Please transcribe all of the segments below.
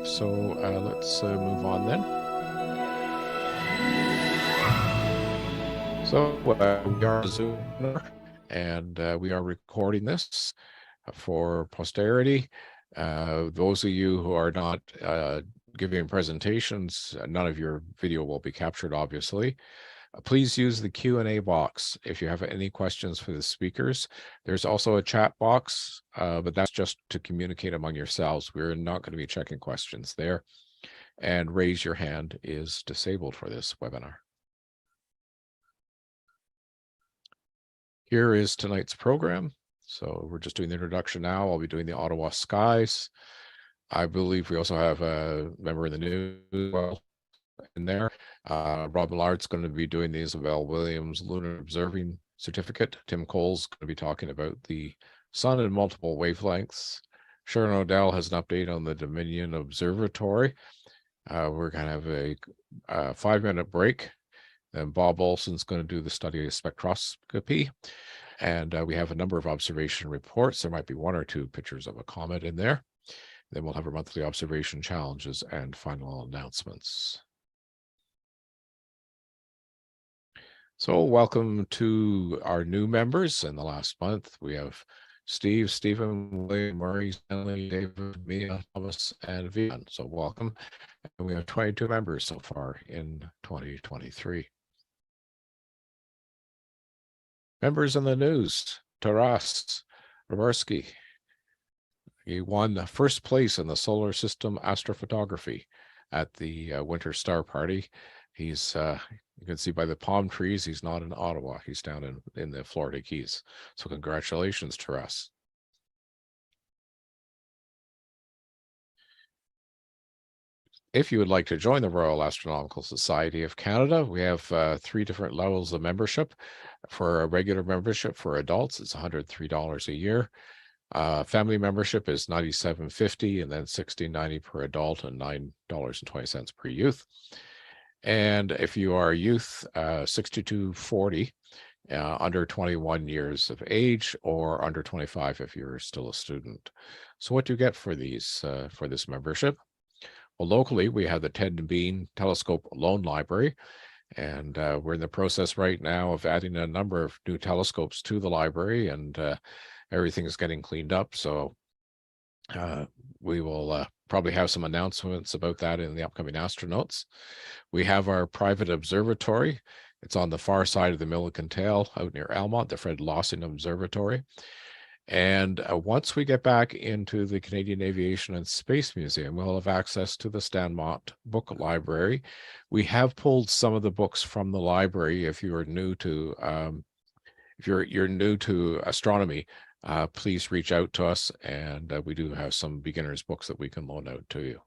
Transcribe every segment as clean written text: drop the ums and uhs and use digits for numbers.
So let's move on then. So we are Zoom, and we are recording this for posterity. Those of you who are not giving presentations, none of your video will be captured, obviously. Please use the Q&A box if you have any questions for the speakers. There's also a chat box, but that's just to communicate among yourselves. We're not going to be checking questions there. And raise your hand is disabled for this webinar. Here is tonight's program. So we're just doing the introduction now. I'll be doing the Ottawa skies. I believe we also have a member in the news in there. Rob Millard's going to be doing the Isabel Williams Lunar Observing Certificate. Tim Cole's going to be talking about the sun and multiple wavelengths. Sharon Odell has an update on the Dominion Observatory. We're going to have a 5-minute break. Then Bob Olson's going to do the study of spectroscopy. And we have a number of observation reports. There might be 1 or 2 pictures of a comet in there. Then we'll have our monthly observation challenges and final announcements. So welcome to our new members in the last month. We have Steve, Stephen, William, Murray, Stanley, David, Mia, Thomas, and Vian. So welcome. And we have 22 members so far in 2023. Members in the news, Taras Rabarsky. He won first place in the solar system astrophotography at the Winter Star Party. He's, you can see by the palm trees, he's not in Ottawa. He's down in the Florida Keys. So congratulations, Taras. If you would like to join the Royal Astronomical Society of Canada, we have 3 different levels of membership. For a regular membership for adults, it's $103 a year. Family membership is $97.50, and then $16.90 per adult and $9.20 per youth. And if you are a youth, 6240, under 21 years of age, or under 25 if you're still a student. So what do you get for these for this membership? Well, locally, we have the Ted Bean Telescope Loan Library, and we're in the process right now of adding a number of new telescopes to the library, and everything is getting cleaned up. So we will probably have some announcements about that in the upcoming Astronotes. We have our private observatory. It's on the far side of the Milliken Tail out near Almont, the Fred Lawson Observatory. And once we get back into the Canadian Aviation and Space Museum, we'll have access to the Stanmont Book Library. We have pulled some of the books from the library. If you are new to, if you're new to astronomy, please reach out to us, and we do have some beginners books that we can loan out to you.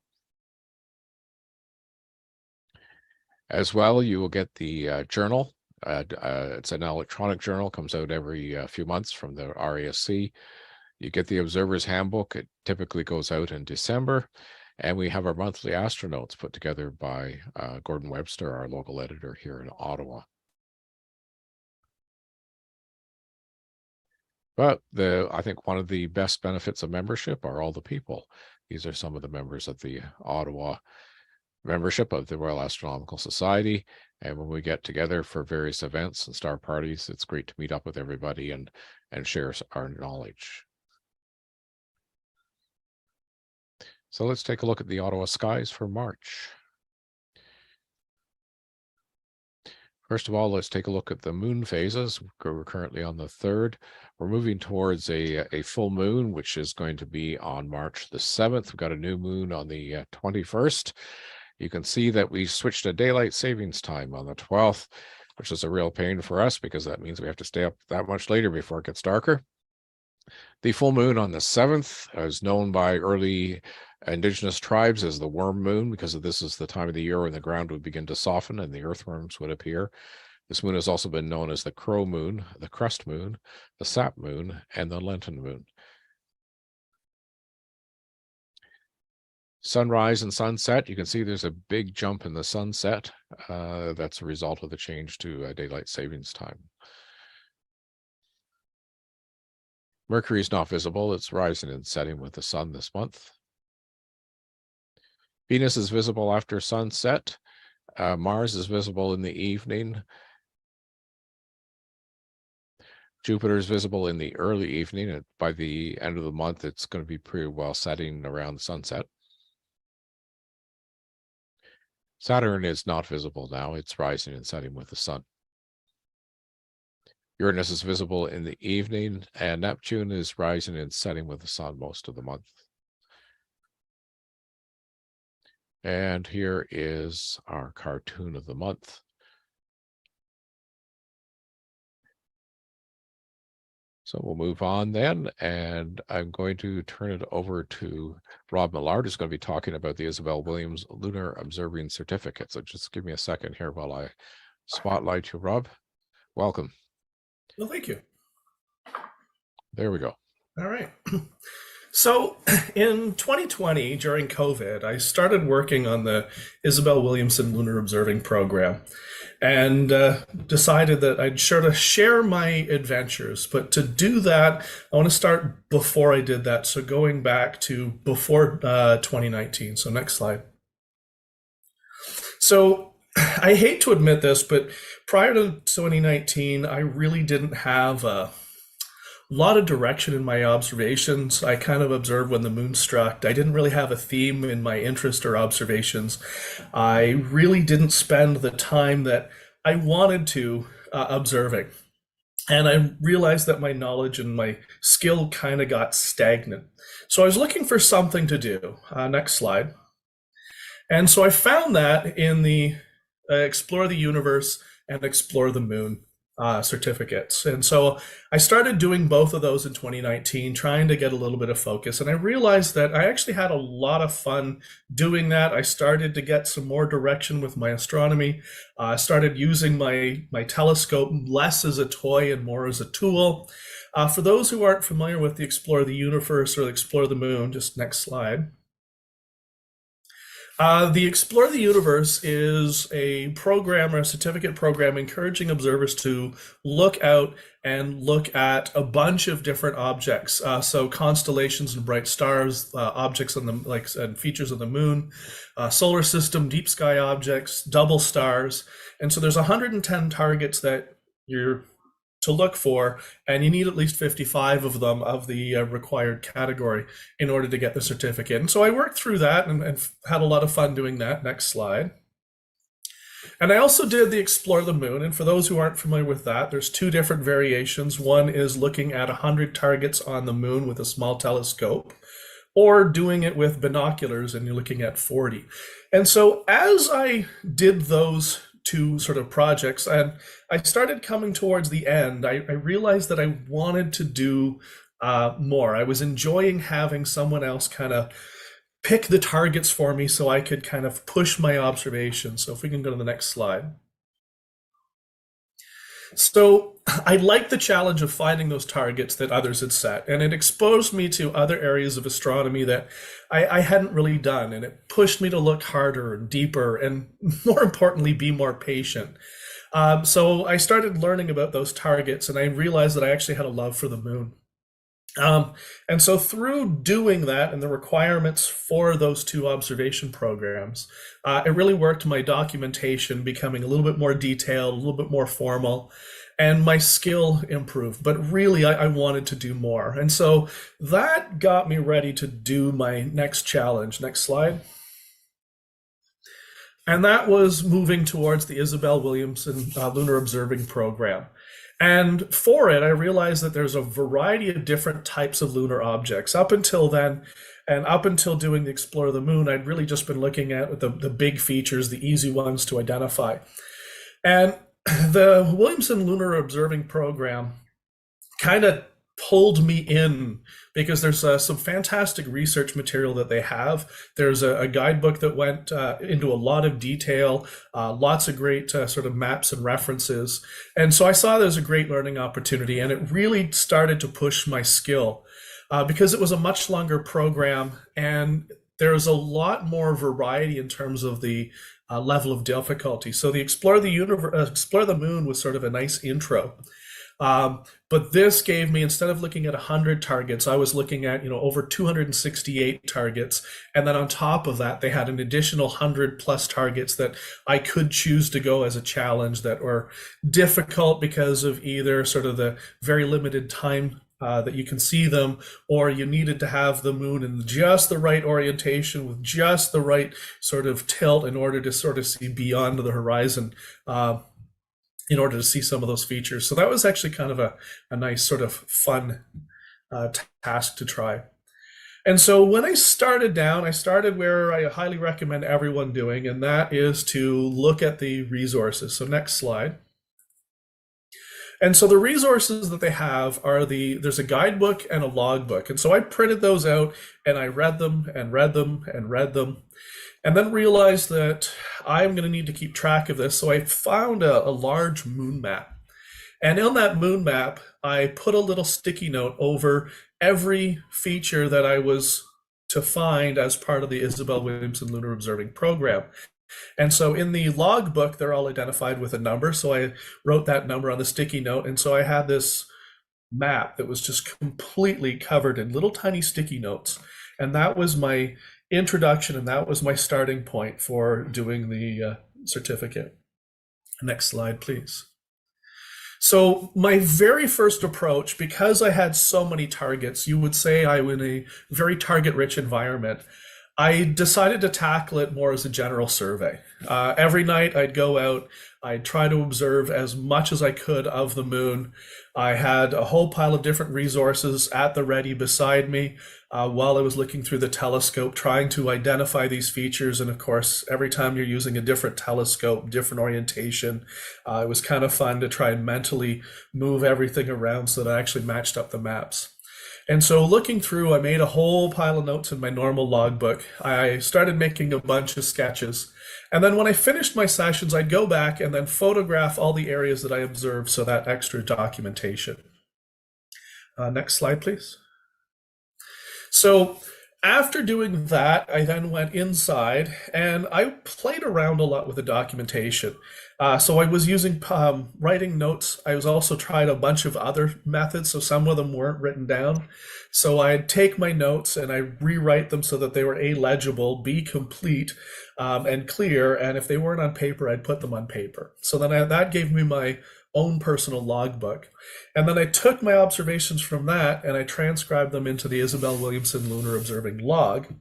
As well, you will get the journal. It's an electronic journal, comes out every few months from the RASC. You get the Observer's Handbook. It typically goes out in December. And we have our monthly Astronotes put together by Gordon Webster, our local editor here in Ottawa. But I think one of the best benefits of membership are all the people. These are some of the members of the Ottawa membership of the Royal Astronomical Society. And when we get together for various events and star parties, it's great to meet up with everybody and share our knowledge. So let's take a look at the Ottawa skies for March. First of all, let's take a look at the moon phases. We're currently on the 3rd. We're moving towards a full moon, which is going to be on March the 7th. We've got a new moon on the 21st. You can see that we switched to daylight savings time on the 12th, which is a real pain for us because that means we have to stay up that much later before it gets darker. The full moon on the 7th is known by early Indigenous tribes as the worm moon, because this is the time of the year when the ground would begin to soften and the earthworms would appear. This moon has also been known as the crow moon, the crust moon, the sap moon, and the Lenten moon. Sunrise and sunset, you can see there's a big jump in the sunset. That's a result of the change to daylight savings time. Mercury is not visible. It's rising and setting with the sun this month. Venus is visible after sunset. Mars is visible in the evening. Jupiter is visible in the early evening, and by the end of the month, it's going to be pretty well setting around sunset. Saturn is not visible now. It's rising and setting with the sun. Uranus is visible in the evening, and Neptune is rising and setting with the sun most of the month. And here is our cartoon of the month. So we'll move on then, and I'm going to turn it over to Rob Millard, who's going to be talking about the Isabel Williams Lunar Observing Certificate. So just give me a second here while I spotlight you, Rob. Welcome. Well, thank you. There we go. All right. So in 2020, during COVID, I started working on the Isabel Williamson Lunar Observing Program and decided that I'd sort of share my adventures. But to do that, I want to start before I did that. So going back to before 2019. So next slide. So I hate to admit this, but prior to 2019, I really didn't have a lot of direction in my observations. I kind of observed when the moon struck. I didn't really have a theme in my interest or observations. I really didn't spend the time that I wanted to observing. And I realized that my knowledge and my skill kind of got stagnant. So I was looking for something to do. Next slide. And so I found that in the Explore the Universe and Explore the Moon certificates. And so I started doing both of those in 2019, trying to get a little bit of focus. And I realized that I actually had a lot of fun doing that. I started to get some more direction with my astronomy. I started using my telescope less as a toy and more as a tool. For those who aren't familiar with the Explore the Universe or the Explore the Moon, just next slide. The Explore the Universe is a program or a certificate program encouraging observers to look out and look at a bunch of different objects. So constellations and bright stars, objects on the and features of the moon, solar system, deep sky objects, double stars. And so there's 110 targets that you're to look for, and you need at least 55 of them of the required category in order to get the certificate. And so I worked through that and had a lot of fun doing that. Next slide. And I also did the Explore the Moon. And for those who aren't familiar with that, there's two different variations. One is looking at 100 targets on the moon with a small telescope, or doing it with binoculars and you're looking at 40. And so as I did those two sort of projects, and I started coming towards the end, I realized that I wanted to do more. I was enjoying having someone else kind of pick the targets for me so I could kind of push my observations. So if we can go to the next slide. So I liked the challenge of finding those targets that others had set, and it exposed me to other areas of astronomy that I hadn't really done, and it pushed me to look harder and deeper and, more importantly, be more patient. So I started learning about those targets, and I realized that I actually had a love for the moon. And so through doing that and the requirements for those two observation programs, it really worked my documentation becoming a little bit more detailed, a little bit more formal, and my skill improved. But really, I wanted to do more. And so that got me ready to do my next challenge. Next slide. And that was moving towards the Isabel Williamson Lunar Observing Program. And for it, I realized that there's a variety of different types of lunar objects. Up until then, and up until doing the Explore the Moon, I'd really just been looking at the big features, the easy ones to identify. And the Williamson Lunar Observing Program kind of pulled me in because there's some fantastic research material that they have. There's a guidebook that went into a lot of detail, lots of great sort of maps and references. And so I saw there's a great learning opportunity, and it really started to push my skill because it was a much longer program and there's a lot more variety in terms of the level of difficulty. So the Explore the Moon was sort of a nice intro. But this gave me, instead of looking at 100 targets, I was looking at, over 268 targets. And then on top of that, they had an additional 100 plus targets that I could choose to go as a challenge that were difficult because of either sort of the very limited time that you can see them, or you needed to have the moon in just the right orientation with just the right sort of tilt in order to sort of see beyond the horizon, in order to see some of those features. So that was actually kind of a nice sort of fun task to try. And so when I started down, I started where I highly recommend everyone doing, and that is to look at the resources. So next slide. And so the resources that they have are there's a guidebook and a logbook. And so I printed those out and I read them and read them and read them, and then realized that I'm going to need to keep track of this. So I found a large moon map. And on that moon map, I put a little sticky note over every feature that I was to find as part of the Isabel Williamson Lunar Observing Program. And so in the logbook, they're all identified with a number. So I wrote that number on the sticky note. And so I had this map that was just completely covered in little tiny sticky notes. And that was my introduction, and that was my starting point for doing the certificate. Next slide, please. So my very first approach, because I had so many targets, you would say I was in a very target-rich environment, I decided to tackle it more as a general survey. Every night I'd go out, I'd try to observe as much as I could of the moon. I had a whole pile of different resources at the ready beside me while I was looking through the telescope, trying to identify these features. And of course, every time you're using a different telescope, different orientation, it was kind of fun to try and mentally move everything around so that I actually matched up the maps. And so looking through, I made a whole pile of notes in my normal logbook. I started making a bunch of sketches. And then when I finished my sessions, I'd go back and then photograph all the areas that I observed, so that extra documentation. Next slide, please. So after doing that, I then went inside and I played around a lot with the documentation. So I was using writing notes. I was also tried a bunch of other methods, so some of them weren't written down. So I'd take my notes and I rewrite them so that they were A, legible, B, complete, and clear. And if they weren't on paper, I'd put them on paper. So then that gave me my own personal logbook. And then I took my observations from that and I transcribed them into the Isabel Williamson Lunar Observing Log.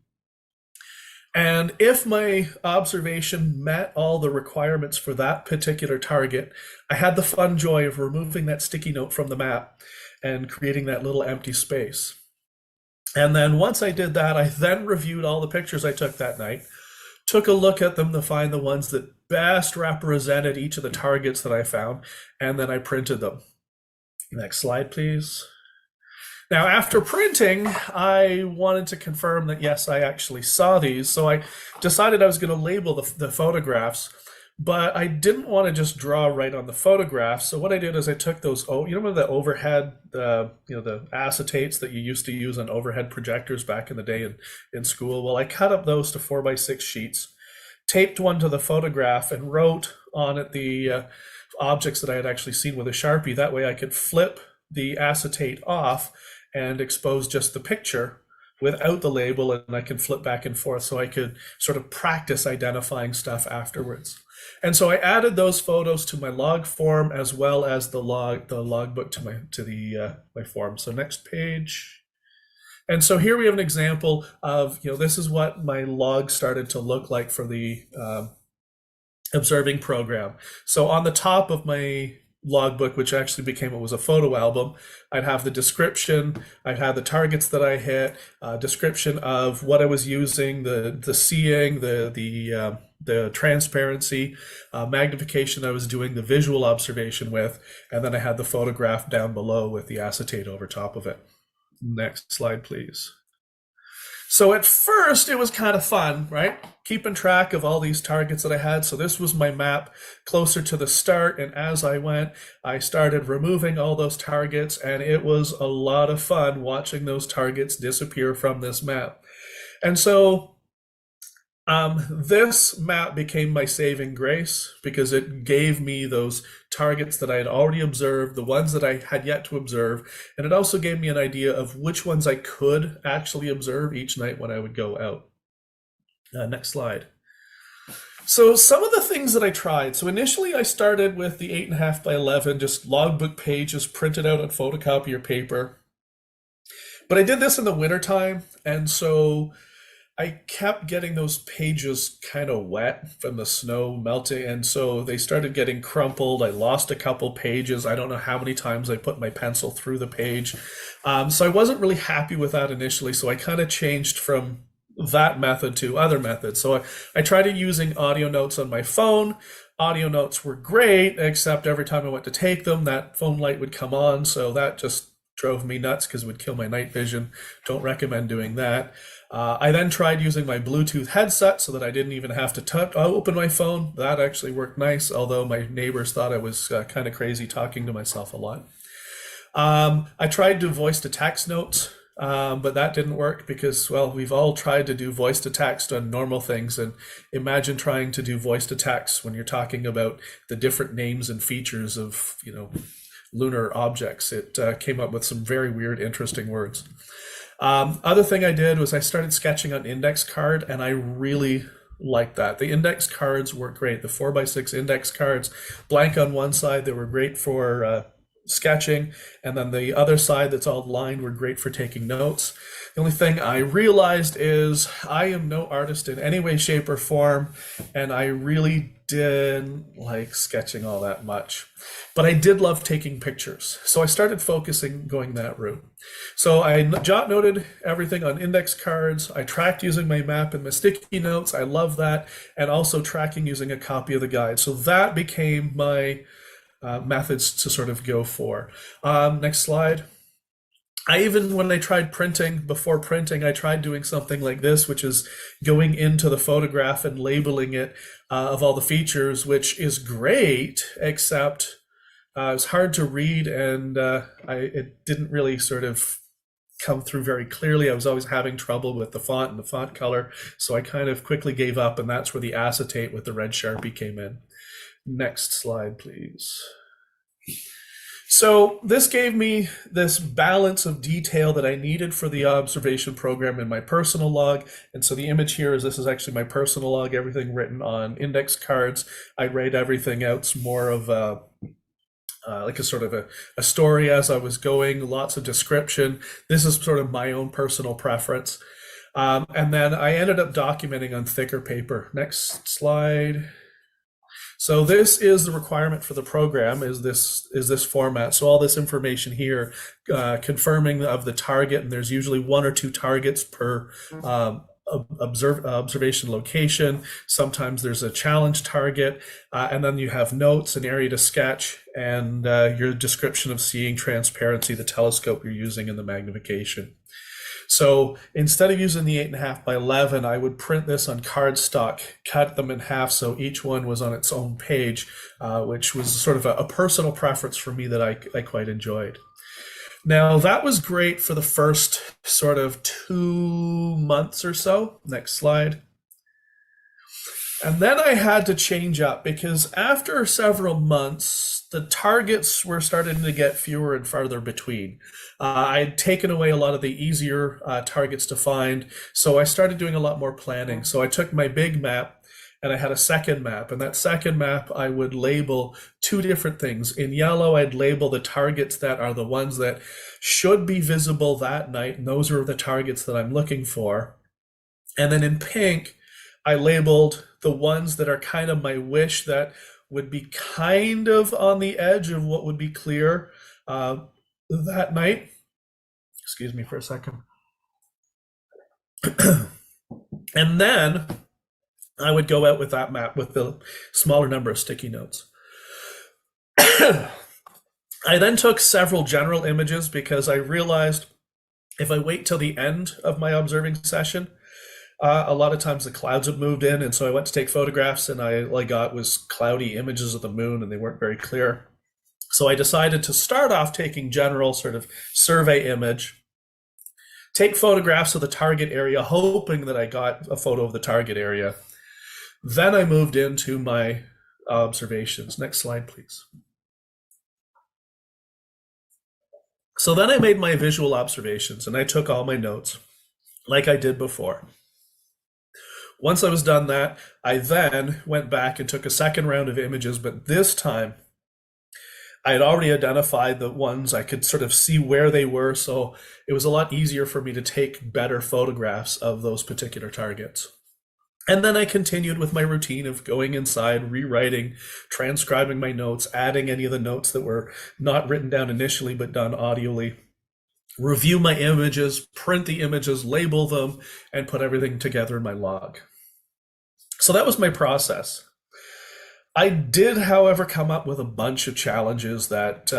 And if my observation met all the requirements for that particular target, I had the fun joy of removing that sticky note from the map and creating that little empty space. And then once I did that, I then reviewed all the pictures I took that night, took a look at them to find the ones that best represented each of the targets that I found, and then I printed them. Next slide, please. Now, after printing, I wanted to confirm that, yes, I actually saw these. So I decided I was going to label the photographs, but I didn't want to just draw right on the photographs. So what I did is I took those, you remember the overhead, the acetates that you used to use on overhead projectors back in the day in school? Well, I cut up those to 4x6 sheets, taped one to the photograph, and wrote on it the objects that I had actually seen with a Sharpie. That way I could flip the acetate off and expose just the picture without the label, and I can flip back and forth so I could sort of practice identifying stuff afterwards. And so I added those photos to my log form as well as the logbook to my form. So next page. And so here we have an example of, this is what my log started to look like for the observing program. So on the top of my logbook, which actually became, it was a photo album, I'd have the description, I'd have the targets that I hit, description of what I was using, the seeing, the transparency, magnification I was doing the visual observation with, and then I had the photograph down below with the acetate over top of it. Next slide, please. So at first it was kind of fun, right? Keeping track of all these targets that I had. So this was my map closer to the start. And as I went, I started removing all those targets, and it was a lot of fun watching those targets disappear from this map. And so This map became my saving grace because it gave me those targets that I had already observed, the ones that I had yet to observe, and it also gave me an idea of which ones I could actually observe each night when I would go out. Next slide. So some of the things that I tried. So initially I started with the 8.5 by 11, just logbook pages printed out on photocopier paper. But I did this in the wintertime, and so I kept getting those pages kind of wet from the snow melting, and so they started getting crumpled. I lost a couple pages. I don't know how many times I put my pencil through the page. So I wasn't really happy with that initially, so I kind of changed from that method to other methods. So I tried using audio notes on my phone. Audio notes were great, except every time I went to take them, that phone light would come on, so that just drove me nuts because it would kill my night vision. Don't recommend doing that. I then tried using my Bluetooth headset so that I didn't even have to open my phone. That actually worked nice, although my neighbors thought I was kind of crazy talking to myself a lot. I tried to voice to text notes, but that didn't work because, well, we've all tried to do voice to text on normal things, and imagine trying to do voice to text when you're talking about the different names and features of, lunar objects. It came up with some very weird, interesting words. Other thing I did was I started sketching on index card, and I really liked that. The index cards were great. The 4x6 index cards, blank on one side, they were great for sketching, and then the other side that's all lined were great for taking notes. The only thing I realized is I am no artist in any way, shape, or form, and I really didn't like sketching all that much. But I did love taking pictures, so I started focusing going that route. So I jot noted everything on index cards. I tracked using my map and my sticky notes. I love that, and also tracking using a copy of the guide. So that became my methods to sort of go for. Next slide. When I tried printing, before printing, I tried doing something like this, which is going into the photograph and labeling it of all the features, which is great, except it was hard to read, and it didn't really sort of come through very clearly. I was always having trouble with the font and the font color, so I kind of quickly gave up, and that's where the acetate with the red Sharpie came in. Next slide, please. So this gave me this balance of detail that I needed for the observation program in my personal log. And so the image here is, this is actually my personal log, everything written on index cards. I write everything out. It's more of like a sort of a story as I was going, lots of description. This is sort of my own personal preference. And then I ended up documenting on thicker paper. Next slide. So this is the requirement for the program, is this format. So all this information here, confirming of the target, and there's usually 1 or 2 targets per observation location. Sometimes there's a challenge target, and then you have notes, an area to sketch, and your description of seeing, transparency, the telescope you're using, and the magnification. So instead of using the 8.5 by 11, I would print this on cardstock, cut them in half so each one was on its own page, which was sort of a personal preference for me that I quite enjoyed. Now, that was great for the first sort of 2 months or so. Next slide. And then I had to change up because after several months, the targets were starting to get fewer and farther between. I'd taken away a lot of the easier targets to find, so I started doing a lot more planning. So I took my big map and I had a second map, and that second map I would label 2 different things. In yellow, I'd label the targets that are the ones that should be visible that night, and those are the targets that I'm looking for. And then in pink, I labeled the ones that are kind of my wish, that would be kind of on the edge of what would be clear that night. Excuse me for a second. And then I would go out with that map with the smaller number of sticky notes. I then took several general images because I realized if I wait till the end of my observing session, a lot of times the clouds have moved in, and so I went to take photographs, and all I got was cloudy images of the moon, and they weren't very clear. So I decided to start off taking general sort of survey image, take photographs of the target area, hoping that I got a photo of the target area. Then I moved into my observations. Next slide, please. So then I made my visual observations and I took all my notes like I did before. Once I was done that, I then went back and took a second round of images, but this time I had already identified the ones. I could sort of see where they were, so it was a lot easier for me to take better photographs of those particular targets. And then I continued with my routine of going inside, rewriting, transcribing my notes, adding any of the notes that were not written down initially but done audibly, review my images, print the images, label them, and put everything together in my log. So that was my process. I did, however, come up with a bunch of challenges that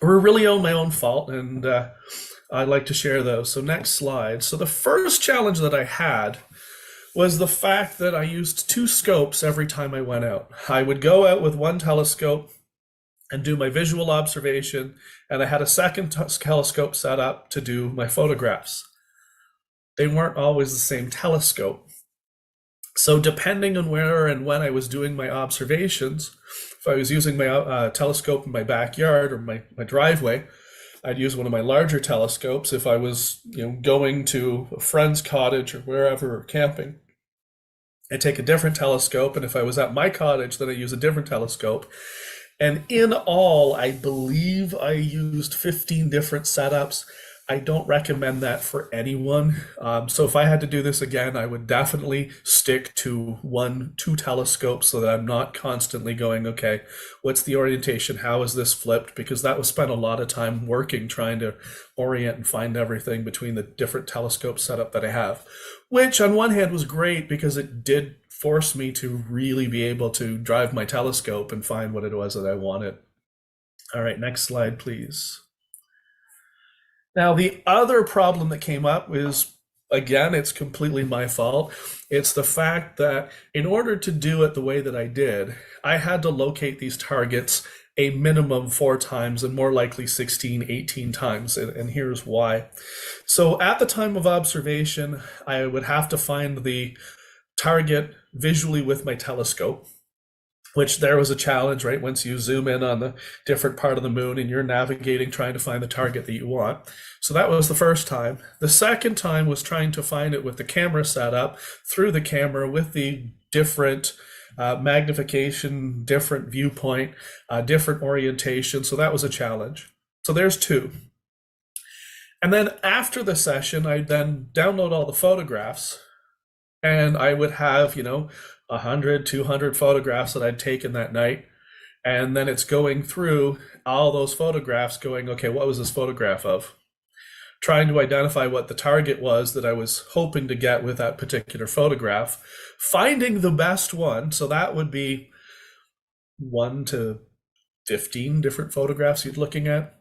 were really on my own fault, and I'd like to share those. So next slide. So the first challenge that I had was the fact that I used two scopes every time I went out. I would go out with one telescope and do my visual observation, and I had a second telescope set up to do my photographs. They weren't always the same telescope. So depending on where and when I was doing my observations, if I was using my telescope in my backyard or my driveway, I'd use one of my larger telescopes. If I was going to a friend's cottage or wherever or camping, I'd take a different telescope. And if I was at my cottage, then I use a different telescope. And in all, I believe I used 15 different setups. I don't recommend that for anyone. So if I had to do this again, I would definitely stick to two telescopes so that I'm not constantly going, okay, what's the orientation? How is this flipped? Because that would spend a lot of time working, trying to orient and find everything between the different telescope setup that I have, which on one hand was great because it did force me to really be able to drive my telescope and find what it was that I wanted. All right, next slide, please. Now, the other problem that came up is, again, it's completely my fault. It's the fact that in order to do it the way that I did, I had to locate these targets a minimum 4 times and more likely 16, 18 times. And here's why. So at the time of observation, I would have to find the target visually with my telescope, which there was a challenge, right? Once you zoom in on the different part of the moon and you're navigating, trying to find the target that you want. So that was the first time. The second time was trying to find it with the camera set up through the camera with the different magnification, different viewpoint, different orientation. So that was a challenge. So there's 2. And then after the session, I then download all the photographs and I would have, 100, 200 photographs that I'd taken that night. And then it's going through all those photographs going, okay, what was this photograph of? Trying to identify what the target was that I was hoping to get with that particular photograph, finding the best one. So that would be 1 to 15 different photographs you're looking at.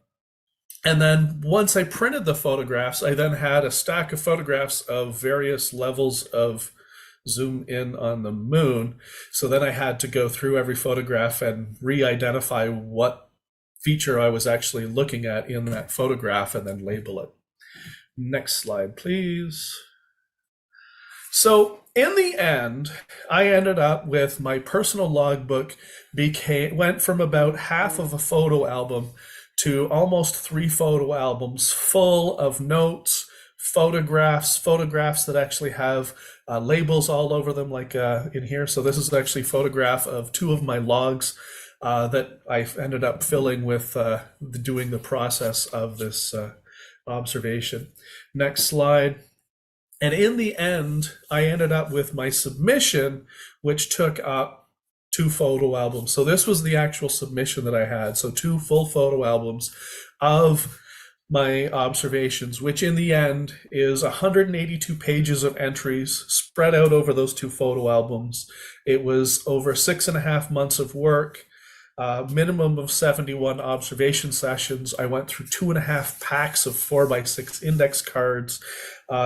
And then once I printed the photographs, I then had a stack of photographs of various levels of zoom in on the moon. So then I had to go through every photograph and re-identify what feature I was actually looking at in that photograph and then label it. Next slide, please. So in the end, I ended up with my personal logbook went from about half of a photo album to almost 3 photo albums full of notes, photographs that actually have labels all over them, like in here. So this is actually a photograph of 2 of my logs that I ended up filling with doing the process of this observation. Next slide. And in the end, I ended up with my submission, which took up 2 photo albums. So this was the actual submission that I had. So 2 full photo albums of my observations, which in the end is 182 pages of entries spread out over those 2 photo albums. It was over 6.5 months of work, minimum of 71 observation sessions. I went through 2.5 packs of 4x6 index cards,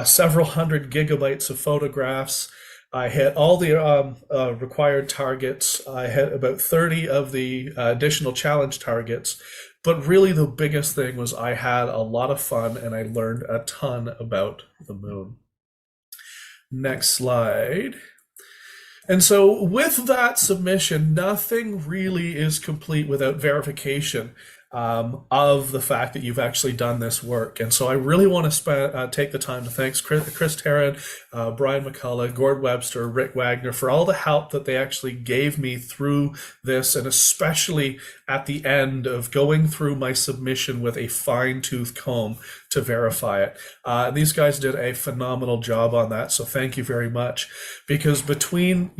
several hundred gigabytes of photographs. I hit all the required targets. I hit about 30 of the additional challenge targets. But really, the biggest thing was I had a lot of fun and I learned a ton about the moon. Next slide. And so, with that submission, nothing really is complete without verification of the fact that you've actually done this work. And so, I really want to take the time to thank Chris Tarrant, Brian McCullough, Gord Webster, Rick Wagner for all the help that they actually gave me through this, and especially at the end of going through my submission with a fine-tooth comb to verify it. These guys did a phenomenal job on that, so thank you very much. Because between,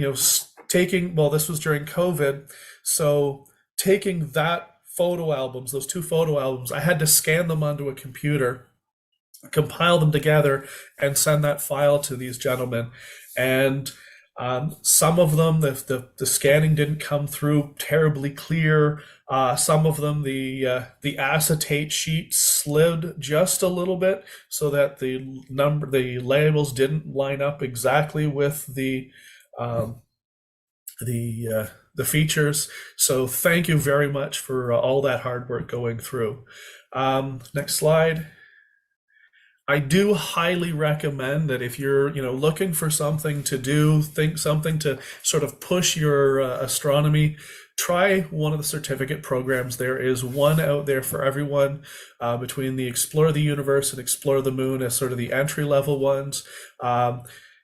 taking, well, this was during COVID, so taking that photo albums, those 2 photo albums, I had to scan them onto a computer, compile them together, and send that file to these gentlemen. And some of them, the scanning didn't come through terribly clear. Some of them, the acetate sheet slid just a little bit, so that the labels didn't line up exactly with the features. So thank you very much for all that hard work going through. Next slide. I do highly recommend that if you're, looking for something to do, something to sort of push your astronomy, try one of the certificate programs. There is one out there for everyone, between the Explore the Universe and Explore the Moon as sort of the entry-level ones.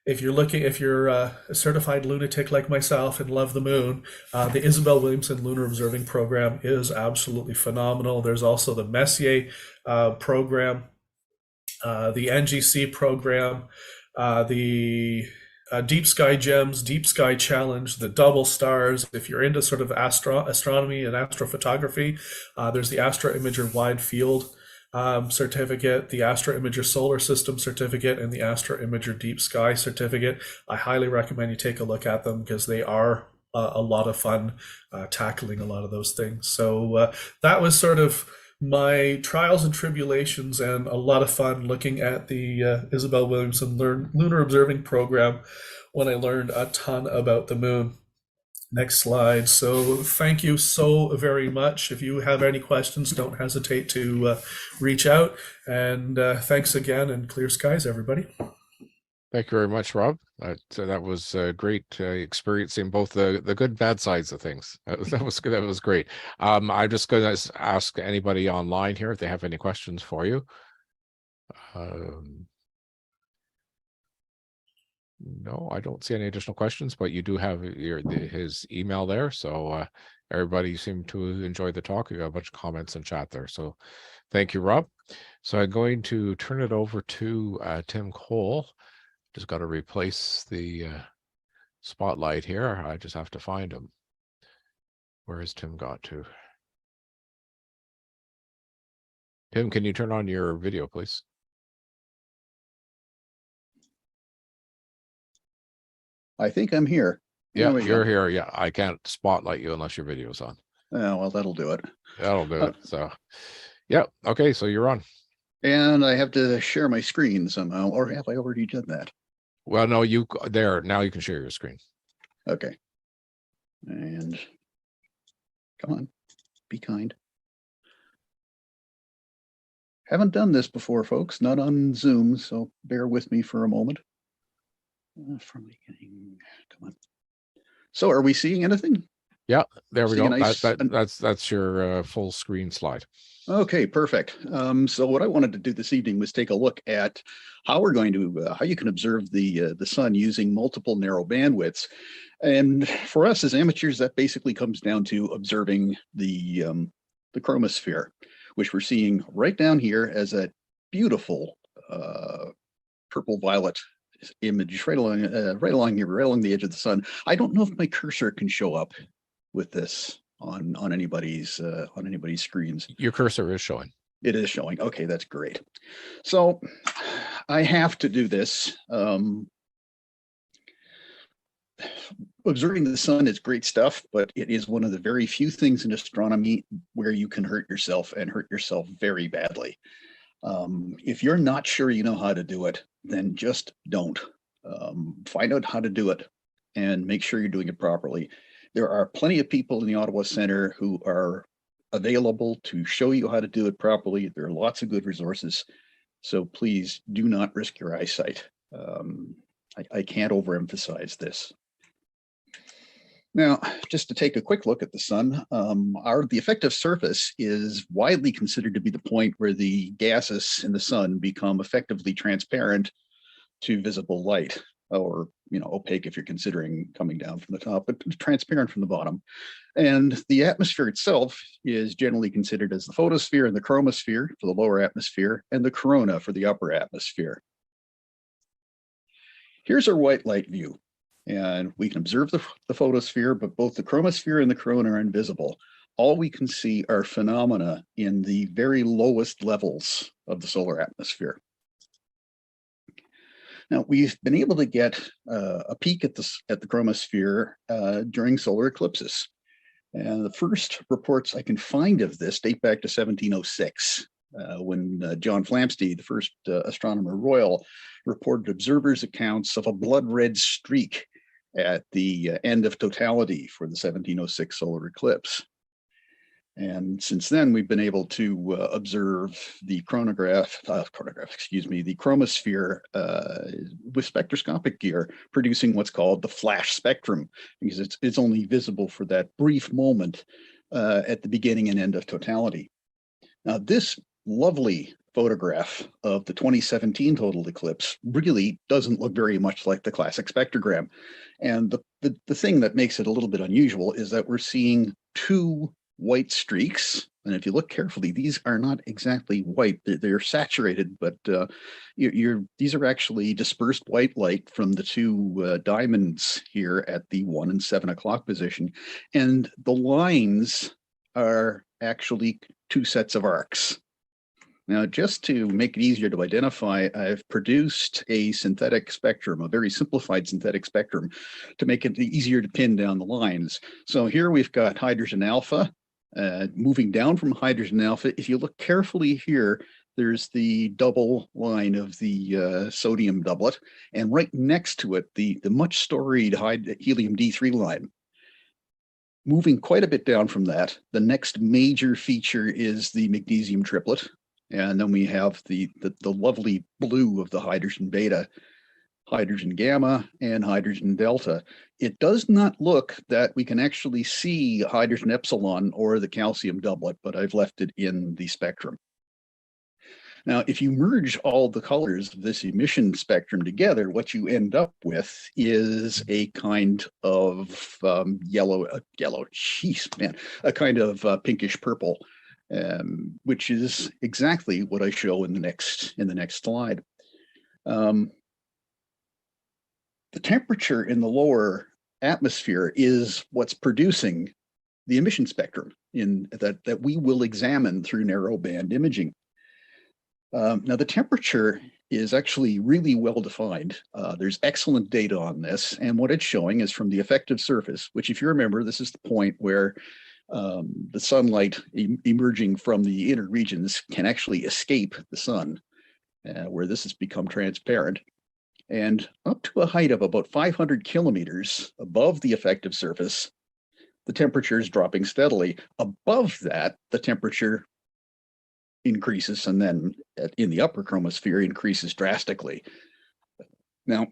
If you're a certified lunatic like myself and love the moon, the Isabel Williamson Lunar Observing Program is absolutely phenomenal. There's also the Messier program, the NGC program, the Deep Sky Gems, Deep Sky Challenge, the Double Stars. If you're into sort of astronomy and astrophotography, there's the Astro Imager Wide Field certificate, the Astro Imager Solar System certificate, and the Astro Imager Deep Sky certificate. I highly recommend you take a look at them because they are a lot of fun tackling a lot of those things. So that was sort of my trials and tribulations, and a lot of fun looking at the Isabel Williamson Lunar Observing Program when I learned a ton about the moon. Next slide. So thank you so very much. If you have any questions, don't hesitate to reach out. And thanks again, and clear skies, everybody. Thank you very much, Rob. That was great experiencing both the good and bad sides of things. That was good. That was great. I'm just going to ask anybody online here if they have any questions for you. No, I don't see any additional questions, but you do have his email there. So everybody seemed to enjoy the talk. You got a bunch of comments and chat there. So thank you, Rob. So I'm going to turn it over to Tim Cole. Just got to replace the spotlight here. I just have to find him. Where has Tim got to? Tim, can you turn on your video, please? I think I'm here. Yeah, you're here. Yeah, I can't spotlight you unless your video's on. Oh, well, that'll do it. That'll do it. So, yeah. Okay, so you're on. And I have to share my screen somehow, or have I already done that? Well, no, now you can share your screen. Okay. And come on, be kind. Haven't done this before, folks, not on Zoom, so bear with me for a moment. From the beginning, come on. So are we seeing anything? Yeah, there we go. Nice, that's your full screen slide. Okay, perfect. So what I wanted to do this evening was take a look at how we're going to how you can observe the sun using multiple narrow bandwidths. And for us as amateurs, that basically comes down to observing the chromosphere, which we're seeing right down here as a beautiful purple violet image right along the edge of the sun. I don't know if my cursor can show up with this on anybody's screens. Your cursor is showing. It is showing. Okay, that's great. So I have to do this. Observing the sun is great stuff, but it is one of the very few things in astronomy where you can hurt yourself, and hurt yourself very badly. If you're not sure you know how to do it, then just don't. Find out how to do it and make sure you're doing it properly. There are plenty of people in the Ottawa Centre who are available to show you how to do it properly. There are lots of good resources. So please do not risk your eyesight. I can't overemphasize this. Now, just to take a quick look at the sun, the effective surface is widely considered to be the point where the gases in the sun become effectively transparent to visible light, or opaque if you're considering coming down from the top, but transparent from the bottom. And the atmosphere itself is generally considered as the photosphere and the chromosphere for the lower atmosphere, and the corona for the upper atmosphere. Here's our white light view. And we can observe the photosphere, but both the chromosphere and the corona are invisible. All we can see are phenomena in the very lowest levels of the solar atmosphere. Now, we've been able to get a peek at the chromosphere during solar eclipses. And the first reports I can find of this date back to 1706, when John Flamsteed, the first astronomer royal, reported observers' accounts of a blood red streak at the end of totality for the 1706 solar eclipse. And since then, we've been able to observe the the chromosphere with spectroscopic gear, producing what's called the flash spectrum, because it's only visible for that brief moment at the beginning and end of totality. Now, this lovely photograph of the 2017 total eclipse really doesn't look very much like the classic spectrogram. And the thing that makes it a little bit unusual is that we're seeing two white streaks. And if you look carefully, these are not exactly white. They're saturated, but these are actually dispersed white light from the two diamonds here at the 1 and 7 o'clock position. And the lines are actually two sets of arcs. Now, just to make it easier to identify, I've produced a synthetic spectrum, a very simplified synthetic spectrum, to make it easier to pin down the lines. So here we've got hydrogen alpha, moving down from hydrogen alpha. If you look carefully here, there's the double line of the sodium doublet, and right next to it, the much storied helium D3 line. Moving quite a bit down from that, the next major feature is the magnesium triplet. And then we have the lovely blue of the hydrogen beta, hydrogen gamma, and hydrogen delta. It does not look that we can actually see hydrogen epsilon or the calcium doublet, but I've left it in the spectrum. Now, if you merge all the colors of this emission spectrum together, what you end up with is a kind of a kind of pinkish purple. Which is exactly what I show in the next slide. The temperature in the lower atmosphere is what's producing the emission spectrum that we will examine through narrowband imaging. Now, the temperature is actually really well defined. There's excellent data on this, and what it's showing is from the effective surface, which, if you remember, this is the point where the sunlight emerging from the inner regions can actually escape the sun, where this has become transparent. And up to a height of about 500 kilometers above the effective surface, the temperature is dropping steadily. Above that, the temperature increases, and then in the upper chromosphere increases drastically. Now,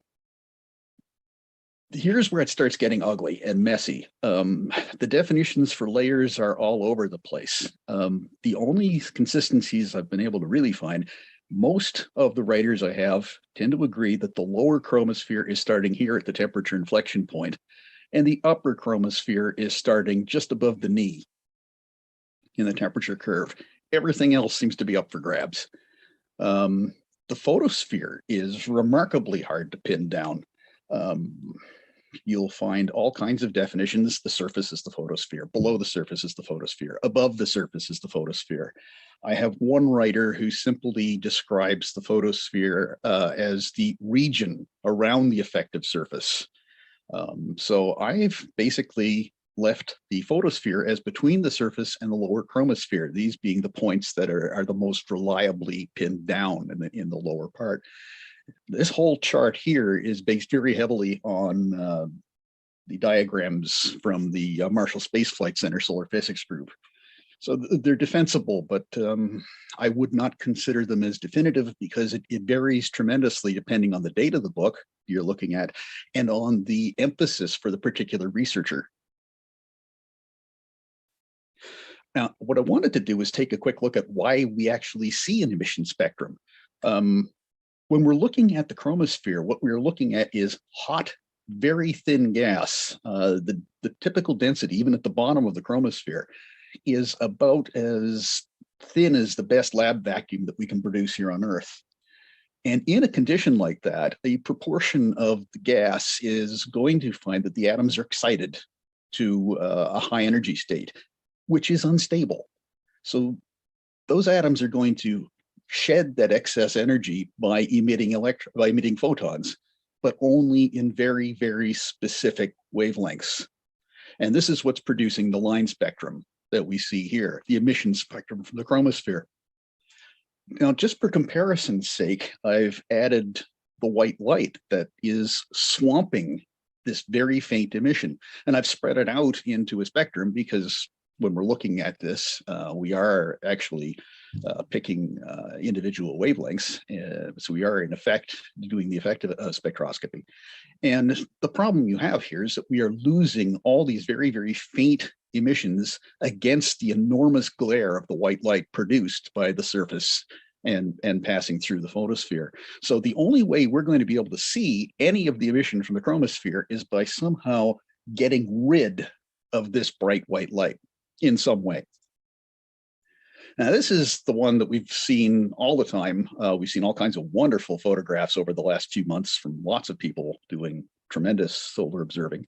here's where it starts getting ugly and messy. The definitions for layers are all over the place. The only consistencies I've been able to really find, most of the writers I have tend to agree that the lower chromosphere is starting here at the temperature inflection point, and the upper chromosphere is starting just above the knee in the temperature curve. Everything else seems to be up for grabs. The photosphere is remarkably hard to pin down. You'll find all kinds of definitions. The surface is the photosphere. Below the surface is the photosphere. Above the surface is the photosphere. I have one writer who simply describes the photosphere as the region around the effective surface. So I've basically left the photosphere as between the surface and the lower chromosphere, these being the points that are the most reliably pinned down in the lower part. This whole chart here is based very heavily on the diagrams from the Marshall Space Flight Center Solar Physics Group. So they're defensible, but I would not consider them as definitive because it varies tremendously depending on the date of the book you're looking at and on the emphasis for the particular researcher. Now, what I wanted to do is take a quick look at why we actually see an emission spectrum. When we're looking at the chromosphere, what we're looking at is hot, very thin gas. The typical density, even at the bottom of the chromosphere, is about as thin as the best lab vacuum that we can produce here on Earth. And in a condition like that, a proportion of the gas is going to find that the atoms are excited to a high energy state, which is unstable. So those atoms are going to shed that excess energy by emitting photons, but only in very, very specific wavelengths. And this is what's producing the line spectrum that we see here, the emission spectrum from the chromosphere. Now, just for comparison's sake, I've added the white light that is swamping this very faint emission. And I've spread it out into a spectrum because when we're looking at this, we are actually picking individual wavelengths. So we are in effect doing the effective spectroscopy. And the problem you have here is that we are losing all these very, very faint emissions against the enormous glare of the white light produced by the surface and passing through the photosphere. So the only way we're going to be able to see any of the emission from the chromosphere is by somehow getting rid of this bright white light in some way. Now, this is the one that we've seen all the time. We've seen all kinds of wonderful photographs over the last few months from lots of people doing tremendous solar observing.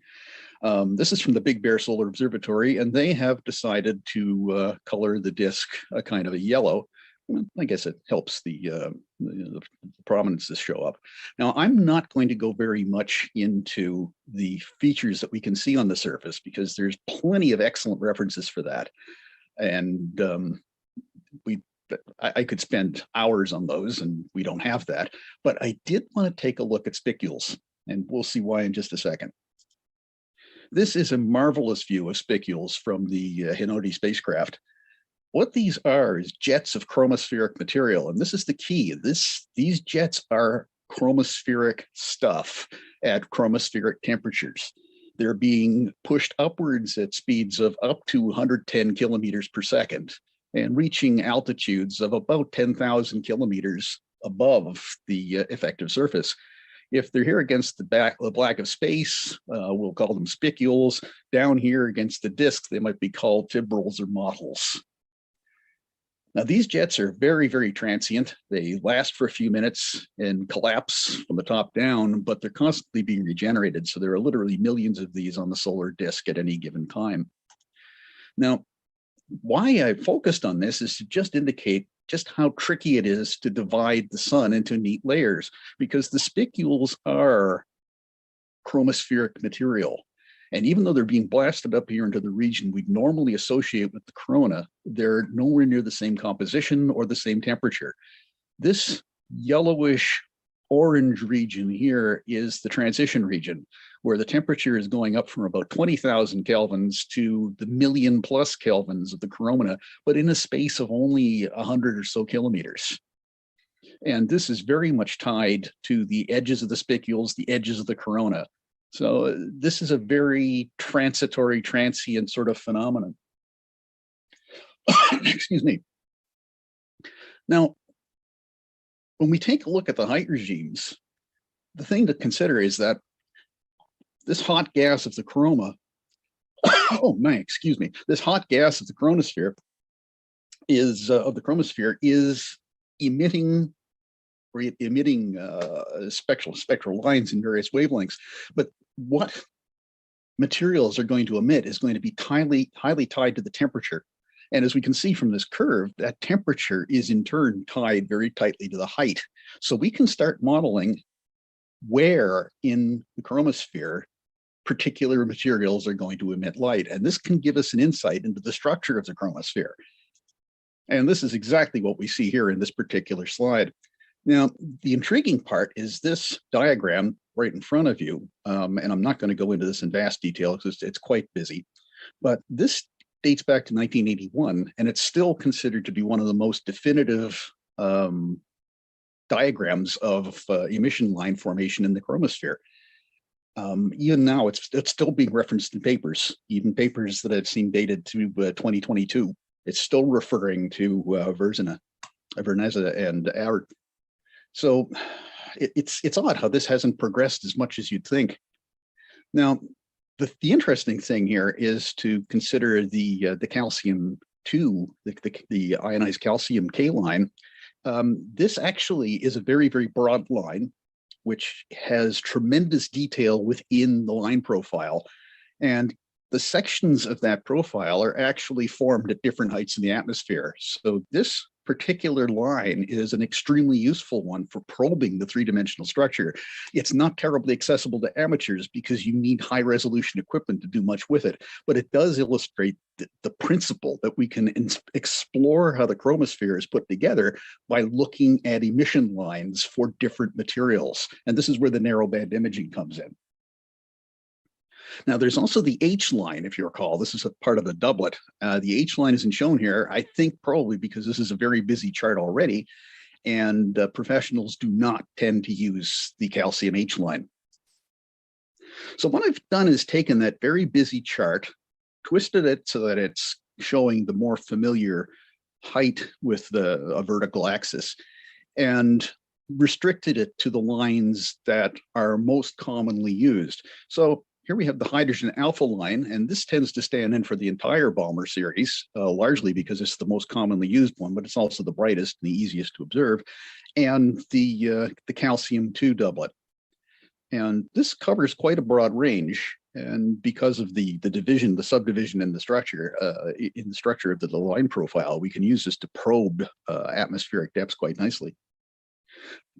This is from the Big Bear Solar Observatory, and they have decided to color the disk a kind of a yellow. Well, I guess it helps the prominences show up. Now, I'm not going to go very much into the features that we can see on the surface because there's plenty of excellent references for that. And I could spend hours on those, and we don't have that. But I did want to take a look at spicules, and we'll see why in just a second. This is a marvelous view of spicules from the Hinode spacecraft. What these are is jets of chromospheric material, and this is the key. These jets are chromospheric stuff at chromospheric temperatures. They're being pushed upwards at speeds of up to 110 kilometers per second and reaching altitudes of about 10,000 kilometers above the effective surface. If they're here against the black of space, we'll call them spicules. Down here against the disk, they might be called fibrils or mottles. Now, these jets are very, very transient. They last for a few minutes and collapse from the top down, but they're constantly being regenerated. So there are literally millions of these on the solar disk at any given time. Now, why I focused on this is to just indicate just how tricky it is to divide the sun into neat layers, because the spicules are chromospheric material. And even though they're being blasted up here into the region we'd normally associate with the corona, they're nowhere near the same composition or the same temperature. This yellowish orange region here is the transition region, where the temperature is going up from about 20,000 kelvins to the million plus kelvins of the corona, but in a space of only 100 or so kilometers. And this is very much tied to the edges of the spicules, the edges of the corona. So this is a very transitory, transient sort of phenomenon. Excuse me. Now, when we take a look at the height regimes, the thing to consider is that this hot gas of the corona, oh man, excuse me, this hot gas of the chromosphere is emitting spectral lines in various wavelengths. But what materials are going to emit is going to be highly tied to the temperature. And as we can see from this curve, that temperature is in turn tied very tightly to the height. So we can start modeling where in the chromosphere particular materials are going to emit light. And this can give us an insight into the structure of the chromosphere. And this is exactly what we see here in this particular slide. Now, the intriguing part is this diagram right in front of you. And I'm not going to go into this in vast detail because it's quite busy. But this dates back to 1981, and it's still considered to be one of the most definitive diagrams of emission line formation in the chromosphere. Even now, it's still being referenced in papers, even papers that I've seen dated to 2022. It's still referring to Verneza and Aert. So it's odd how this hasn't progressed as much as you'd think. Now, the interesting thing here is to consider the calcium 2, the ionized calcium K line. This actually is a very, very broad line, which has tremendous detail within the line profile. And the sections of that profile are actually formed at different heights in the atmosphere. So this particular line is an extremely useful one for probing the three-dimensional structure. It's not terribly accessible to amateurs because you need high-resolution equipment to do much with it, but it does illustrate the principle that we can explore how the chromosphere is put together by looking at emission lines for different materials. And this is where the narrowband imaging comes in. Now, there's also the H line, if you recall. This is a part of the doublet. The H line isn't shown here, I think probably because this is a very busy chart already, and professionals do not tend to use the calcium H line. So what I've done is taken that very busy chart, twisted it so that it's showing the more familiar height with a vertical axis, and restricted it to the lines that are most commonly used. So here we have the hydrogen alpha line, and this tends to stand in for the entire Balmer series, largely because it's the most commonly used one, but it's also the brightest and the easiest to observe, and the calcium 2 doublet. And this covers quite a broad range, and because of the division, the subdivision in the structure of the line profile, we can use this to probe atmospheric depths quite nicely.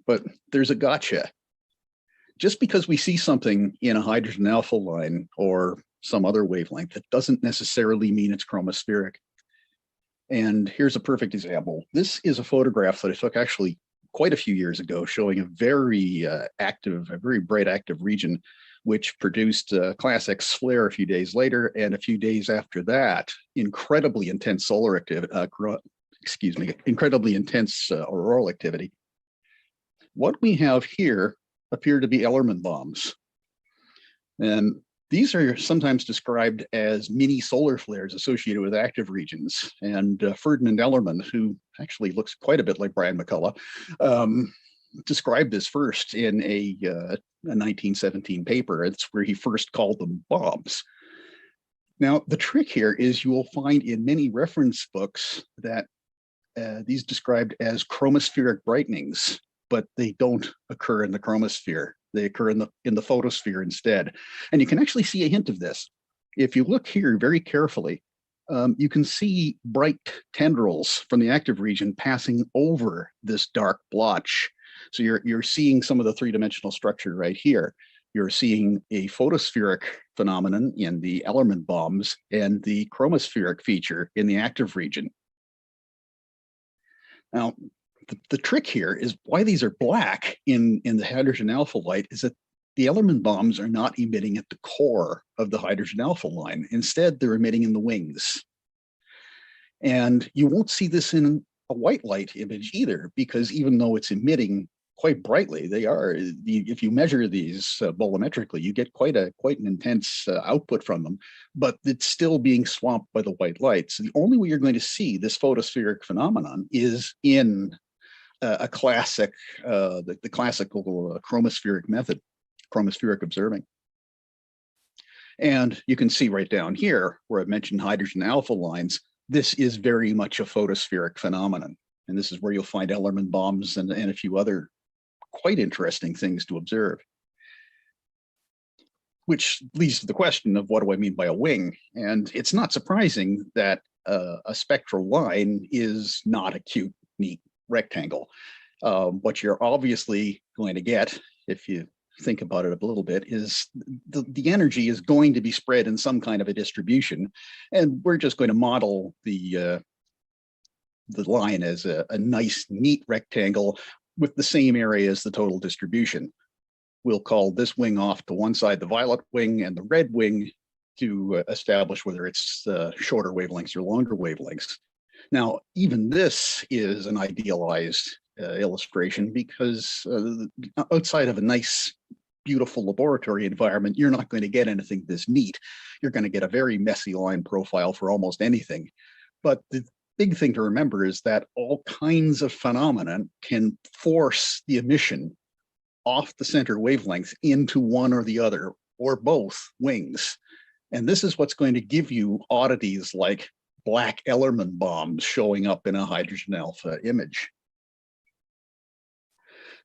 But there's a gotcha. Just because we see something in a hydrogen alpha line or some other wavelength, that doesn't necessarily mean it's chromospheric. And here's a perfect example. This is a photograph that I took actually quite a few years ago, showing a very bright active region, which produced class X flare a few days later, and a few days after that, incredibly intense solar activity, incredibly intense auroral activity. What we have here appear to be Ellerman bombs. And these are sometimes described as mini solar flares associated with active regions. And Ferdinand Ellerman, who actually looks quite a bit like Brian McCullough, described this first in a 1917 paper. It's where he first called them bombs. Now, the trick here is you will find in many reference books that these described as chromospheric brightenings, but they don't occur in the chromosphere. They occur in the photosphere instead. And you can actually see a hint of this. If you look here very carefully, you can see bright tendrils from the active region passing over this dark blotch. So you're seeing some of the three-dimensional structure right here. You're seeing a photospheric phenomenon in the Ellerman bombs and the chromospheric feature in the active region. Now, the trick here is why these are black in the hydrogen alpha light is that the Ellerman bombs are not emitting at the core of the hydrogen alpha line. Instead, they're emitting in the wings. And you won't see this in a white light image either, because even though it's emitting quite brightly, if you measure these bolometrically, you get quite an intense output from them, but it's still being swamped by the white light. So the only way you're going to see this photospheric phenomenon is in the classical chromospheric method, chromospheric observing. And you can see right down here where I mentioned hydrogen alpha lines, this is very much a photospheric phenomenon. And this is where you'll find Ellerman bombs and a few other quite interesting things to observe. Which leads to the question of what do I mean by a wing? And it's not surprising that a spectral line is not a cute, neat rectangle. What you're obviously going to get, if you think about it a little bit, is the energy is going to be spread in some kind of a distribution, and we're just going to model the line as a nice, neat rectangle with the same area as the total distribution. We'll call this wing off to one side the violet wing, and the red wing to establish whether it's shorter wavelengths or longer wavelengths. Now, even this is an idealized illustration because outside of a nice, beautiful laboratory environment, you're not going to get anything this neat. You're going to get a very messy line profile for almost anything. But the big thing to remember is that all kinds of phenomena can force the emission off the center wavelength into one or the other, or both wings. And this is what's going to give you oddities like black Ellerman bombs showing up in a hydrogen alpha image.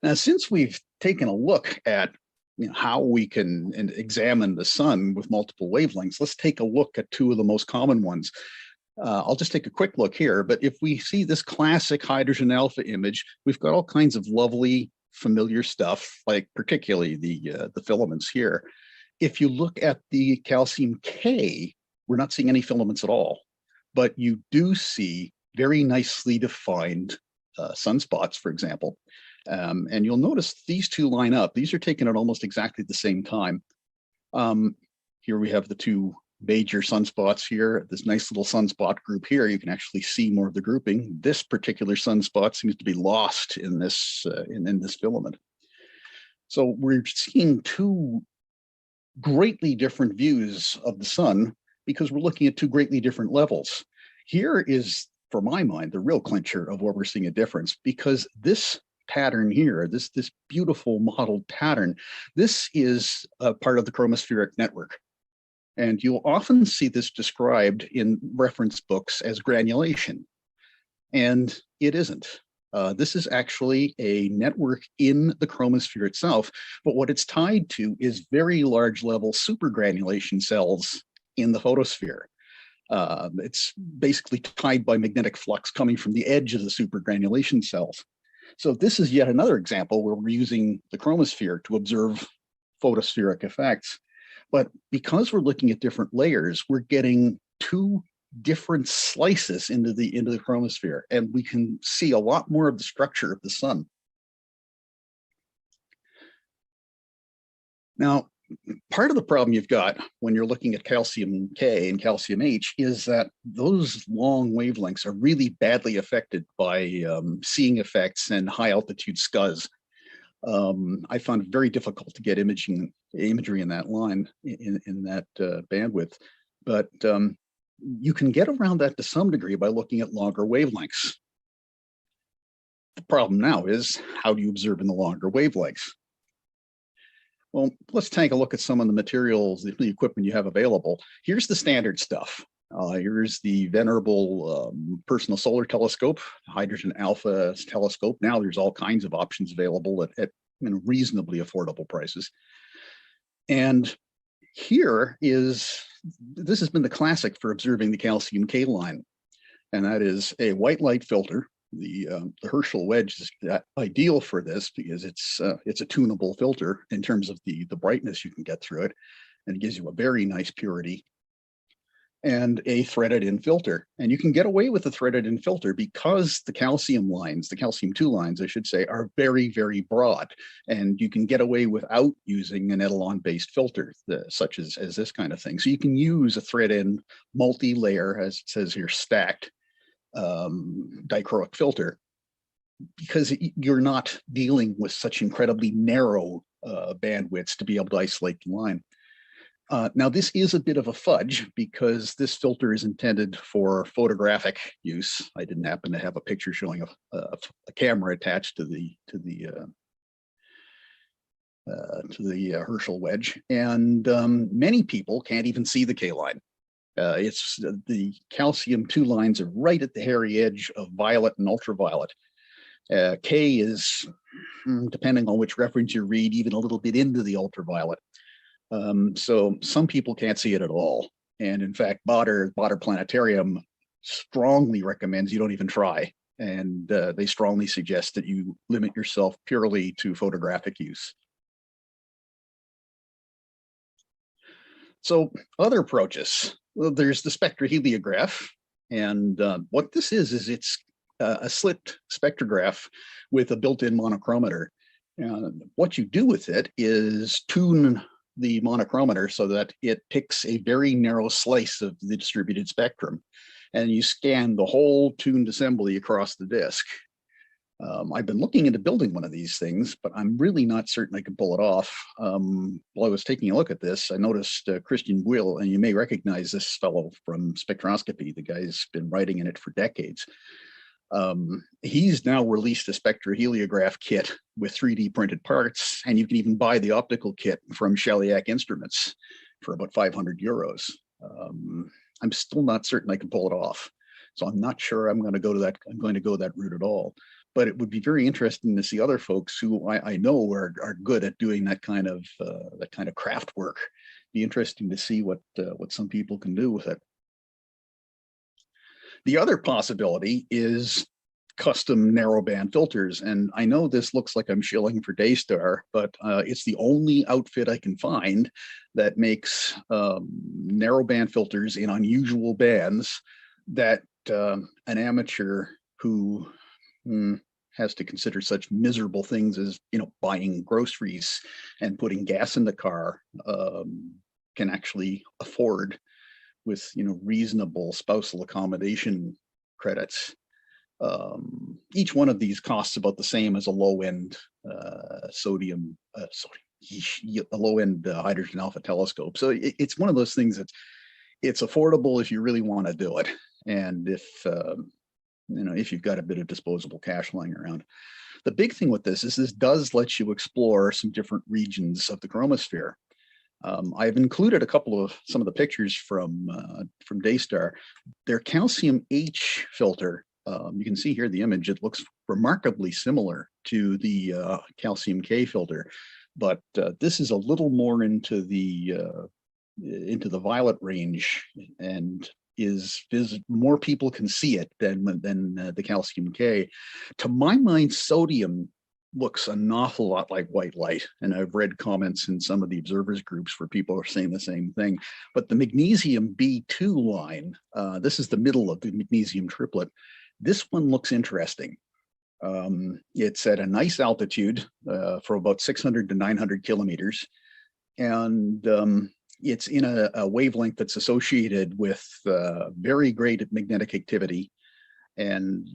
Now, since we've taken a look at how we can examine the sun with multiple wavelengths, let's take a look at two of the most common ones. I'll just take a quick look here, but if we see this classic hydrogen alpha image, we've got all kinds of lovely familiar stuff, like particularly the filaments here. If you look at the calcium K, we're not seeing any filaments at all, but you do see very nicely defined sunspots, for example. And you'll notice these two line up. These are taken at almost exactly the same time. Here we have the two major sunspots here. This nice little sunspot group here, you can actually see more of the grouping. This particular sunspot seems to be lost in this filament. So we're seeing two greatly different views of the sun because we're looking at two greatly different levels. Here is, for my mind, the real clincher of where we're seeing a difference, because this pattern here, this beautiful modeled pattern, this is a part of the chromospheric network. And you'll often see this described in reference books as granulation. And it isn't. This is actually a network in the chromosphere itself, but what it's tied to is very large level supergranulation cells in the photosphere. It's basically tied by magnetic flux coming from the edge of the supergranulation cells. So this is yet another example where we're using the chromosphere to observe photospheric effects. But because we're looking at different layers, we're getting two different slices into the chromosphere, and we can see a lot more of the structure of the sun. Now, part of the problem you've got when you're looking at calcium K and calcium H is that those long wavelengths are really badly affected by seeing effects and high altitude SCUs. I found it very difficult to get imagery in that line, in that bandwidth, but you can get around that to some degree by looking at longer wavelengths. The problem now is, how do you observe in the longer wavelengths? Well, let's take a look at some of the materials, the equipment you have available. Here's the standard stuff. Here's the venerable personal solar telescope, hydrogen alpha telescope. Now there's all kinds of options available at reasonably affordable prices. And this has been the classic for observing the calcium K line, and that is a white light filter. The Herschel wedge is ideal for this because it's a tunable filter in terms of the brightness you can get through it, and it gives you a very nice purity, and a threaded in filter. And you can get away with the threaded in filter because the calcium lines, the calcium 2 lines, I should say, are very, very broad. And you can get away without using an Etalon-based filter, such as this kind of thing. So you can use a thread in multi-layer, as it says here, stacked dichroic filter, because you're not dealing with such incredibly narrow bandwidths to be able to isolate the line. Now, this is a bit of a fudge because this filter is intended for photographic use. I didn't happen to have a picture showing a camera attached to the Herschel wedge, and many people can't even see the K line. It's the calcium 2 lines are right at the hairy edge of violet and ultraviolet. K is, depending on which reference you read, even a little bit into the ultraviolet. So some people can't see it at all. And in fact, Botter Planetarium strongly recommends you don't even try. And they strongly suggest that you limit yourself purely to photographic use. So other approaches, well, there's the spectroheliograph. And what this is it's a slit spectrograph with a built-in monochromator. What you do with it is tune the monochromator so that it picks a very narrow slice of the distributed spectrum, and you scan the whole tuned assembly across the disk. I've been looking into building one of these things, but I'm really not certain I can pull it off. While I was taking a look at this, I noticed Christian Buell, and you may recognize this fellow from Spectroscopy. The guy's been writing in it for decades. He's now released a spectroheliograph kit with 3D printed parts, and you can even buy the optical kit from Sheliak Instruments for about 500 euros. I'm still not certain I can pull it off, so I'm not sure I'm going to go that route at all. But it would be very interesting to see other folks who I know are good at doing that kind of craft work. Be interesting to see what some people can do with it. The other possibility is custom narrowband filters, and I know this looks like I'm shilling for Daystar, but it's the only outfit I can find that makes narrowband filters in unusual bands that an amateur who has to consider such miserable things as, buying groceries and putting gas in the car can actually afford with, reasonable spousal accommodation credits. Each one of these costs about the same as a low-end a low-end hydrogen alpha telescope. So it's one of those things that it's affordable if you really want to do it, and if you've got a bit of disposable cash lying around. The big thing with this is this does let you explore some different regions of the chromosphere. I've included some of the pictures from Daystar. Their calcium H filter, you can see here the image, it looks remarkably similar to the calcium K filter, but this is a little more into the violet range, and is more people can see it than the calcium K. To my mind, sodium looks an awful lot like white light, and I've read comments in some of the observers groups where people are saying the same thing. But the magnesium B2 line, this is the middle of the magnesium triplet. This one looks interesting. It's at a nice altitude for about 600 to 900 kilometers, and it's in a wavelength that's associated with very great magnetic activity and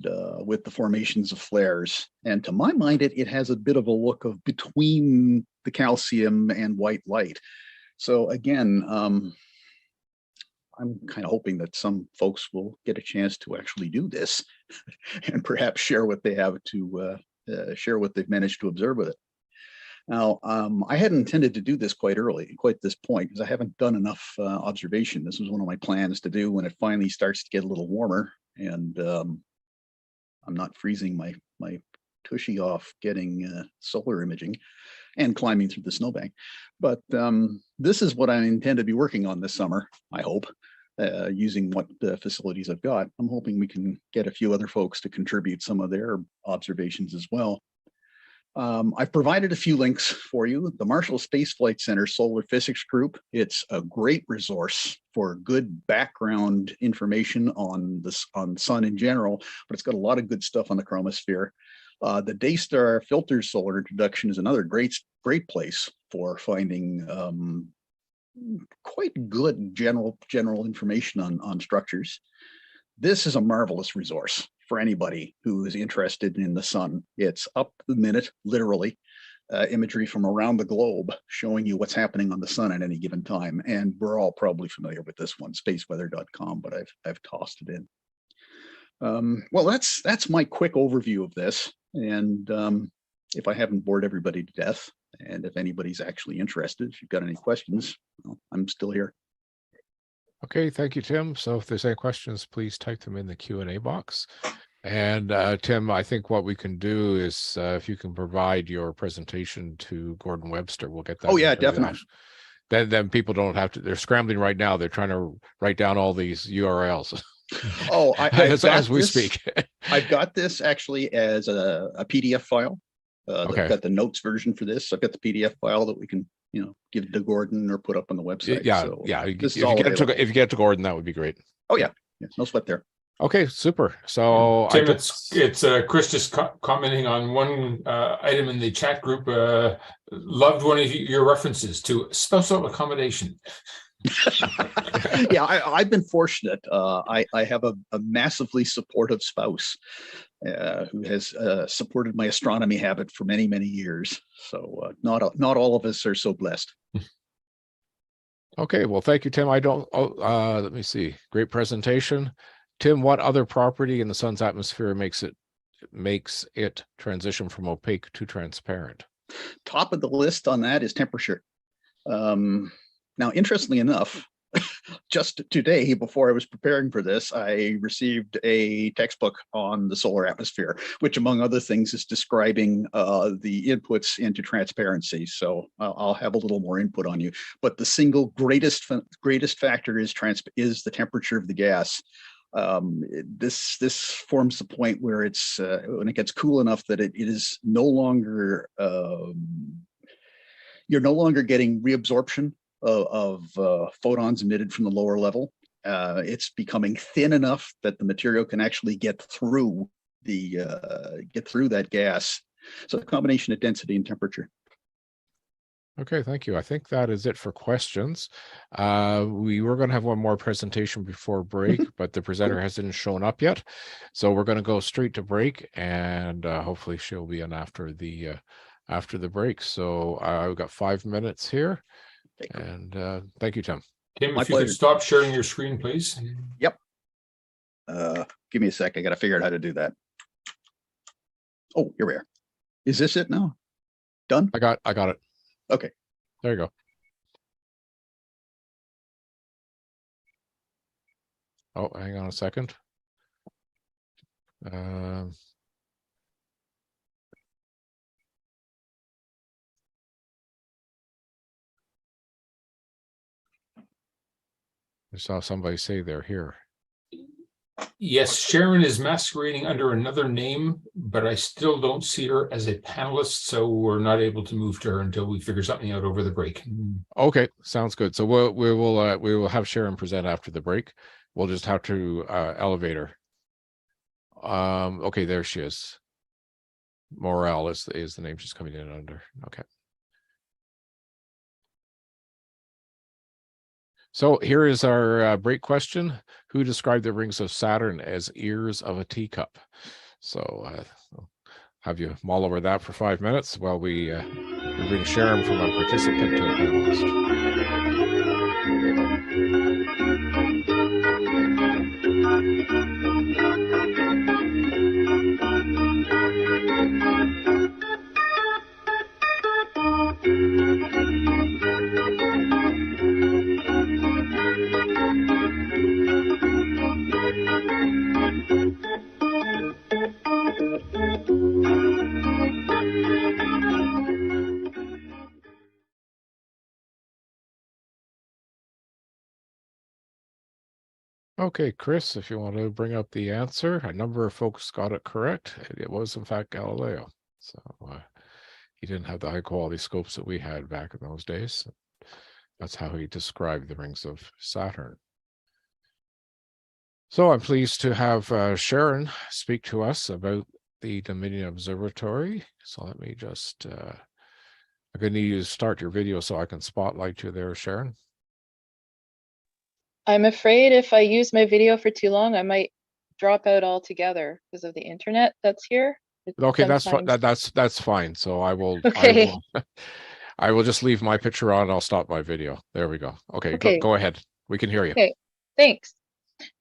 with the formations of flares. And to my mind, it has a bit of a look of between the calcium and white light. So again, I'm kind of hoping that some folks will get a chance to actually do this and perhaps share what they have to share what they've managed to observe with it. Now, I hadn't intended to do this quite this point, because I haven't done enough observation. This was one of my plans to do when it finally starts to get a little warmer, and I'm not freezing my tushy off getting solar imaging and climbing through the snowbank. But this is what I intend to be working on this summer, I hope, using what facilities I've got. I'm hoping we can get a few other folks to contribute some of their observations as well. I've provided a few links for you. The Marshall Space Flight Center Solar Physics Group. It's a great resource for good background information on the sun in general, but it's got a lot of good stuff on the chromosphere. The Daystar Filter Solar Introduction is another great place for finding quite good general information on structures. This is a marvelous resource for anybody who is interested in the sun. It's up to the minute, literally, imagery from around the globe showing you what's happening on the sun at any given time. And we're all probably familiar with this one, spaceweather.com, but I've tossed it in. Well, that's my quick overview of this. And if I haven't bored everybody to death, and if anybody's actually interested, if you've got any questions, well, I'm still here. Okay, thank you, Tim. So if there's any questions, please type them in the Q&A box. And Tim, I think what we can do is if you can provide your presentation to Gordon Webster, we'll get that. Oh yeah, definitely. Then people don't have to, they're scrambling right now. They're trying to write down all these URLs. Oh, as we speak. I've got this actually as a PDF file. Okay. I've got the notes version for this. I've got the PDF file that we can, give to Gordon or put up on the website. Yeah, so yeah. If you get to Gordon, that would be great. Oh yeah, no sweat there. Okay, super. So I Tim, guess it's Chris just commenting on one item in the chat group. Loved one of your references to spousal accommodation. Yeah, I've been fortunate. I have a massively supportive spouse who has supported my astronomy habit for many, many years. So not all of us are so blessed. okay. Well, thank you, Tim. I don't. Let me see. Great presentation, Tim. What other property in the sun's atmosphere makes it transition from opaque to transparent? Top of the list on that is temperature. Now, interestingly enough, just today, before I was preparing for this, I received a textbook on the solar atmosphere, which, among other things, is describing the inputs into transparency. So I'll have a little more input on you. But the single greatest factor is the temperature of the gas. This forms the point where it's when it gets cool enough that it is no longer you're no longer getting reabsorption of photons emitted from the lower level. It's becoming thin enough that the material can actually get through that gas. So a combination of density and temperature. Okay, thank you. I think that is it for questions. We were going to have one more presentation before break, but the presenter hasn't shown up yet. So we're going to go straight to break, and hopefully she'll be in after the break. So I've got 5 minutes here. And thank you, Tim. Tim, if you could stop sharing your screen, please. Yep. Give me a sec. I got to figure out how to do that. Oh, here we are. Is this it now? Done? I got it. Okay. There you go. Oh, hang on a second. I saw somebody say they're here. Yes, Sharon is masquerading under another name, but I still don't see her as a panelist, so we're not able to move to her until we figure something out over the break. Okay, sounds good. So we will have Sharon present after the break. We'll just have to elevate her. Okay, there she is. Morel is the name she's coming in under. Okay. So here is our break question. Who described the rings of Saturn as ears of a teacup? So have you mull over that for 5 minutes while we bring Sharon from a participant to a panelist. Okay, Chris, if you want to bring up the answer, a number of folks got it correct. It was, in fact, Galileo. So he didn't have the high quality scopes that we had back in those days. That's how he described the rings of Saturn. So I'm pleased to have Sharon speak to us about the Dominion Observatory. So let me just, I'm going to need you to start your video so I can spotlight you there, Sharon. I'm afraid if I use my video for too long, I might drop out altogether because of the internet that's here. Okay, that's fine. So I will, okay. I will just leave my picture on. I'll stop my video. There we go. Okay, go ahead. We can hear you. Okay, thanks.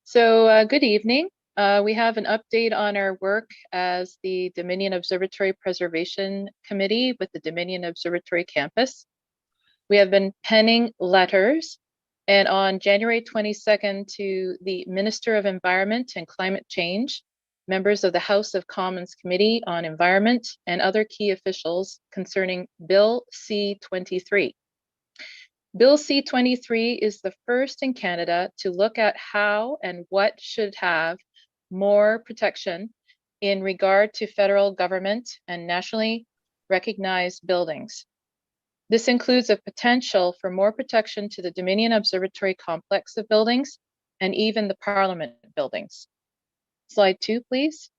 So good evening. We have an update on our work as the Dominion Observatory Preservation Committee with the Dominion Observatory Campus. We have been penning letters, and on January 22nd to the Minister of Environment and Climate Change, members of the House of Commons Committee on Environment, and other key officials concerning Bill C-23. Bill C-23 is the first in Canada to look at how and what should have more protection in regard to federal government and nationally recognized buildings. This includes a potential for more protection to the Dominion Observatory complex of buildings and even the Parliament buildings. Slide 2, please.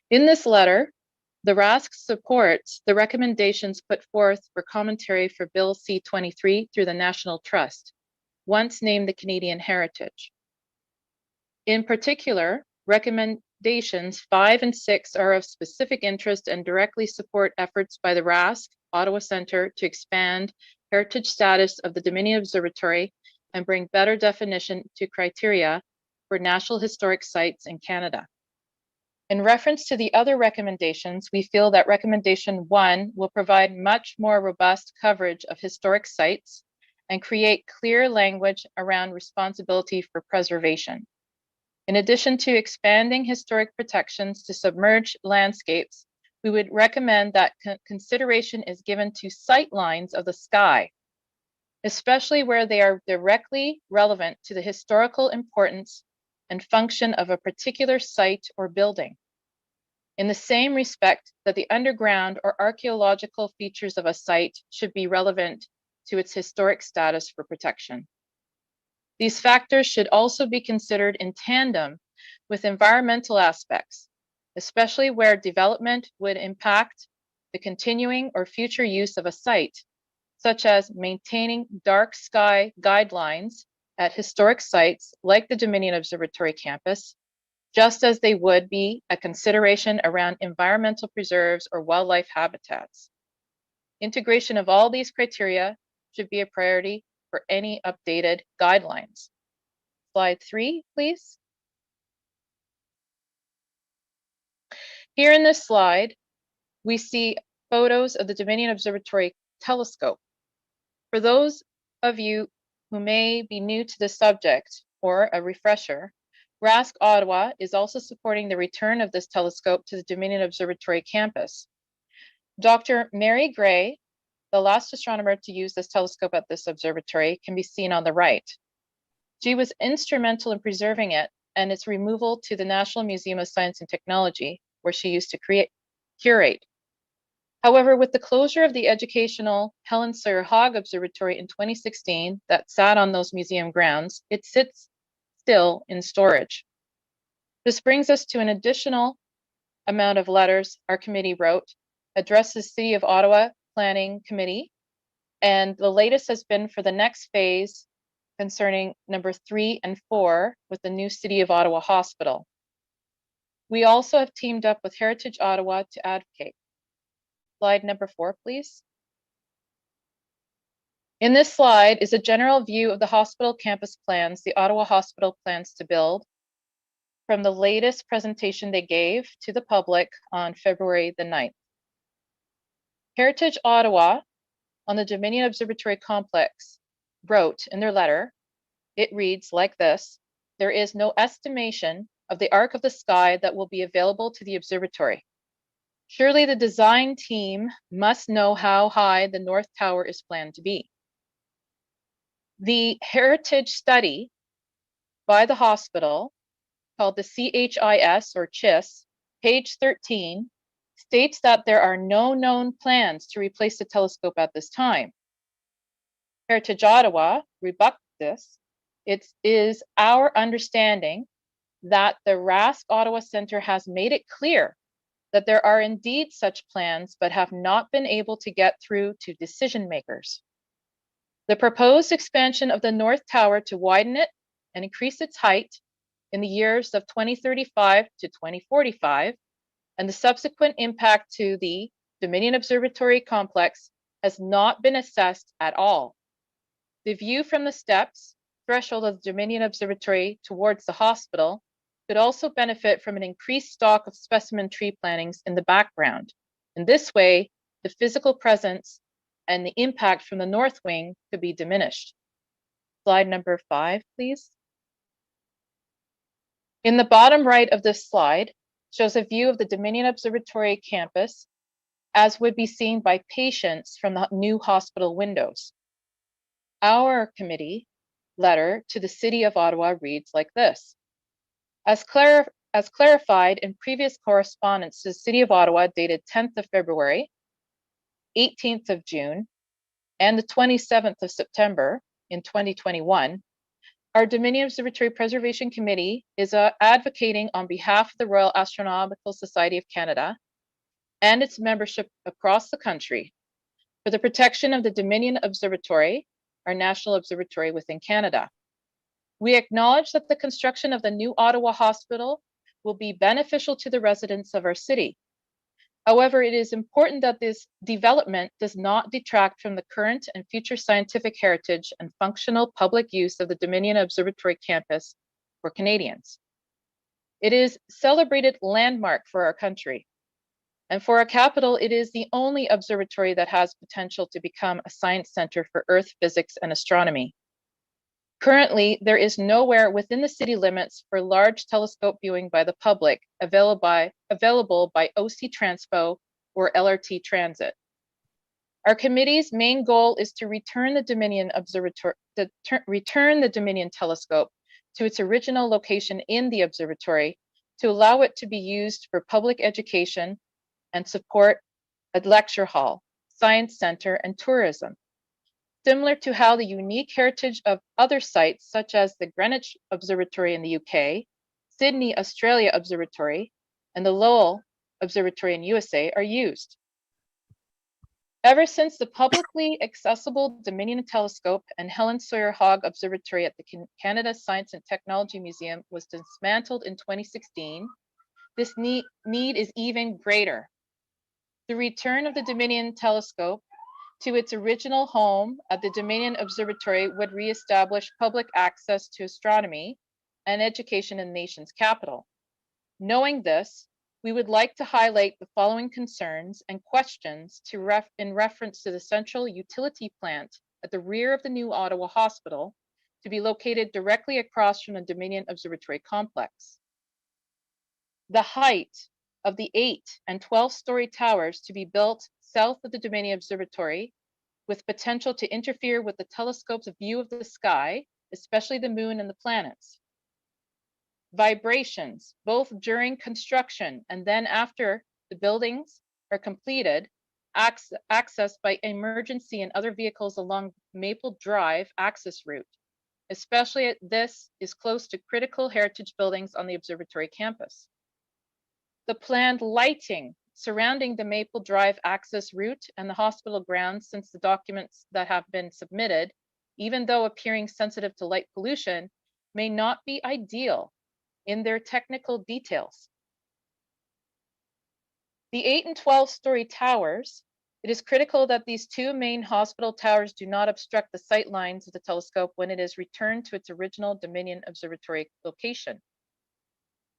In this letter, the RASC supports the recommendations put forth for commentary for Bill C-23 through the National Trust, once named the Canadian Heritage. In particular, recommendations 5 and 6 are of specific interest and directly support efforts by the RASC Ottawa Centre to expand heritage status of the Dominion Observatory and bring better definition to criteria for National Historic Sites in Canada. In reference to the other recommendations, we feel that recommendation 1 will provide much more robust coverage of historic sites and create clear language around responsibility for preservation. In addition to expanding historic protections to submerged landscapes, we would recommend that consideration is given to sight lines of the sky, especially where they are directly relevant to the historical importance and function of a particular site or building. In the same respect that the underground or archaeological features of a site should be relevant to its historic status for protection. These factors should also be considered in tandem with environmental aspects, especially where development would impact the continuing or future use of a site, such as maintaining dark sky guidelines at historic sites like the Dominion Observatory campus, just as they would be a consideration around environmental preserves or wildlife habitats. Integration of all these criteria should be a priority for any updated guidelines. Slide 3, please. Here in this slide, we see photos of the Dominion Observatory telescope. For those of you who may be new to the subject or a refresher, RASC Ottawa is also supporting the return of this telescope to the Dominion Observatory campus. Dr. Mary Gray, the last astronomer to use this telescope at this observatory, can be seen on the right. She was instrumental in preserving it and its removal to the National Museum of Science and Technology, where she used to curate. However, with the closure of the educational Helen Sawyer Hogg Observatory in 2016 that sat on those museum grounds, it sits still in storage. This brings us to an additional amount of letters our committee wrote, addressed the City of Ottawa Planning Committee, and the latest has been for the next phase concerning number 3 and 4 with the new City of Ottawa Hospital. We also have teamed up with Heritage Ottawa to advocate. Slide number 4, please. In this slide is a general view of the hospital campus plans the Ottawa Hospital plans to build from the latest presentation they gave to the public on February the 9th. Heritage Ottawa on the Dominion Observatory complex wrote in their letter, it reads like this: there is no estimation of the arc of the sky that will be available to the observatory. Surely the design team must know how high the North Tower is planned to be. The heritage study by the hospital, called the CHIS or CHIS, page 13, states that there are no known plans to replace the telescope at this time. Heritage Ottawa rebuts this. It is our understanding that the RASC Ottawa Centre has made it clear that there are indeed such plans, but have not been able to get through to decision makers. The proposed expansion of the North Tower to widen it and increase its height in the years of 2035 to 2045, and the subsequent impact to the Dominion Observatory complex has not been assessed at all. The view from the steps, threshold of the Dominion Observatory towards the hospital could also benefit from an increased stock of specimen tree plantings in the background. In this way, the physical presence and the impact from the north wing could be diminished. Slide number 5, please. In the bottom right of this slide shows a view of the Dominion Observatory campus as would be seen by patients from the new hospital windows. Our committee letter to the City of Ottawa reads like this: As clarified in previous correspondence to the City of Ottawa dated 10th of February, 18th of June, and the 27th of September in 2021, Our Dominion Observatory Preservation Committee is advocating on behalf of the Royal Astronomical Society of Canada and its membership across the country for the protection of the Dominion Observatory, our national observatory within Canada. We acknowledge that the construction of the new Ottawa Hospital will be beneficial to the residents of our city. However, it is important that this development does not detract from the current and future scientific heritage and functional public use of the Dominion Observatory campus for Canadians. It is a celebrated landmark for our country. And for our capital, it is the only observatory that has potential to become a science center for Earth physics and astronomy. Currently, there is nowhere within the city limits for large telescope viewing by the public available by OC Transpo or LRT Transit. Our committee's main goal is to return the Dominion telescope to its original location in the observatory to allow it to be used for public education and support a lecture hall, science center, and tourism. Similar to how the unique heritage of other sites, such as the Greenwich Observatory in the UK, Sydney Australia Observatory, and the Lowell Observatory in USA are used. Ever since the publicly accessible Dominion Telescope and Helen Sawyer Hogg Observatory at the Canada Science and Technology Museum was dismantled in 2016, this need is even greater. The return of the Dominion Telescope to its original home at the Dominion Observatory would reestablish public access to astronomy and education in the nation's capital. Knowing this, we would like to highlight the following concerns and questions in reference to the central utility plant at the rear of the new Ottawa Hospital to be located directly across from the Dominion Observatory complex. The height of the 8 and 12-story towers to be built south of the Dominion Observatory, with potential to interfere with the telescope's view of the sky, especially the moon and the planets. Vibrations, both during construction and then after the buildings are completed, accessed by emergency and other vehicles along Maple Drive access route, especially this is close to critical heritage buildings on the observatory campus. The planned lighting surrounding the Maple Drive access route and the hospital grounds, since the documents that have been submitted, even though appearing sensitive to light pollution, may not be ideal in their technical details. The 8 and 12-story towers, it is critical that these two main hospital towers do not obstruct the sight lines of the telescope when it is returned to its original Dominion Observatory location.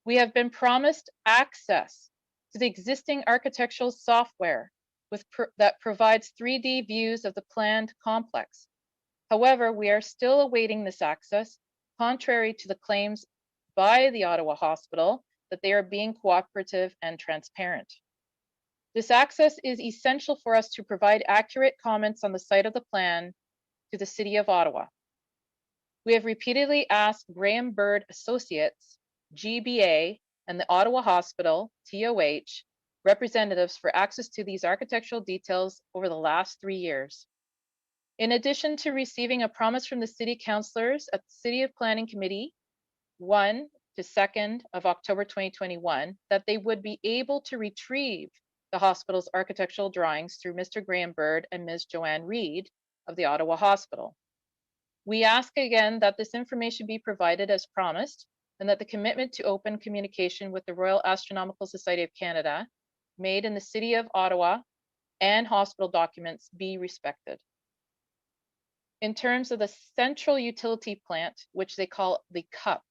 We have been promised access to the existing architectural software that provides 3D views of the planned complex. However, we are still awaiting this access, contrary to the claims by the Ottawa Hospital that they are being cooperative and transparent. This access is essential for us to provide accurate comments on the site of the plan to the City of Ottawa. We have repeatedly asked Graham Bird Associates, GBA, and the Ottawa Hospital, TOH, representatives for access to these architectural details over the last 3 years. In addition to receiving a promise from the City Councillors at the City of Planning Committee, 1 to 2nd of October 2021, that they would be able to retrieve the hospital's architectural drawings through Mr. Graham Bird and Ms. Joanne Reed of the Ottawa Hospital. We ask again that this information be provided as promised, and that the commitment to open communication with the Royal Astronomical Society of Canada made in the City of Ottawa and hospital documents be respected. In terms of the central utility plant, which they call the CUP,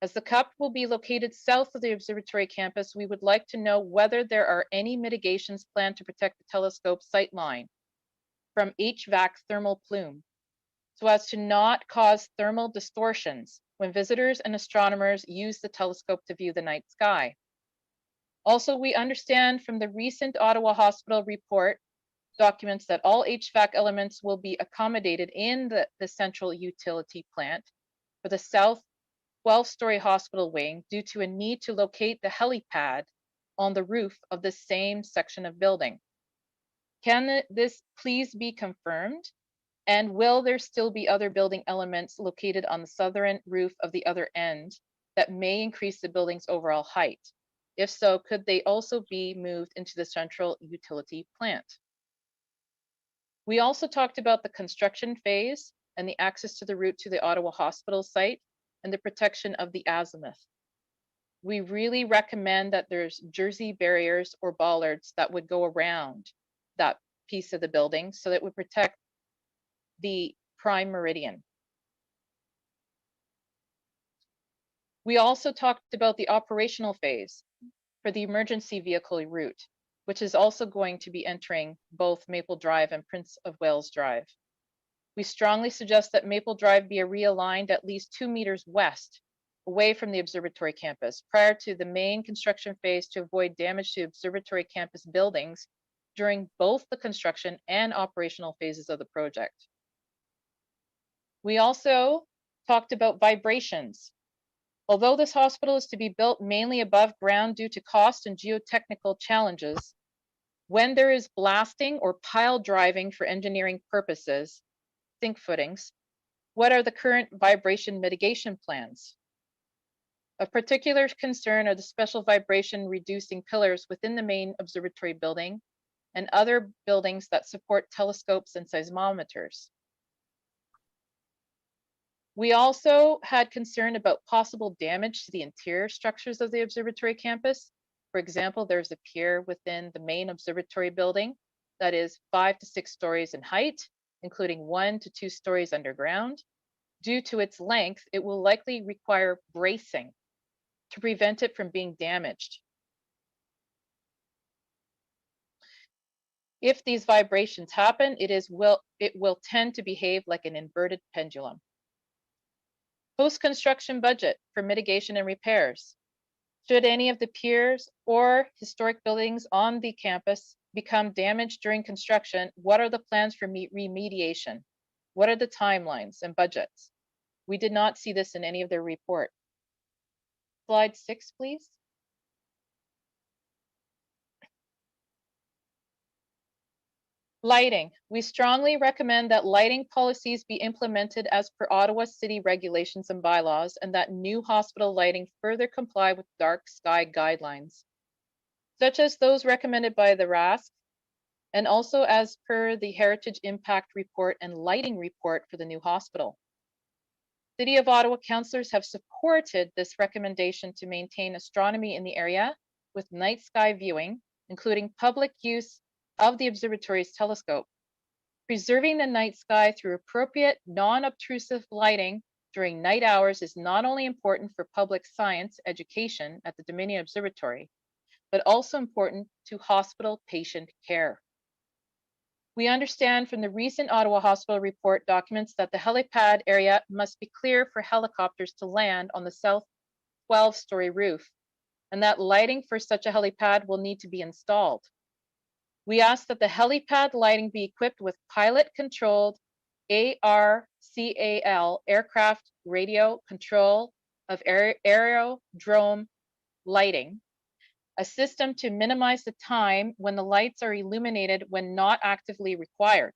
as the CUP will be located south of the observatory campus, we would like to know whether there are any mitigations planned to protect the telescope sight line from HVAC thermal plume, so as to not cause thermal distortions when visitors and astronomers use the telescope to view the night sky. Also, we understand from the recent Ottawa Hospital report documents that all HVAC elements will be accommodated in the central utility plant for the south 12-story hospital wing due to a need to locate the helipad on the roof of the same section of building. Can this please be confirmed? And will there still be other building elements located on the southern roof of the other end that may increase the building's overall height? If so, could they also be moved into the central utility plant? We also talked about the construction phase and the access to the route to the Ottawa Hospital site and the protection of the azimuth. We really recommend that there's jersey barriers or bollards that would go around that piece of the building so that it would protect the prime meridian. We also talked about the operational phase for the emergency vehicle route, which is also going to be entering both Maple Drive and Prince of Wales Drive. We strongly suggest that Maple Drive be realigned at least 2 meters west, away from the observatory campus, prior to the main construction phase to avoid damage to observatory campus buildings during both the construction and operational phases of the project. We also talked about vibrations. Although this hospital is to be built mainly above ground due to cost and geotechnical challenges, when there is blasting or pile driving for engineering purposes, think footings, what are the current vibration mitigation plans? Of particular concern are the special vibration reducing pillars within the main observatory building and other buildings that support telescopes and seismometers. We also had concern about possible damage to the interior structures of the observatory campus. For example, there's a pier within the main observatory building that is 5 to 6 stories in height, including 1 to 2 stories underground. Due to its length, it will likely require bracing to prevent it from being damaged. If these vibrations happen, it will tend to behave like an inverted pendulum. Post-construction budget for mitigation and repairs. Should any of the piers or historic buildings on the campus become damaged during construction, what are the plans for remediation? What are the timelines and budgets? We did not see this in any of their report. Slide 6, please. Lighting. We strongly recommend that lighting policies be implemented as per Ottawa City regulations and bylaws, and that new hospital lighting further comply with dark sky guidelines, such as those recommended by the RASC, and also as per the Heritage Impact Report and Lighting Report for the new hospital. City of Ottawa councillors have supported this recommendation to maintain astronomy in the area with night sky viewing, including public use of the observatory's telescope. Preserving the night sky through appropriate, non-obtrusive lighting during night hours is not only important for public science education at the Dominion Observatory, but also important to hospital patient care. We understand from the recent Ottawa Hospital report documents that the helipad area must be clear for helicopters to land on the south 12-story roof, and that lighting for such a helipad will need to be installed. We ask that the helipad lighting be equipped with pilot-controlled ARCAL, aircraft radio control of aerodrome lighting, a system to minimize the time when the lights are illuminated when not actively required.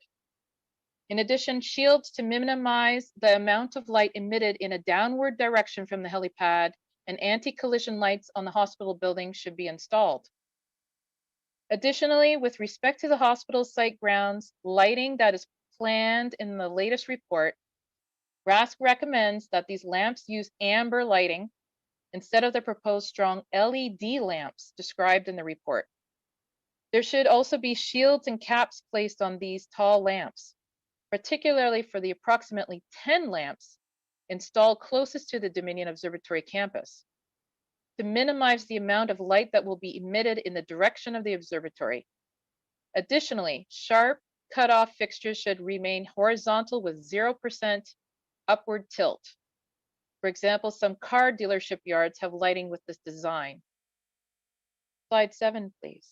In addition, shields to minimize the amount of light emitted in a downward direction from the helipad, and anti-collision lights on the hospital building should be installed. Additionally, with respect to the hospital site grounds, lighting that is planned in the latest report, RASC recommends that these lamps use amber lighting instead of the proposed strong LED lamps described in the report. There should also be shields and caps placed on these tall lamps, particularly for the approximately 10 lamps installed closest to the Dominion Observatory campus, to minimize the amount of light that will be emitted in the direction of the observatory. Additionally, sharp cutoff fixtures should remain horizontal with 0% upward tilt. For example, some car dealership yards have lighting with this design. Slide 7, please.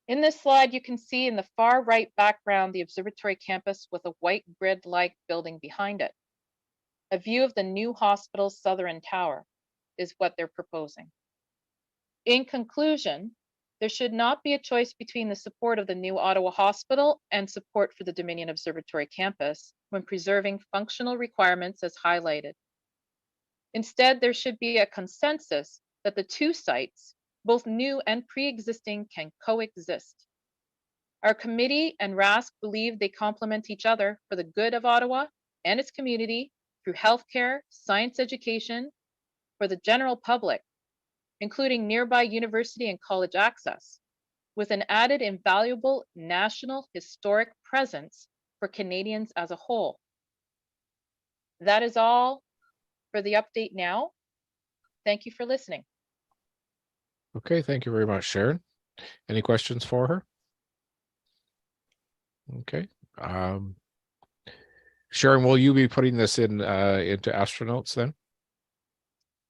In this slide, you can see in the far right background the observatory campus with a white grid-like building behind it. A view of the new hospital's southern tower is what they're proposing. In conclusion, There should not be a choice between the support of the new Ottawa Hospital and support for the Dominion Observatory campus when preserving functional requirements as highlighted. Instead, there should be a consensus that the two sites, both new and pre-existing, can coexist. Our committee and RASC believe they complement each other for the good of Ottawa and its community through healthcare, science education, for the general public, including nearby university and college access, with an added invaluable national historic presence for Canadians as a whole. That is all for the update now. Thank you for listening. Okay, thank you very much, Sharon. Any questions for her? Okay. Sharon, will you be putting this in into Astronotes then?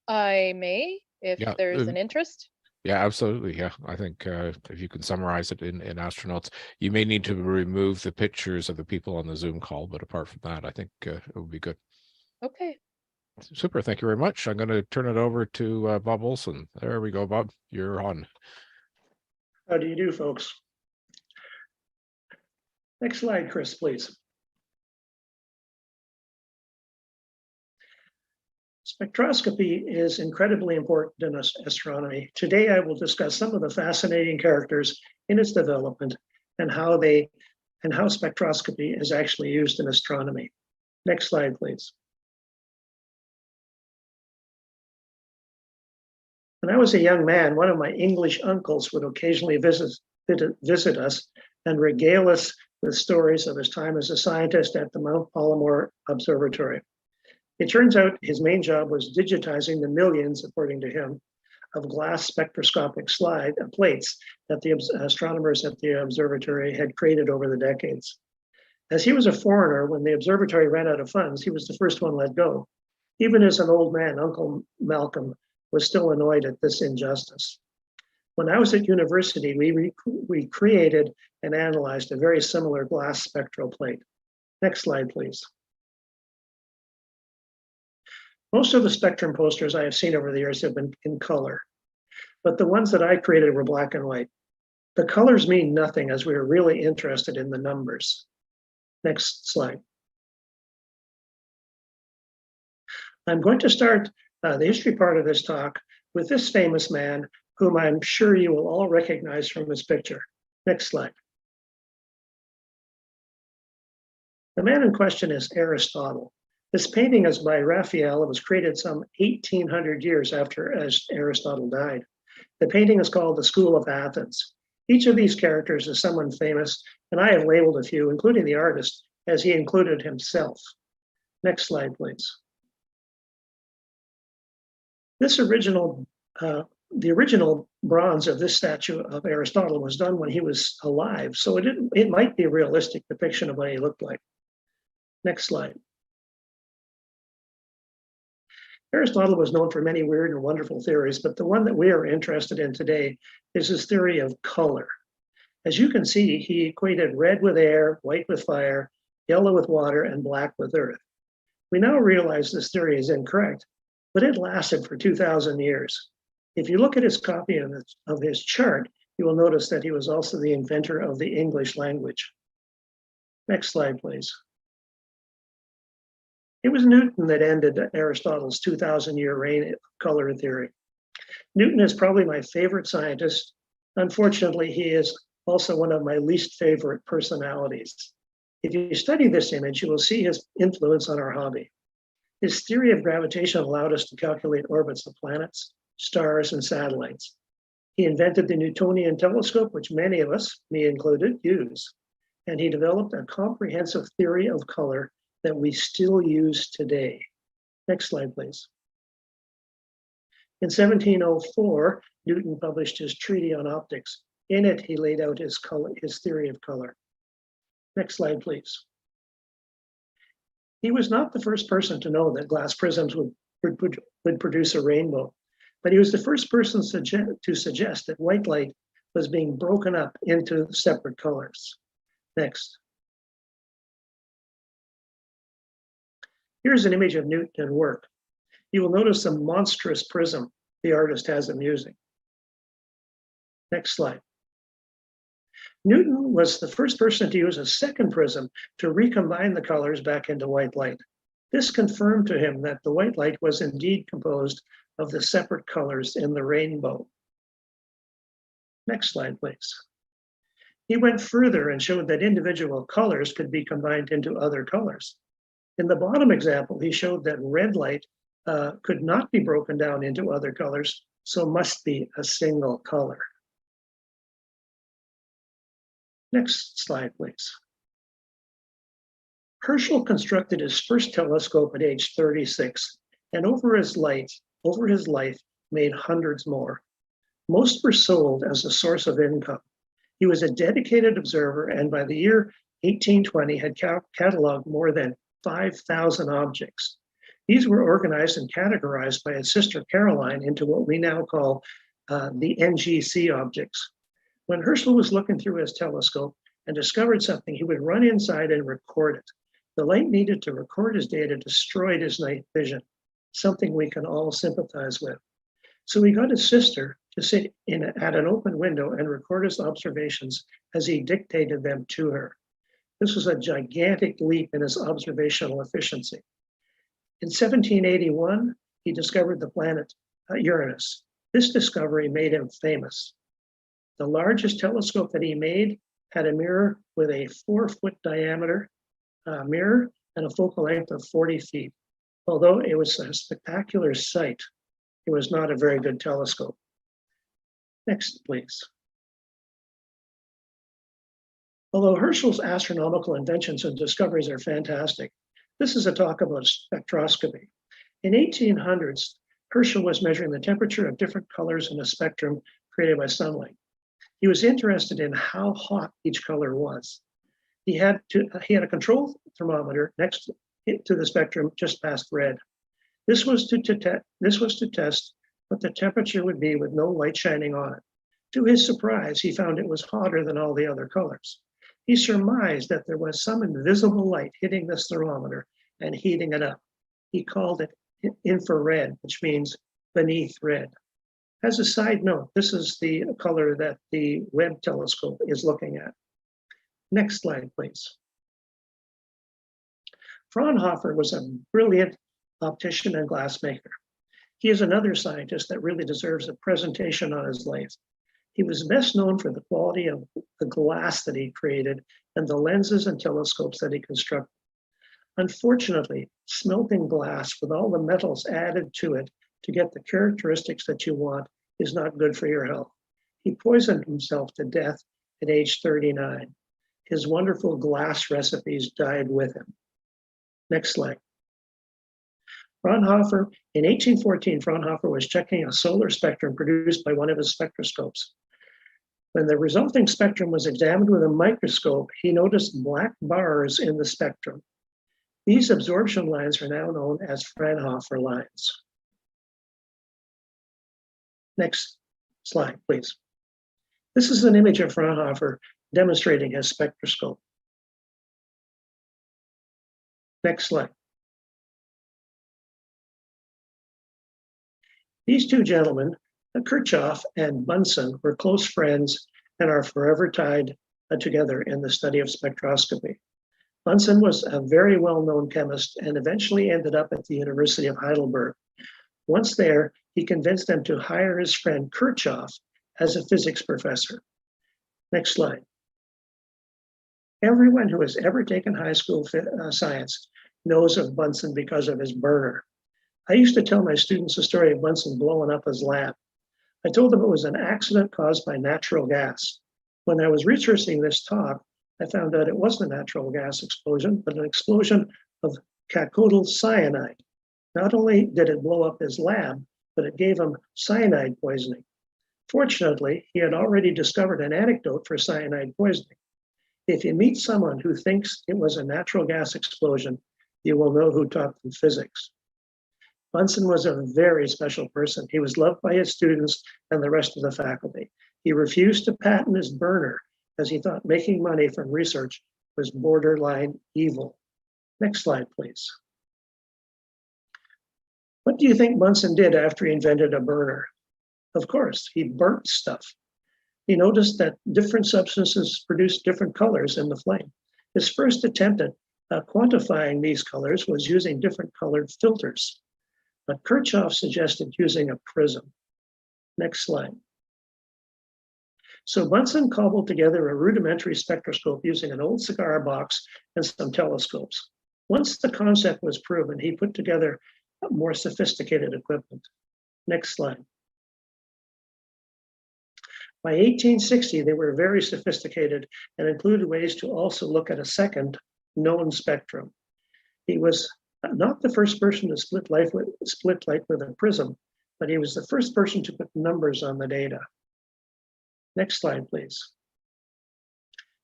I may, if Yeah, there's an interest. Yeah, absolutely. Yeah, I think if you can summarize it in Astronauts, you may need to remove the pictures of the people on the Zoom call, but apart from that, I think it would be good. Okay. Super. Thank you very much. I'm going to turn it over to Bob Olson. There we go, Bob. You're on. How do you do, folks? Next slide, Chris, please. Spectroscopy is incredibly important in astronomy. Today, I will discuss some of the fascinating characters in its development and how spectroscopy is actually used in astronomy. Next slide, please. When I was a young man, one of my English uncles would occasionally visit us and regale us with stories of his time as a scientist at the Mount Palomar Observatory. It turns out his main job was digitizing the millions, according to him, of glass spectroscopic plates that the astronomers at the observatory had created over the decades. As he was a foreigner, when the observatory ran out of funds, he was the first one let go. Even as an old man, Uncle Malcolm was still annoyed at this injustice. When I was at university, we created and analyzed a very similar glass spectral plate. Next slide, please. Most of the spectrum posters I have seen over the years have been in color, but the ones that I created were black and white. The colors mean nothing as we are really interested in the numbers. Next slide. I'm going to start the history part of this talk with this famous man, whom I'm sure you will all recognize from his picture. Next slide. The man in question is Aristotle. This painting is by Raphael. It was created some 1800 years after Aristotle died. The painting is called The School of Athens. Each of these characters is someone famous, and I have labeled a few, including the artist, as he included himself. Next slide, please. This original, the original bronze of this statue of Aristotle was done when he was alive, so it might be a realistic depiction of what he looked like. Next slide. Aristotle was known for many weird and wonderful theories, but the one that we are interested in today is his theory of color. As you can see, he equated red with air, white with fire, yellow with water, and black with earth. We now realize this theory is incorrect, but it lasted for 2,000 years. If you look at his copy of his chart, you will notice that he was also the inventor of the English language. Next slide, please. It was Newton that ended Aristotle's 2,000-year reign of color theory. Newton is probably my favorite scientist. Unfortunately, he is also one of my least favorite personalities. If you study this image, you will see his influence on our hobby. His theory of gravitation allowed us to calculate orbits of planets, stars, and satellites. He invented the Newtonian telescope, which many of us, me included, use. And he developed a comprehensive theory of color that we still use today. Next slide, please. In 1704, Newton published his treatise on optics. In it, he laid out his theory of color. Next slide, please. He was not the first person to know that glass prisms would produce a rainbow, but he was the first person to suggest that white light was being broken up into separate colors. Next. Here's an image of Newton at work. You will notice the monstrous prism the artist has him using. Next slide. Newton was the first person to use a second prism to recombine the colors back into white light. This confirmed to him that the white light was indeed composed of the separate colors in the rainbow. Next slide, please. He went further and showed that individual colors could be combined into other colors. In the bottom example, he showed that red light could not be broken down into other colors, so must be a single color. Next slide, please. Herschel constructed his first telescope at age 36, and over his life, made hundreds more. Most were sold as a source of income. He was a dedicated observer, and by the year 1820 had cataloged more than 5,000 objects. These were organized and categorized by his sister Caroline into what we now call the NGC objects. When Herschel was looking through his telescope and discovered something, he would run inside and record it. The light needed to record his data destroyed his night vision, something we can all sympathize with. So he got his sister to sit at an open window and record his observations as he dictated them to her. This was a gigantic leap in his observational efficiency. In 1781, he discovered the planet Uranus. This discovery made him famous. The largest telescope that he made had a mirror with a 4-foot diameter mirror and a focal length of 40 feet. Although it was a spectacular sight, it was not a very good telescope. Next, please. Although Herschel's astronomical inventions and discoveries are fantastic, this is a talk about spectroscopy. In 1800s, Herschel was measuring the temperature of different colors in a spectrum created by sunlight. He was interested in how hot each color was. He had a control thermometer next to the spectrum just past red. This was to test what the temperature would be with no light shining on it. To his surprise, he found it was hotter than all the other colors. He surmised that there was some invisible light hitting this thermometer and heating it up. He called it infrared, which means beneath red. As a side note, this is the color that the Webb telescope is looking at. Next slide, please. Fraunhofer was a brilliant optician and glassmaker. He is another scientist that really deserves a presentation on his life. He was best known for the quality of the glass that he created and the lenses and telescopes that he constructed. Unfortunately, smelting glass with all the metals added to it to get the characteristics that you want is not good for your health. He poisoned himself to death at age 39. His wonderful glass recipes died with him. Next slide. Fraunhofer, in 1814, Fraunhofer was checking a solar spectrum produced by one of his spectroscopes. When the resulting spectrum was examined with a microscope, he noticed black bars in the spectrum. These absorption lines are now known as Fraunhofer lines. Next slide, please. This is an image of Fraunhofer demonstrating his spectroscope. Next slide. These two gentlemen, Kirchhoff and Bunsen, were close friends and are forever tied together in the study of spectroscopy. Bunsen was a very well-known chemist and eventually ended up at the University of Heidelberg. Once there, he convinced them to hire his friend Kirchhoff as a physics professor. Next slide. Everyone who has ever taken high school science knows of Bunsen because of his burner. I used to tell my students the story of Bunsen blowing up his lab. I told them it was an accident caused by natural gas. When I was researching this talk, I found out it wasn't a natural gas explosion, but an explosion of cacodyl cyanide. Not only did it blow up his lab, but it gave him cyanide poisoning. Fortunately, he had already discovered an antidote for cyanide poisoning. If you meet someone who thinks it was a natural gas explosion, you will know who taught them physics. Bunsen was a very special person. He was loved by his students and the rest of the faculty. He refused to patent his burner as he thought making money from research was borderline evil. Next slide, please. What do you think Bunsen did after he invented a burner? Of course, he burnt stuff. He noticed that different substances produced different colors in the flame. His first attempt at quantifying these colors was using different colored filters, but Kirchhoff suggested using a prism. Next slide. So Bunsen cobbled together a rudimentary spectroscope using an old cigar box and some telescopes. Once the concept was proven, he put together more sophisticated equipment. Next slide. By 1860, they were very sophisticated and included ways to also look at a second known spectrum. He was not the first person to split light with a prism, but he was the first person to put numbers on the data. Next slide, please.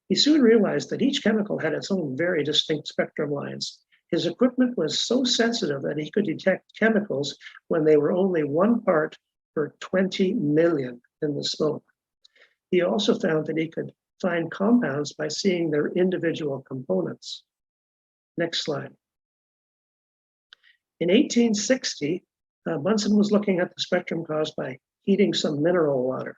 He soon realized that each chemical had its own very distinct spectrum lines. His equipment was so sensitive that he could detect chemicals when they were only 1 part per 20 million in the smoke. He also found that he could find compounds by seeing their individual components. Next slide. In 1860, Bunsen was looking at the spectrum caused by heating some mineral water.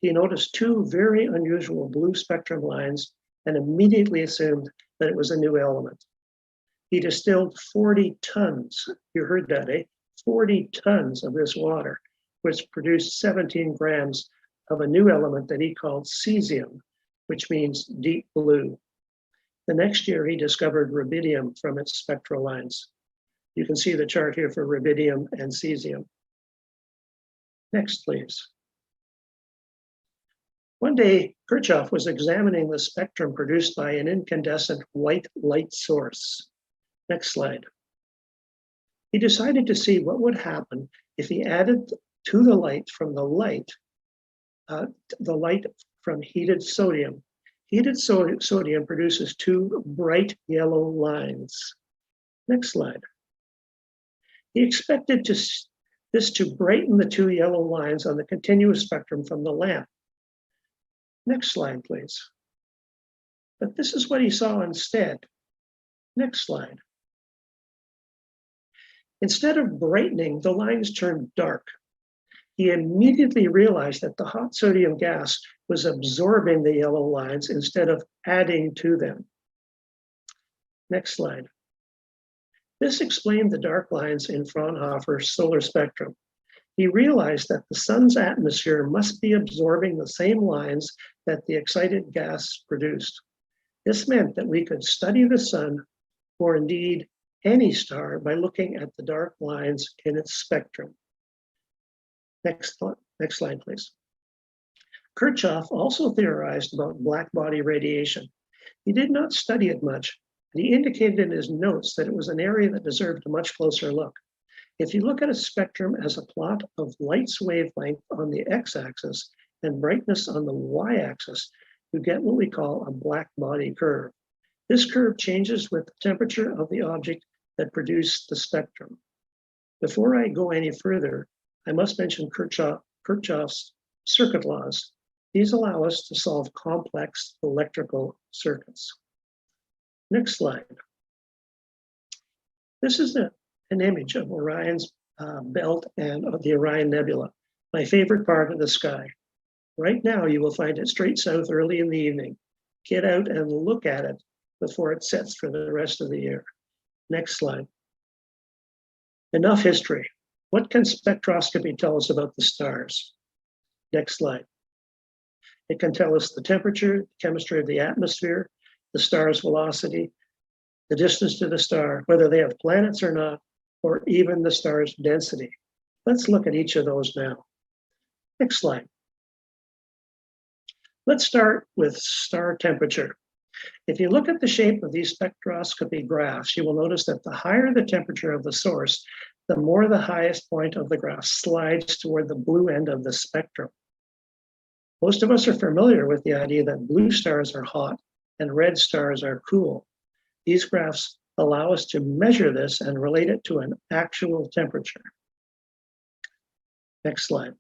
He noticed 2 very unusual blue spectrum lines and immediately assumed that it was a new element. He distilled 40 tons, you heard that, 40 tons of this water, which produced 17 grams of a new element that he called cesium, which means deep blue. The next year, he discovered rubidium from its spectral lines. You can see the chart here for rubidium and cesium. Next, please. One day, Kirchhoff was examining the spectrum produced by an incandescent white light source. Next slide. He decided to see what would happen if he added to the light from heated sodium. Heated sodium produces 2 bright yellow lines. Next slide. He expected this to brighten the 2 yellow lines on the continuous spectrum from the lamp. Next slide, please. But this is what he saw instead. Next slide. Instead of brightening, the lines turned dark. He immediately realized that the hot sodium gas was absorbing the yellow lines instead of adding to them. Next slide. This explained the dark lines in Fraunhofer's solar spectrum. He realized that the sun's atmosphere must be absorbing the same lines that the excited gas produced. This meant that we could study the sun, or indeed any star, by looking at the dark lines in its spectrum. Next slide, please. Kirchhoff also theorized about black body radiation. He did not study it much, but he indicated in his notes that it was an area that deserved a much closer look. If you look at a spectrum as a plot of light's wavelength on the x-axis and brightness on the y-axis, you get what we call a black body curve. This curve changes with the temperature of the object that produced the spectrum. Before I go any further, I must mention Kirchhoff's circuit laws. These allow us to solve complex electrical circuits. Next slide. This is an image of Orion's belt and of the Orion Nebula, my favorite part of the sky. Right now, you will find it straight south early in the evening. Get out and look at it before it sets for the rest of the year. Next slide. Enough history. What can spectroscopy tell us about the stars? Next slide. It can tell us the temperature, the chemistry of the atmosphere, the star's velocity, the distance to the star, whether they have planets or not, or even the star's density. Let's look at each of those now. Next slide. Let's start with star temperature. If you look at the shape of these spectroscopy graphs, you will notice that the higher the temperature of the source, the more the highest point of the graph slides toward the blue end of the spectrum. Most of us are familiar with the idea that blue stars are hot and red stars are cool. These graphs allow us to measure this and relate it to an actual temperature. Next slide.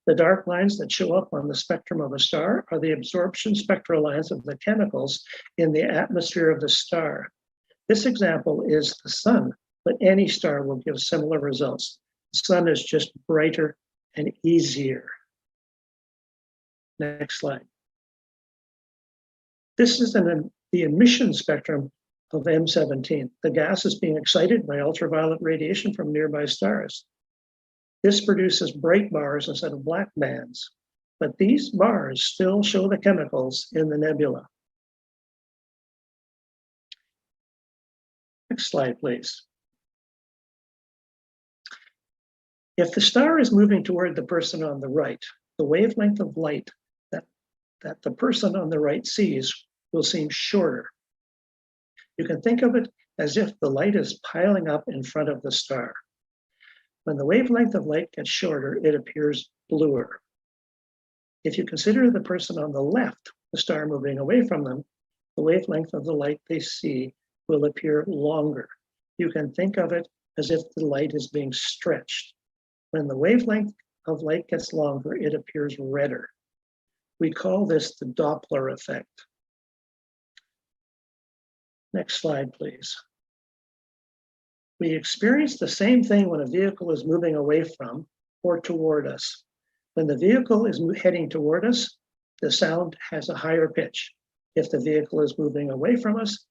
The dark lines that show up on the spectrum of a star are the absorption spectral lines of the chemicals in the atmosphere of the star. This example is the sun, but any star will give similar results. The sun is just brighter and easier. Next slide. This is the emission spectrum of M17. The gas is being excited by ultraviolet radiation from nearby stars. This produces bright bars instead of black bands, but these bars still show the chemicals in the nebula. Next slide, please. If the star is moving toward the person on the right, the wavelength of light that the person on the right sees will seem shorter. You can think of it as if the light is piling up in front of the star. When the wavelength of light gets shorter, it appears bluer. If you consider the person on the left, the star moving away from them, the wavelength of the light they see will appear longer. You can think of it as if the light is being stretched. When the wavelength of light gets longer, it appears redder. We call this the Doppler effect. Next slide, please. We experience the same thing when a vehicle is moving away from or toward us. When the vehicle is heading toward us, the sound has a higher pitch. If the vehicle is moving away from us,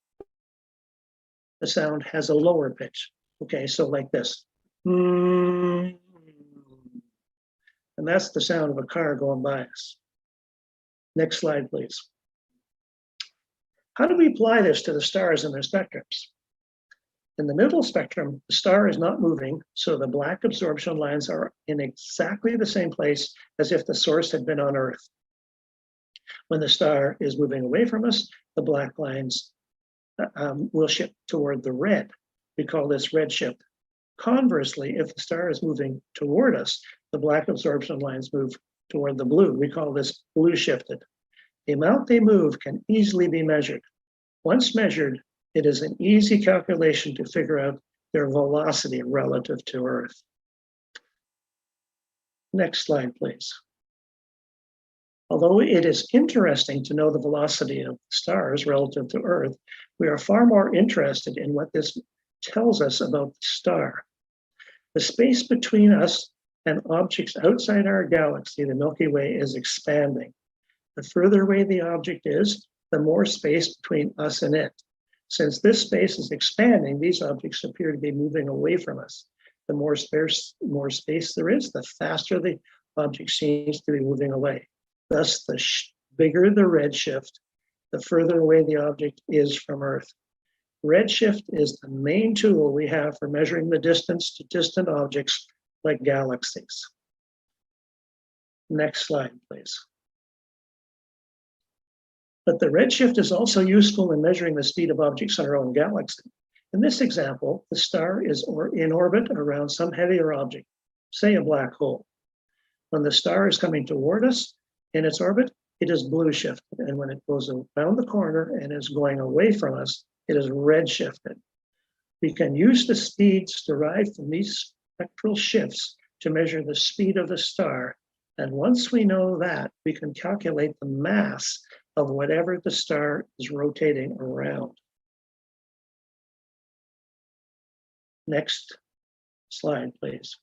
the sound has a lower pitch. Okay, so like this. And that's the sound of a car going by us. Next slide, please. How do we apply this to the stars and their spectrums? In the middle spectrum, the star is not moving, so the black absorption lines are in exactly the same place as if the source had been on Earth. When the star is moving away from us, the black lines will shift toward the red. We call this redshift. Conversely, if the star is moving toward us, the black absorption lines move toward the blue. We call this blue shifted. The amount they move can easily be measured. Once measured, it is an easy calculation to figure out their velocity relative to Earth. Next slide, please. Although it is interesting to know the velocity of stars relative to Earth, we are far more interested in what this tells us about the star. The space between us and objects outside our galaxy, the Milky Way, is expanding. The further away the object is, the more space between us and it. Since this space is expanding, these objects appear to be moving away from us. The more space there is, the faster the object seems to be moving away. Thus, the bigger the redshift, the further away the object is from Earth. Redshift is the main tool we have for measuring the distance to distant objects like galaxies. Next slide, please. But the redshift is also useful in measuring the speed of objects in our own galaxy. In this example, the star is in orbit around some heavier object, say a black hole. When the star is coming toward us in its orbit, it is blue shifted. And when it goes around the corner and is going away from us, it is red shifted. We can use the speeds derived from these spectral shifts to measure the speed of the star. And once we know that, we can calculate the mass of whatever the star is rotating around. Next slide, please.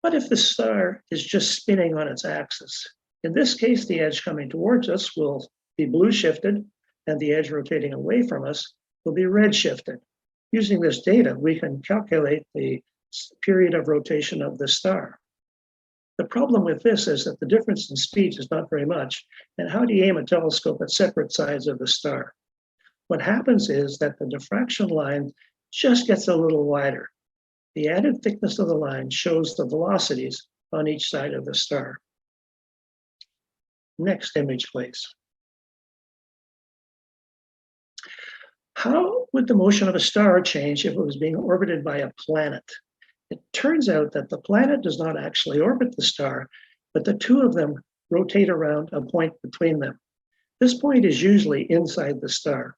What if the star is just spinning on its axis? In this case, the edge coming towards us will be blue shifted, and the edge rotating away from us will be red shifted. Using this data, we can calculate the period of rotation of the star. The problem with this is that the difference in speeds is not very much, and how do you aim a telescope at separate sides of the star? What happens is that the diffraction line just gets a little wider. The added thickness of the line shows the velocities on each side of the star. Next image, please. How would the motion of a star change if it was being orbited by a planet? It turns out that the planet does not actually orbit the star, but the two of them rotate around a point between them. This point is usually inside the star.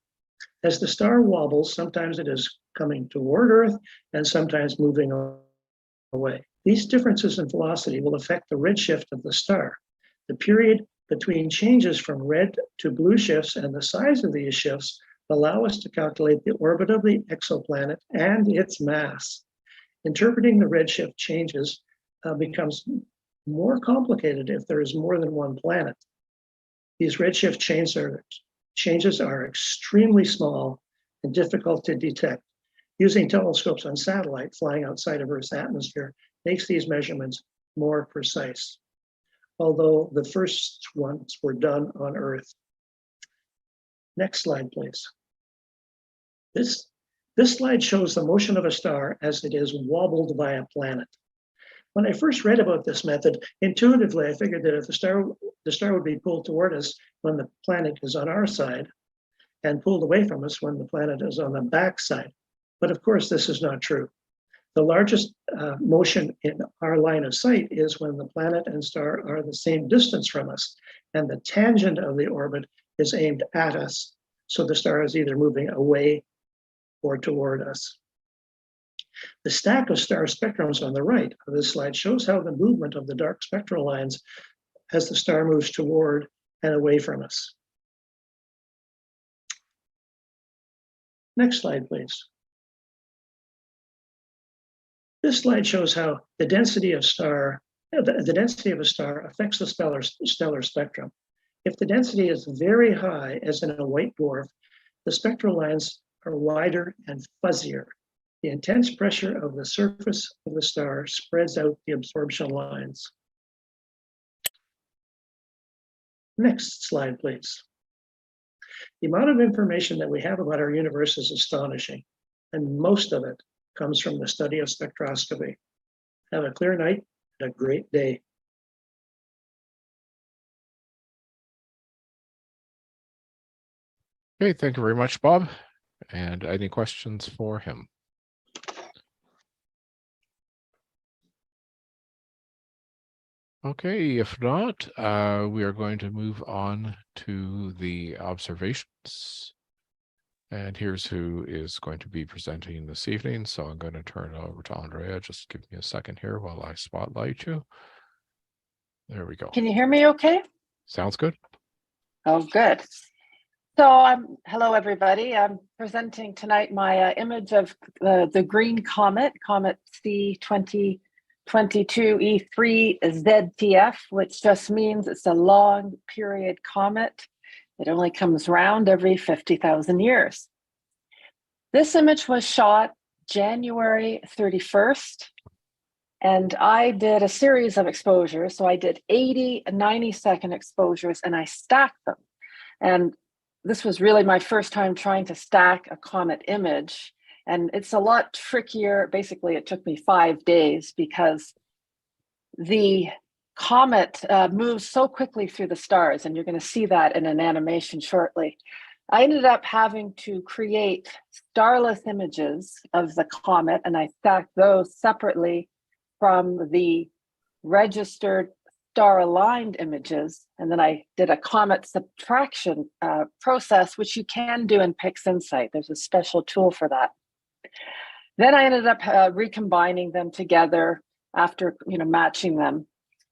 As the star wobbles, sometimes it is coming toward Earth and sometimes moving away. These differences in velocity will affect the redshift of the star. The period between changes from red to blue shifts and the size of these shifts allow us to calculate the orbit of the exoplanet and its mass. Interpreting the redshift changes becomes more complicated if there is more than one planet. These redshift changes are extremely small and difficult to detect. Using telescopes on satellite flying outside of Earth's atmosphere makes these measurements more precise, although the first ones were done on Earth. Next slide, please. This slide shows the motion of a star as it is wobbled by a planet. When I first read about this method, intuitively, I figured that if the star would be pulled toward us when the planet is on our side and pulled away from us when the planet is on the back side. But of course, this is not true. The largest motion in our line of sight is when the planet and star are the same distance from us, and the tangent of the orbit is aimed at us. So the star is either moving away or toward us. The stack of star spectrums on the right of this slide shows how the movement of the dark spectral lines as the star moves toward and away from us. Next slide, please. This slide shows how the density of a star affects the stellar spectrum. If the density is very high, as in a white dwarf, the spectral lines are wider and fuzzier. The intense pressure of the surface of the star spreads out the absorption lines. Next slide, please. The amount of information that we have about our universe is astonishing, and most of it comes from the study of spectroscopy. Have a clear night and a great day. Okay, thank you very much, Bob. And any questions for him? Okay, if not, we are going to move on to the observations. And here's who is going to be presenting this evening. So I'm going to turn it over to Andrea. Just give me a second here while I spotlight you. There we go. Can you hear me okay? Sounds good. Oh, good. So hello, everybody. I'm presenting tonight my image of the green comet, Comet C2022E3 ZTF, which just means it's a long period comet. It only comes round every 50,000 years. This image was shot January 31st, and I did a series of exposures. So I did 80 90-second exposures, and I stacked them. And this was really my first time trying to stack a comet image. And it's a lot trickier. Basically, it took me 5 days because the comet moves so quickly through the stars, and you're going to see that in an animation shortly. I ended up having to create starless images of the comet, and I stacked those separately from the registered star-aligned images. And then I did a comet subtraction process, which you can do in PixInsight. There's a special tool for that. Then I ended up recombining them together after matching them.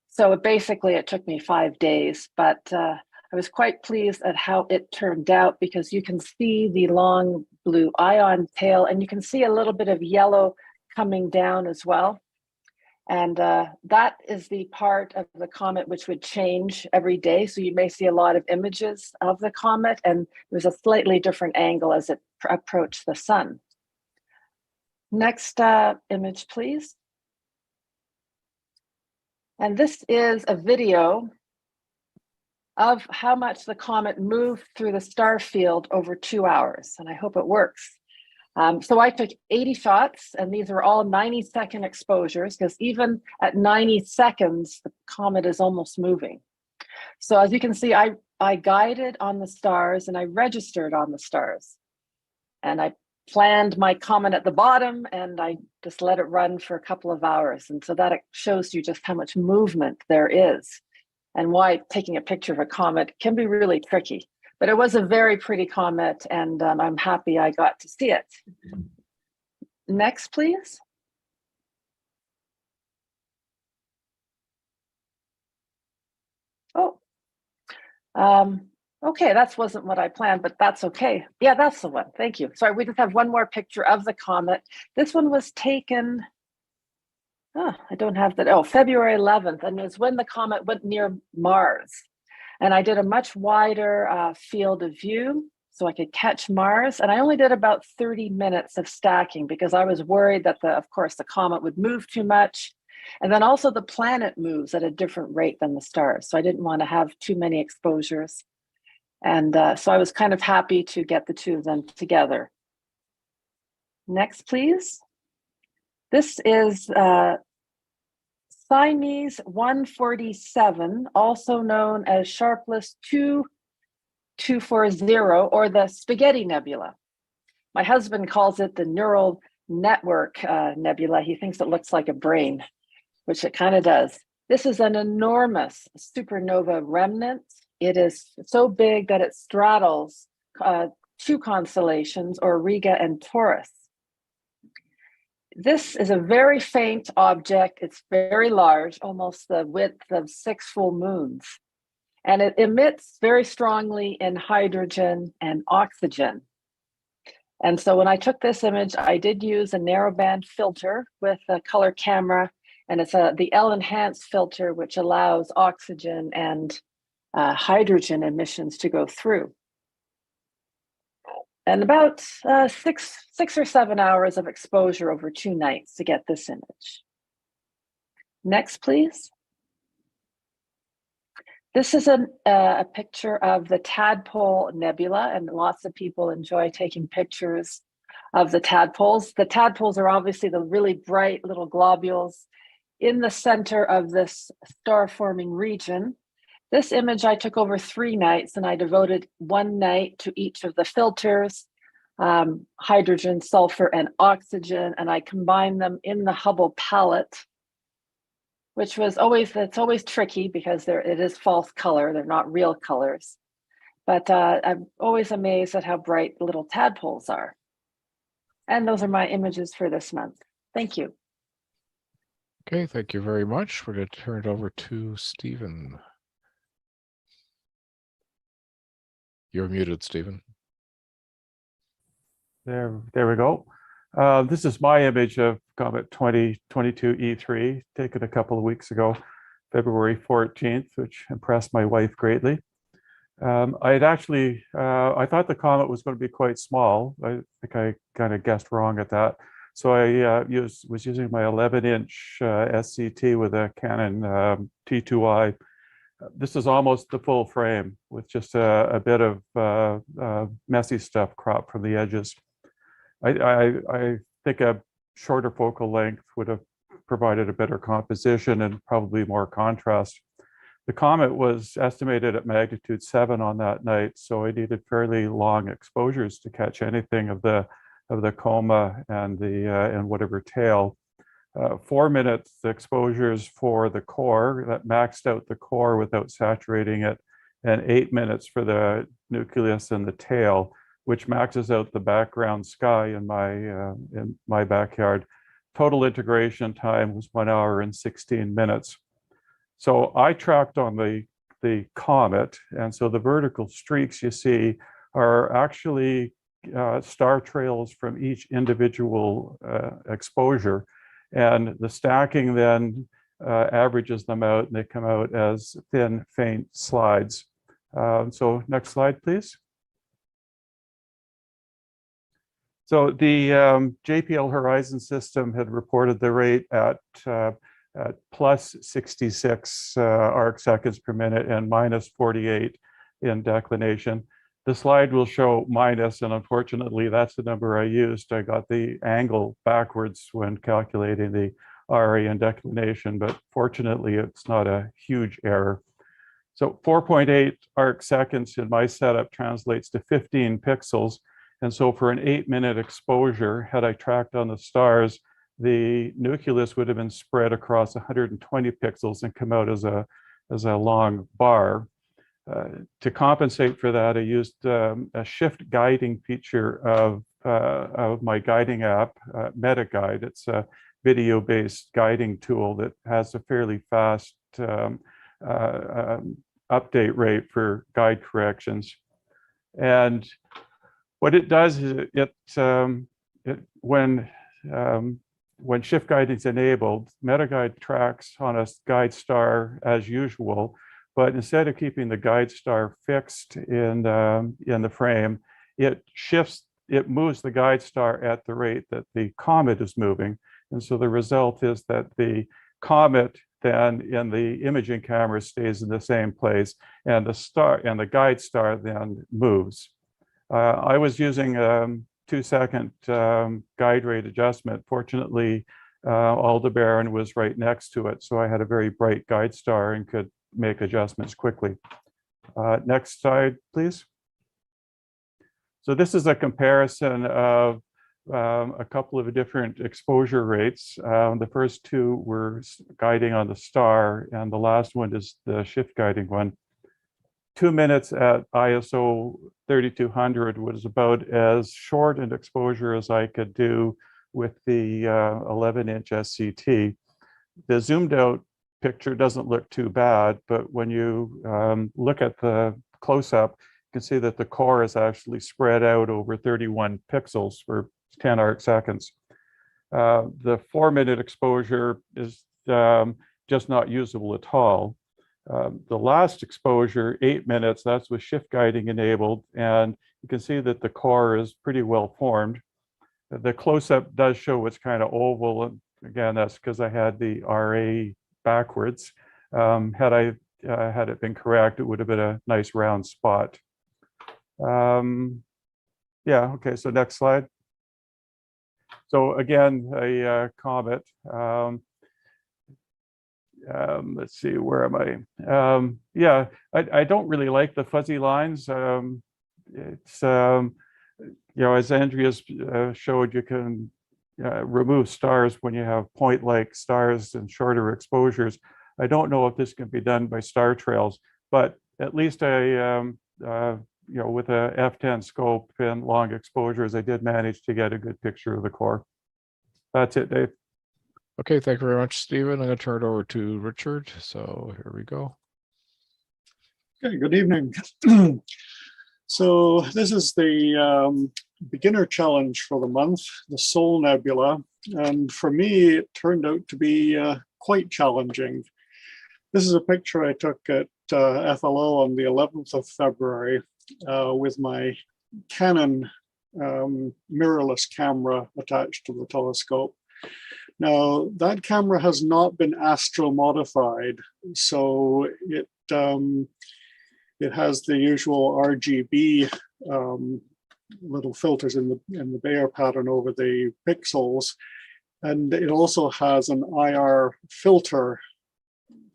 So basically it took me 5 days, but I was quite pleased at how it turned out, because you can see the long blue ion tail, and you can see a little bit of yellow coming down as well. And that is the part of the comet which would change every day. So you may see a lot of images of the comet, and there's a slightly different angle as it approached the sun. Next image, please. And this is a video of how much the comet moved through the star field over 2 hours, and I hope it works. So I took 80 shots, and these are all 90-second exposures, because even at 90 seconds, the comet is almost moving. So as you can see, I guided on the stars and I registered on the stars. And I planned my comet at the bottom, and I just let it run for a couple of hours. And so that shows you just how much movement there is, and why taking a picture of a comet can be really tricky. But it was a very pretty comet, and I'm happy I got to see it. Next, please. Oh, okay, that wasn't what I planned, but that's okay. Yeah, that's the one. Thank you. Sorry, we just have one more picture of the comet. This one was taken, I don't have that. Oh, February 11th. And it's when the comet went near Mars. And I did a much wider field of view so I could catch Mars. And I only did about 30 minutes of stacking because I was worried that, of course, the comet would move too much. And then also the planet moves at a different rate than the stars. So I didn't want to have too many exposures. And so I was kind of happy to get the two of them together. Next, please. This is Siamese 147, also known as Sharpless 2240, or the Spaghetti Nebula. My husband calls it the Neural Network Nebula. He thinks it looks like a brain, which it kind of does. This is an enormous supernova remnant. It is so big that it straddles two constellations, Auriga and Taurus. This is a very faint object. It's very large, almost the width of 6 full moons. And it emits very strongly in hydrogen and oxygen. And so when I took this image, I did use a narrowband filter with a color camera, and it's the L-enhanced filter, which allows oxygen and hydrogen emissions to go through. And about 6 or 7 hours of exposure over 2 nights to get this image. Next, please. This is a picture of the Tadpole Nebula, and lots of people enjoy taking pictures of the tadpoles. The tadpoles are obviously the really bright little globules in the center of this star-forming region. This image I took over 3 nights, and I devoted 1 night to each of the filters, hydrogen, sulfur, and oxygen, and I combined them in the Hubble palette, which was it's always tricky because it is false color. They're not real colors. But I'm always amazed at how bright the little tadpoles are. And those are my images for this month. Thank you. Okay, thank you very much. We're going to turn it over to Stephen. You're muted, Stephen. There we go. This is my image of Comet 2022 E3, taken a couple of weeks ago, February 14th, which impressed my wife greatly. I thought the comet was going to be quite small. I think I kind of guessed wrong at that. So I was using my 11-inch SCT with a Canon T2i. This is almost the full frame with just a bit of messy stuff cropped from the edges. I think a shorter focal length would have provided a better composition and probably more contrast. The comet was estimated at magnitude 7 on that night, so I needed fairly long exposures to catch anything of the coma and and whatever tail. 4 minutes exposures for the core that maxed out the core without saturating it, and 8 minutes for the nucleus and the tail, which maxes out the background sky in my backyard. Total integration time was 1 hour and 16 minutes. So I tracked on the comet, and so the vertical streaks you see are actually star trails from each individual exposure. And the stacking then averages them out, and they come out as thin, faint slides. So next slide, please. So the JPL Horizon system had reported the rate at plus 66 arc seconds per minute and minus 48 in declination. The slide will show minus, and unfortunately, that's the number I used. I got the angle backwards when calculating the RA and declination, but fortunately, it's not a huge error. So 4.8 arc seconds in my setup translates to 15 pixels. And so for an 8-minute exposure, had I tracked on the stars, the nucleus would have been spread across 120 pixels and come out as a long bar. To compensate for that, I used a shift guiding feature of my guiding app, MetaGuide. It's a video-based guiding tool that has a fairly fast update rate for guide corrections. And what it does is when when shift guiding is enabled, MetaGuide tracks on a guide star as usual, but instead of keeping the guide star fixed in the frame, it moves the guide star at the rate that the comet is moving. And so the result is that the comet then in the imaging camera stays in the same place, and the guide star then moves. I was using 2-second guide rate adjustment. Fortunately, Aldebaran was right next to it, so I had a very bright guide star and could make adjustments quickly. Next slide, please. So this is a comparison of a couple of different exposure rates. The first two were guiding on the star, and the last one is the shift guiding one. 2 minutes at ISO 3200 was about as short an exposure as I could do with the 11-inch SCT. The zoomed out picture doesn't look too bad, but when you look at the close-up, you can see that the core is actually spread out over 31 pixels for 10 arc seconds. The 4-minute exposure is just not usable at all. The last exposure, 8 minutes, that's with shift guiding enabled, and you can see that the core is pretty well formed. The close-up does show it's kind of oval, and again, that's because I had the RA backwards. Had it been correct, it would have been a nice round spot. Yeah, okay, so next slide. So again, a comet. Let's see, where am I? Yeah, I don't really like the fuzzy lines. It's, you know, as Andrea's showed, you can remove stars when you have point-like stars and shorter exposures. I don't know if this can be done by star trails, but at least you know, with a f10 scope and long exposures, I did manage to get a good picture of the core. That's it, Dave. Okay, thank you very much, Stephen. I'm going to turn it over to Richard. So here we go. Okay, good evening. So this is the beginner challenge for the month, the Sol Nebula. And for me, it turned out to be quite challenging. This is a picture I took at FLO on the 11th of February with my Canon mirrorless camera attached to the telescope. Now, that camera has not been astro modified, so it has the usual RGB little filters in the Bayer pattern over the pixels, and it also has an IR filter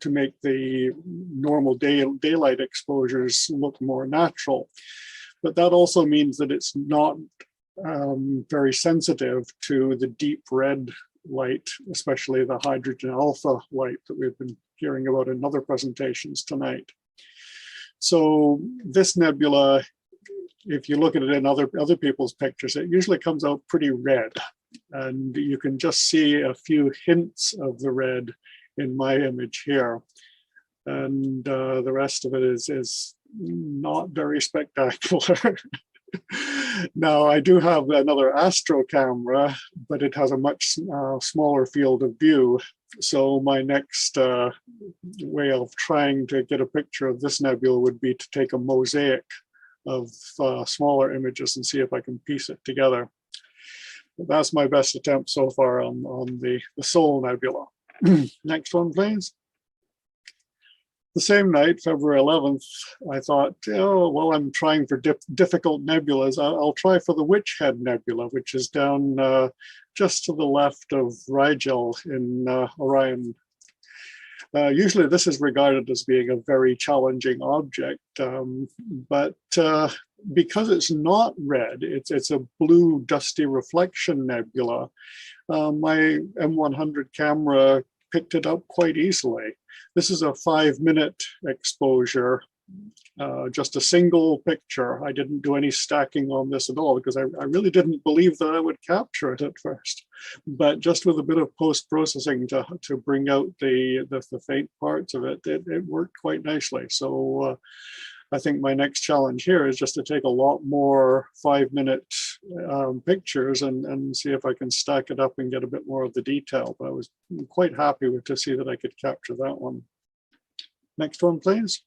to make the normal daylight exposures look more natural. But that also means that it's not very sensitive to the deep red light, especially the hydrogen alpha light that we've been hearing about in other presentations tonight. So this nebula, if you look at it in other people's pictures, it usually comes out pretty red. And you can just see a few hints of the red in my image here. And the rest of it is not very spectacular. Now, I do have another astro camera, but it has a much smaller field of view. So my next way of trying to get a picture of this nebula would be to take a mosaic of smaller images and see if I can piece it together. But that's my best attempt so far on the Sol Nebula. Next one, please. The same night, February 11th, I thought, oh, well, I'm trying for difficult nebulas. I'll try for the Witch Head Nebula, which is down just to the left of Rigel in Orion. Usually this is regarded as being a very challenging object, but because it's not red, it's a blue dusty reflection nebula, my M100 camera picked it up quite easily. This is a 5-minute exposure, just a single picture. I didn't do any stacking on this at all because I really didn't believe that I would capture it at first. But just with a bit of post-processing to bring out the faint parts of it, it worked quite nicely. So I think my next challenge here is just to take a lot more 5-minute pictures and see if I can stack it up and get a bit more of the detail. But I was quite happy to see that I could capture that one. Next one, please.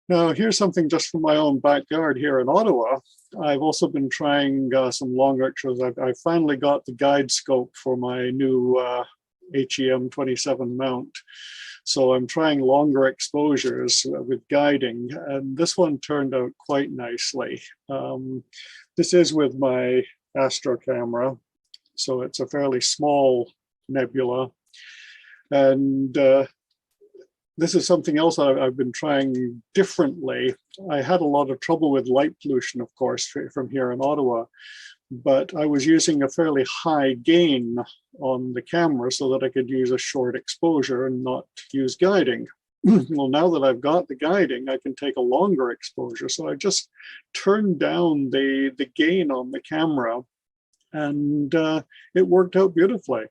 Now, here's something just from my own backyard here in Ottawa. I've also been trying some longer exposures. I finally got the guide scope for my new HEM 27 mount. So I'm trying longer exposures with guiding, and this one turned out quite nicely. This is with my Astro camera, so it's a fairly small nebula. And this is something else I've been trying differently. I had a lot of trouble with light pollution, of course, from here in Ottawa, but I was using a fairly high gain on the camera so that I could use a short exposure and not use guiding. Well, now that I've got the guiding, I can take a longer exposure. So I just turned down the gain on the camera, and it worked out beautifully.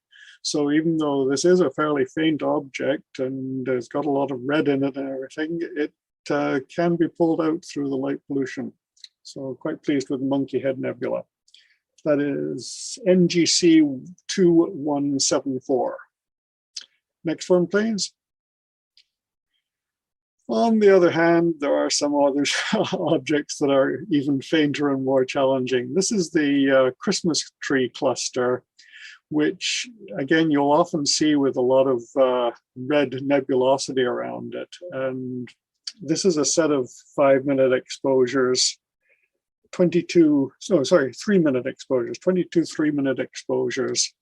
So even though this is a fairly faint object and it's got a lot of red in it and everything, it can be pulled out through the light pollution. So quite pleased with the Monkey Head Nebula. That is NGC 2174. Next one, please. On the other hand, there are some other objects that are even fainter and more challenging. This is the Christmas tree cluster, which again, you'll often see with a lot of red nebulosity around it. And this is a set of 5-minute exposures, 22 3-minute exposures, 22 3-minute exposures.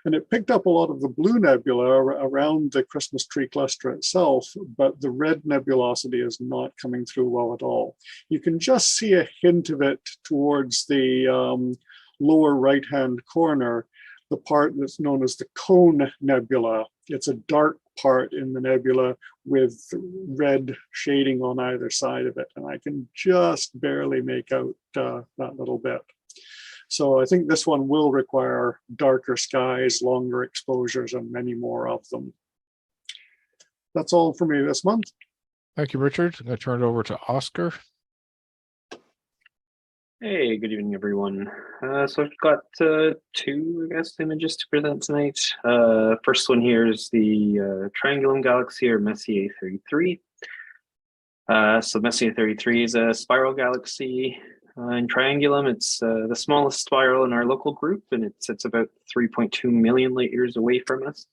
And it picked up a lot of the blue nebula around the Christmas tree cluster itself, but the red nebulosity is not coming through well at all. You can just see a hint of it towards the lower right-hand corner, the part that's known as the cone nebula. It's a dark part in the nebula with red shading on either side of it. And I can just barely make out that little bit. So I think this one will require darker skies, longer exposures, and many more of them. That's all for me this month. Thank you, Richard. I'm going to turn it over to Oscar. Hey, good evening, everyone. So I've got two, I guess, images to present tonight. First one here is the Triangulum galaxy, or Messier 33. So Messier 33 is a spiral galaxy. In Triangulum, it's the smallest spiral in our local group, and it's about 3.2 million light years away from us.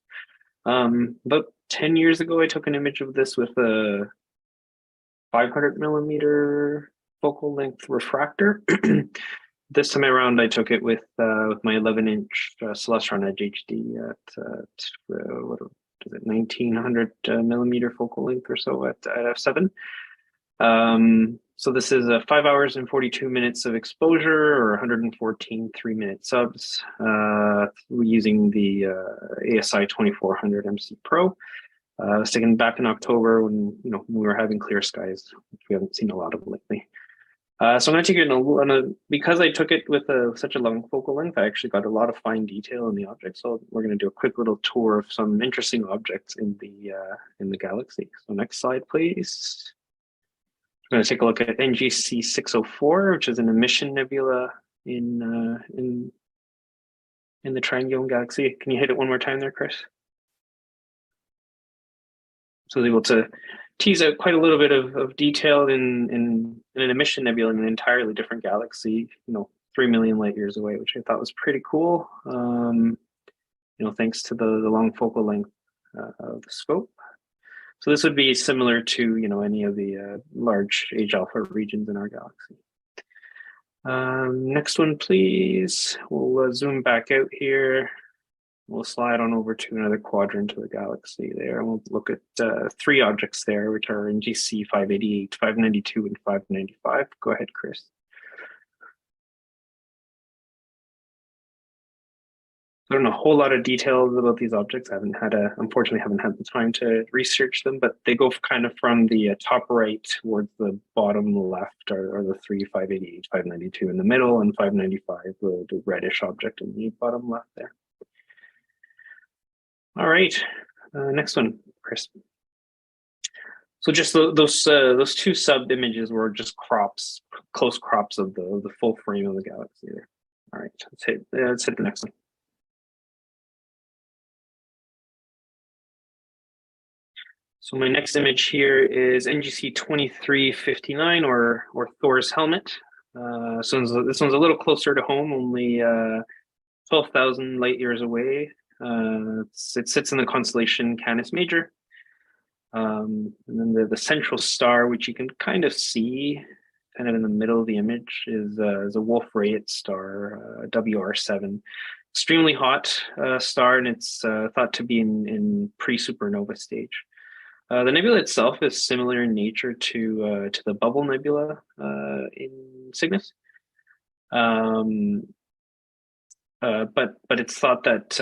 About 10 years ago, I took an image of this with a 500 millimeter focal length refractor. This time around, I took it with my 11-inch Celestron Edge HD at what is it, 1900 millimeter focal length or so at f7. So this is 5 hours and 42 minutes of exposure, or 114 3-minute subs, using the ASI 2400 MC Pro. It was taken back in October when we were having clear skies, which we haven't seen a lot of lately. So I'm going to take it because I took it with such a long focal length, I actually got a lot of fine detail in the object. So we're going to do a quick little tour of some interesting objects in the galaxy. So next slide, please. I'm going to take a look at NGC 604, which is an emission nebula in the Triangulum galaxy. Can you hit it one more time there, Chris? So I was able to tease out quite a little bit of detail in an emission nebula in an entirely different galaxy, 3 million light years away, which I thought was pretty cool. Thanks to the long focal length of the scope. So this would be similar to any of the large age alpha regions in our galaxy. Next one, please. We'll zoom back out here. We'll slide on over to another quadrant of the galaxy there, and we'll look at 3 objects there, which are NGC 588, 592, and 595. Go ahead, Chris. I don't know a whole lot of details about these objects. I unfortunately haven't had the time to research them, but they go kind of from the top right towards the bottom left are the 3, 588, 592 in the middle, and 595, the reddish object in the bottom left there. All right, next one, Chris. So just those two sub images were just crops, close crops of the full frame of the galaxy there. All right, let's hit the next one. So my next image here is NGC 2359 or Thor's helmet. This one's a little closer to home, only 12,000 light years away. It sits in the constellation Canis Major. And then the central star, which you can kind of see kind of in the middle of the image, is a Wolf-Rayet star, WR7. Extremely hot star, and it's thought to be in pre-supernova stage. The nebula itself is similar in nature to the Bubble Nebula in Cygnus. But it's thought that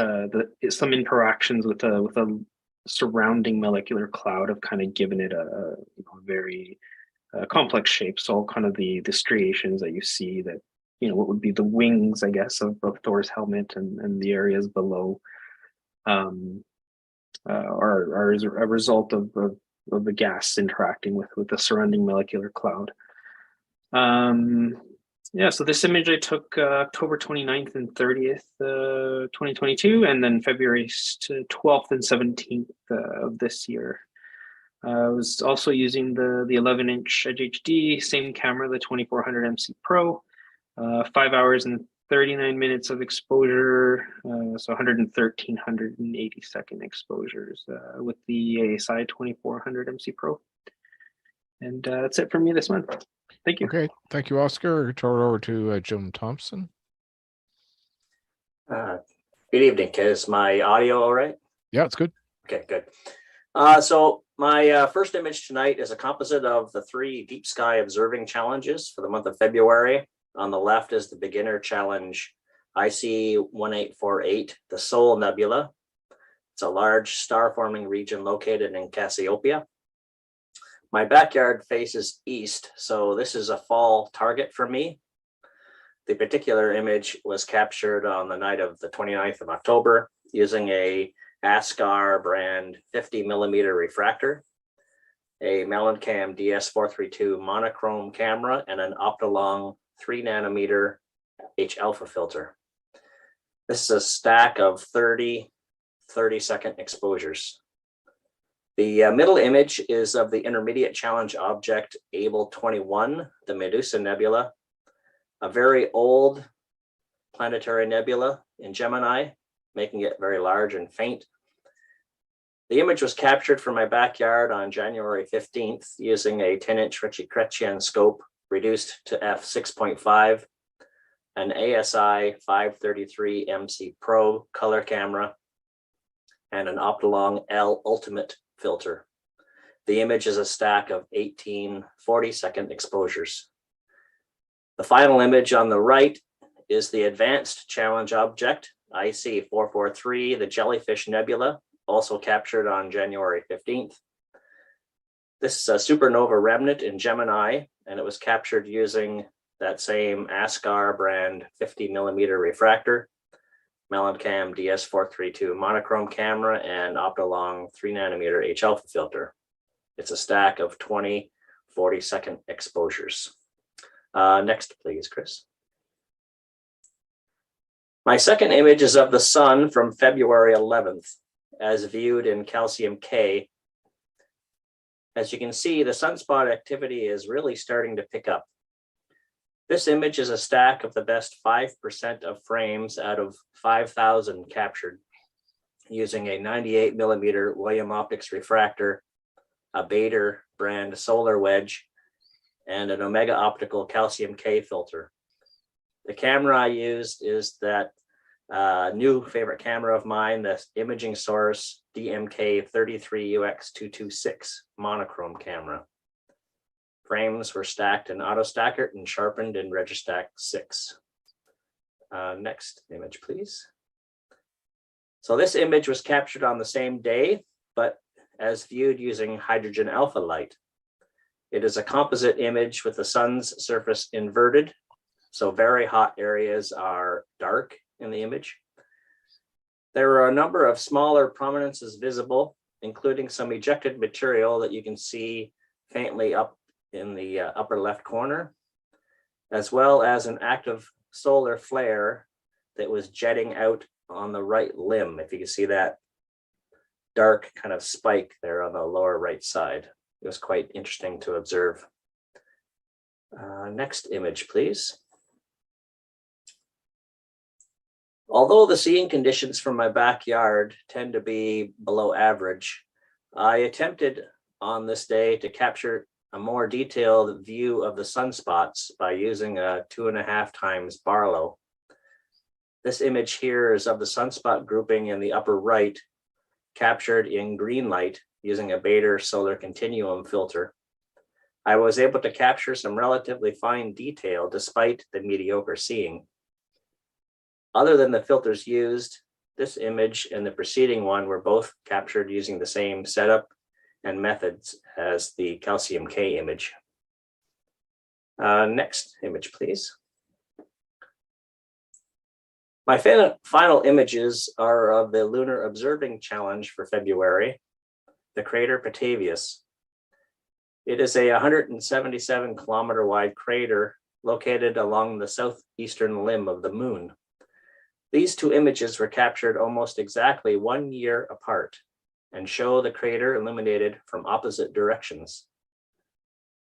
some interactions with a surrounding molecular cloud have kind of given it a very complex shape. So all kind of the striations that you see, that what would be the wings, I guess, of Thor's helmet and the areas below are a result of the gas interacting with the surrounding molecular cloud. So this image I took October 29th and 30th, 2022, and then February 12th and 17th of this year. I was also using the 11-inch Edge HD, same camera, the 2400 MC Pro, 5 hours and 39 minutes of exposure, so 180 second exposures with the ASI 2400 MC Pro. And that's it for me this month. Thank you. Okay, thank you, Oscar. Turn it over to Jim Thompson. Good evening. Is my audio all right? Yeah, it's good. Okay, good. So my first image tonight is a composite of the 3 deep sky observing challenges for the month of February. On the left is the beginner challenge IC1848, the Sol Nebula. It's a large star-forming region located in Cassiopeia. My backyard faces east, so this is a fall target for me. The particular image was captured on the night of the 29th of October using a ASCAR brand 50 millimeter refractor, a Mellencam DS432 monochrome camera, and an Optolong 3 nanometer H-alpha filter. This is a stack of 30 30-second exposures. The middle image is of the intermediate challenge object Able 21, the Medusa Nebula, a very old planetary nebula in Gemini, making it very large and faint. The image was captured from my backyard on January 15th using a 10-inch Ritchie-Chrétien scope reduced to f6.5, an ASI 533 MC Pro color camera, and an Optolong L Ultimate filter. The image is a stack of 18 40-second exposures. The final image on the right is the advanced challenge object, IC443, the Jellyfish Nebula, also captured on January 15th. This is a supernova remnant in Gemini, and it was captured using that same ASCAR brand 50 millimeter refractor, Mellencam DS432 monochrome camera, and Optolong 3 nanometer H-alpha filter. It's a stack of 20 40-second exposures. Next, please, Chris. My second image is of the sun from February 11th, as viewed in calcium K. As you can see, the sunspot activity is really starting to pick up. This image is a stack of the best 5% of frames out of 5,000 captured using a 98 millimeter William Optics refractor, a Bader brand solar wedge, and an Omega Optical calcium K filter. The camera I used is that new favorite camera of mine, the Imaging Source DMK33UX226 monochrome camera. Frames were stacked in AutoStacker and sharpened in Registack 6. Next image, please. So this image was captured on the same day, but as viewed using hydrogen alpha light. It is a composite image with the sun's surface inverted, so very hot areas are dark in the image. There are a number of smaller prominences visible, including some ejected material that you can see faintly up in the upper left corner, as well as an active solar flare that was jetting out on the right limb. If you can see that dark kind of spike there on the lower right side. It was quite interesting to observe. Next image, please. Although the seeing conditions from my backyard tend to be below average, I attempted on this day to capture a more detailed view of the sunspots by using a 2.5 times Barlow. This image here is of the sunspot grouping in the upper right, captured in green light using a Bader solar continuum filter. I was able to capture some relatively fine detail despite the mediocre seeing. Other than the filters used, this image and the preceding one were both captured using the same setup and methods as the calcium K image. Next image, please. My final images are of the Lunar Observing Challenge for February, the crater Petavius. It is a 177 kilometer wide crater located along the southeastern limb of the moon. These two images were captured almost exactly 1 year apart and show the crater illuminated from opposite directions.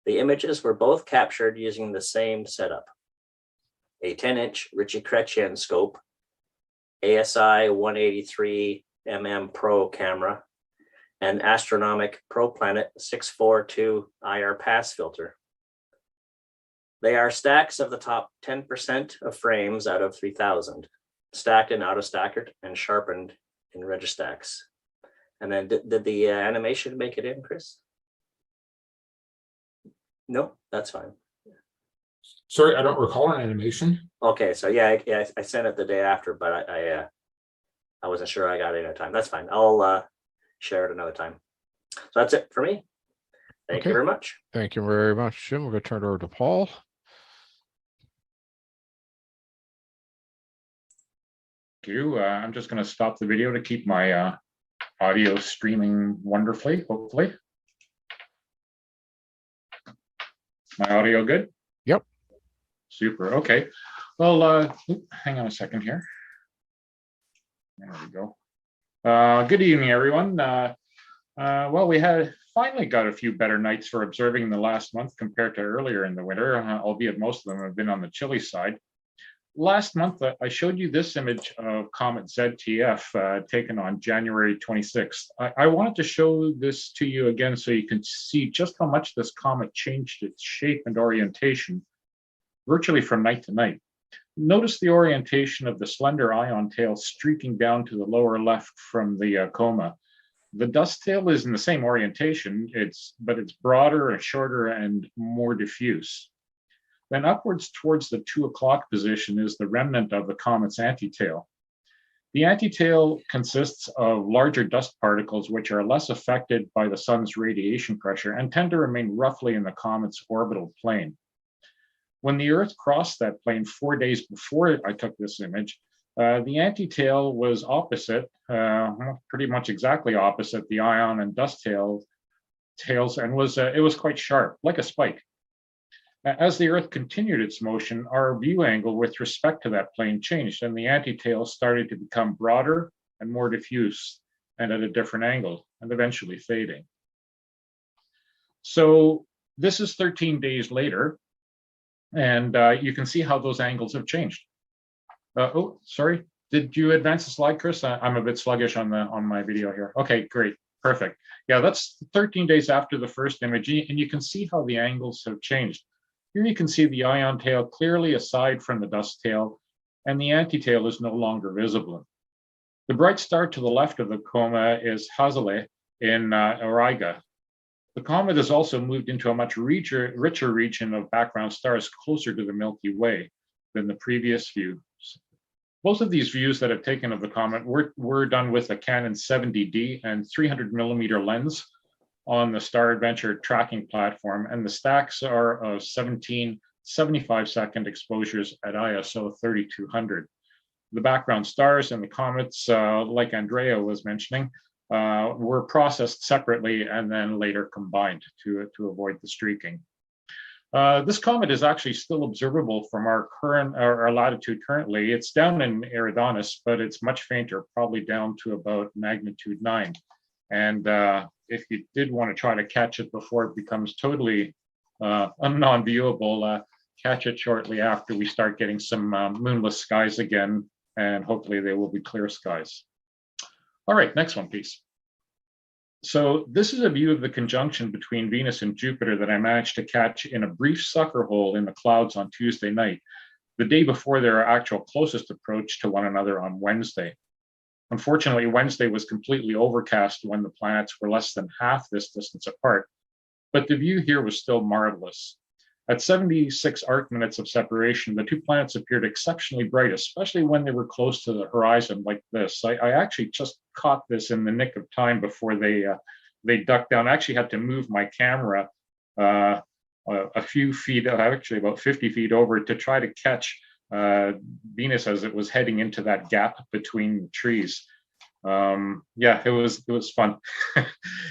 The images were both captured using the same setup: a 10-inch Ritchie-Chrétien scope, ASI 183 mm Pro camera, and Astronomic ProPlanet 642 IR pass filter. They are stacks of the top 10% of frames out of 3,000, stacked in autostacker and sharpened in Registacks. And then did the animation make it in, Chris? No, that's fine. Sorry, I don't recall an animation. Okay, so yeah, I sent it the day after, but I wasn't sure I got it in time. That's fine. I'll share it another time. So that's it for me. Thank you very much. Thank you very much, Jim. We're going to turn it over to Paul. Thank you. I'm just going to stop the video to keep my audio streaming wonderfully, hopefully. My audio good? Yep. Super. Okay. Well, hang on a second here. There we go. Good evening, everyone. Well, we had finally got a few better nights for observing the last month compared to earlier in the winter, albeit most of them have been on the chilly side. Last month, I showed you this image of Comet ZTF taken on January 26th. I wanted to show this to you again so you can see just how much this comet changed its shape and orientation virtually from night to night. Notice the orientation of the slender ion tail streaking down to the lower left from the coma. The dust tail is in the same orientation, but it's broader and shorter and more diffuse. Then upwards towards the 2 o'clock position is the remnant of the comet's antitail. The antitail consists of larger dust particles which are less affected by the sun's radiation pressure and tend to remain roughly in the comet's orbital plane. When the Earth crossed that plane 4 days before I took this image, the antitail was opposite, pretty much exactly opposite the ion and dust tails, and it was quite sharp, like a spike. As the Earth continued its motion, our view angle with respect to that plane changed, and the antitail started to become broader and more diffuse and at a different angle, and eventually fading. So this is 13 days later, and you can see how those angles have changed. Oh, sorry. Did you advance the slide, Chris? I'm a bit sluggish on my video here. Okay, great, perfect. Yeah, that's 13 days after the first image, and you can see how the angles have changed. Here you can see the ion tail clearly aside from the dust tail, and the antitail is no longer visible. The bright star to the left of the coma is Hazele in Auriga. The comet has also moved into a much richer region of background stars closer to the Milky Way than the previous view. Both of these views that I've taken of the comet were done with a Canon 70D and 300 millimeter lens on the Star Adventure tracking platform, and the stacks are of 17 75-second exposures at ISO 3200. The background stars and the comets, like Andrea was mentioning, were processed separately and then later combined to avoid the streaking. This comet is actually still observable from our latitude currently. It's down in Eridanus, but it's much fainter, probably down to about magnitude 9. And if you did want to try to catch it before it becomes totally non-viewable, catch it shortly after we start getting some moonless skies again, and hopefully they will be clear skies. All right, next one, please. So this is a view of the conjunction between Venus and Jupiter that I managed to catch in a brief sucker hole in the clouds on Tuesday night, the day before their actual closest approach to one another on Wednesday. Unfortunately, Wednesday was completely overcast when the planets were less than half this distance apart, but the view here was still marvelous. At 76 arc minutes of separation, the two planets appeared exceptionally bright, especially when they were close to the horizon like this. I actually just caught this in the nick of time before they ducked down. I actually had to move my camera a few feet, actually about 50 feet over, to try to catch Venus as it was heading into that gap between the trees. Yeah, it was fun.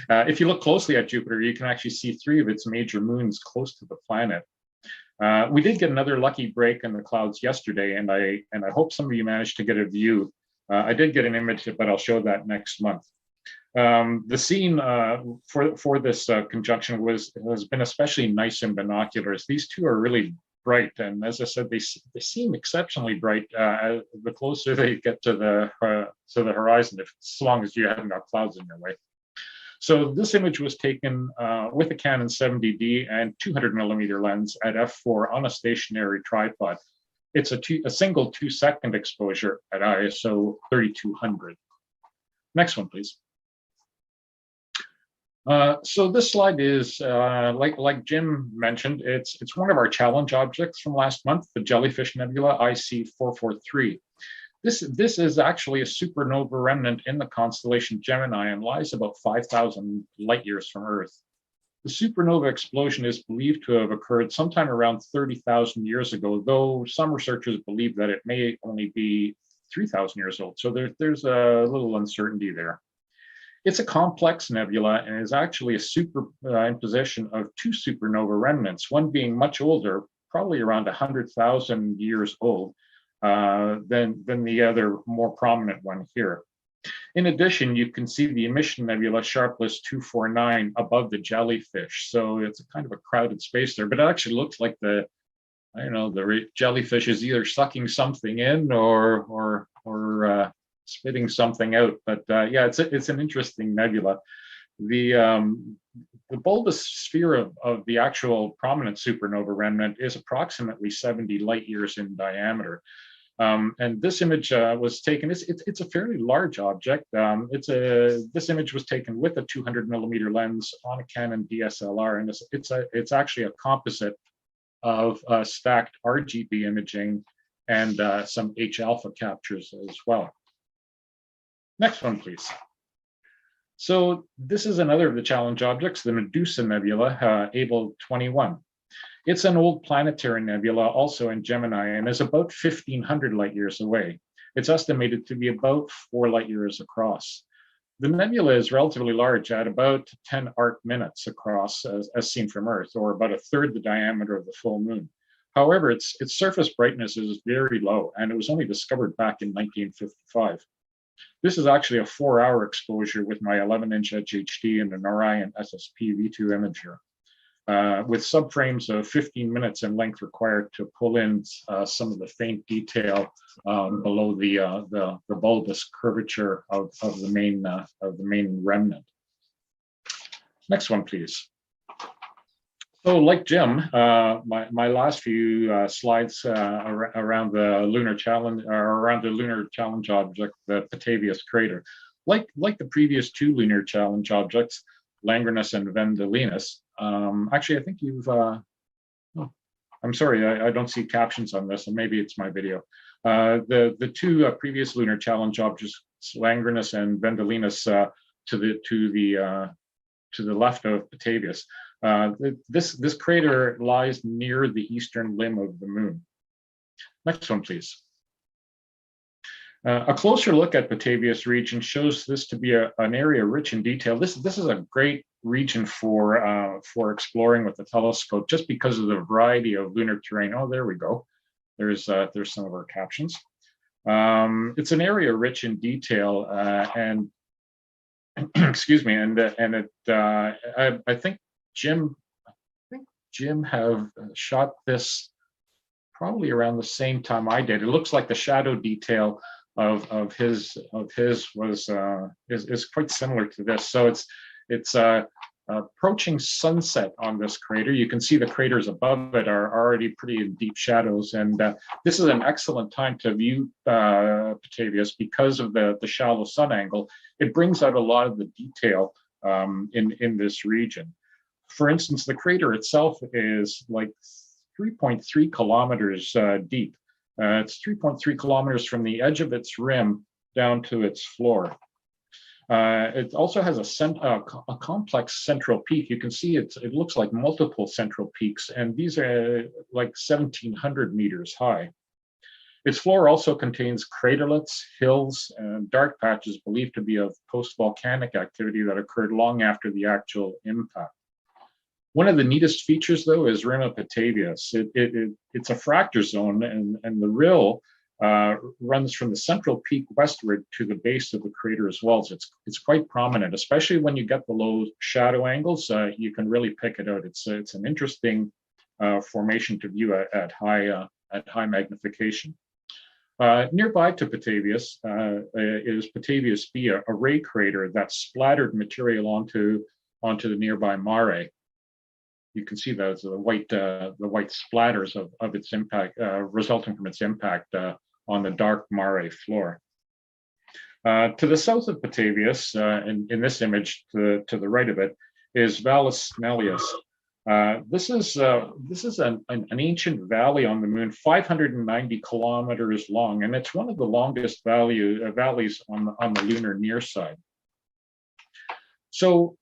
If you look closely at Jupiter, you can actually see 3 of its major moons close to the planet. We did get another lucky break in the clouds yesterday, and I hope some of you managed to get a view. I did get an image, but I'll show that next month. The scene for this conjunction has been especially nice in binoculars. These two are really bright, and as I said, they seem exceptionally bright the closer they get to the horizon, as long as you haven't got clouds in your way. So this image was taken with a Canon 70D and 200mm lens at f4 on a stationary tripod. It's a single 2-second exposure at ISO 3200. Next one, please. So this slide is, like Jim mentioned, it's one of our challenge objects from last month, the Jellyfish Nebula IC443. This is actually a supernova remnant in the constellation Gemini and lies about 5,000 light years from Earth. The supernova explosion is believed to have occurred sometime around 30,000 years ago, though some researchers believe that it may only be 3,000 years old. So there's a little uncertainty there. It's a complex nebula and is actually a superimposition of 2 supernova remnants, one being much older, probably around 100,000 years old, than the other more prominent one here. In addition, you can see the emission nebula Sharpless 249 above the jellyfish. So it's a kind of a crowded space there, but it actually looks like the jellyfish is either sucking something in or spitting something out. But yeah, it's an interesting nebula. The bulbous sphere of the actual prominent supernova remnant is approximately 70 light years in diameter. And this image was taken. It's a fairly large object. This image was taken with a 200mm lens on a Canon DSLR, and it's actually a composite of stacked RGB imaging and some H-alpha captures as well. Next one, please. So this is another of the challenge objects, the Medusa Nebula, Abel 21. It's an old planetary nebula, also in Gemini, and is about 1,500 light years away. It's estimated to be about 4 light years across. The nebula is relatively large, at about 10 arc minutes across, as seen from Earth, or about a third the diameter of the full moon. However, its surface brightness is very low, and it was only discovered back in 1955. This is actually a 4-hour exposure with my 11-inch HHD and an Orion SSP V2 imager, with subframes of 15 minutes in length required to pull in some of the faint detail below the bulbous curvature of the main remnant. Next one, please. So, like Jim, my last few slides around the lunar challenge, or around the lunar challenge object, the Petavius crater, like the previous 2 lunar challenge objects, Langrenus and Vendelinus. Actually, I think you've. I'm sorry, I don't see captions on this, and maybe it's my video. The 2 previous lunar challenge objects, Langrenus and Vendelinus, to the left of Petavius. This crater lies near the eastern limb of the moon. Next one, please. A closer look at Batavius region shows this to be an area rich in detail. This is a great region for exploring with the telescope, just because of the variety of lunar terrain. Oh, there we go. There's some of our captions. It's an area rich in detail, and excuse me, and I think Jim have shot this probably around the same time I did. It looks like the shadow detail of his was is quite similar to this. So it's approaching sunset on this crater. You can see the craters above it are already pretty in deep shadows, and this is an excellent time to view Batavius because of the shallow sun angle. It brings out a lot of the detail in this region. For instance, the crater itself is like 3.3 kilometers deep. It's 3.3 kilometers from the edge of its rim down to its floor. It also has a complex central peak. You can see it looks like multiple central peaks, and these are like 1,700 meters high. Its floor also contains craterlets, hills, and dark patches believed to be of post-volcanic activity that occurred long after the actual impact. One of the neatest features, though, is rim of Batavius. It's a fracture zone, and the rill runs from the central peak westward to the base of the crater as well. So it's quite prominent, especially when you get the low shadow angles. You can really pick it out. It's an interesting formation to view at high magnification. Nearby to Batavius is Batavius B, a ray crater that splattered material onto the nearby mare. You can see those the white splatters of its impact resulting from its impact on the dark mare floor. To the south of Batavius, in this image, to the right of it, is Valles Snellius. This is an ancient valley on the moon, 590 kilometers long, and it's one of the longest valleys on the lunar near side. So,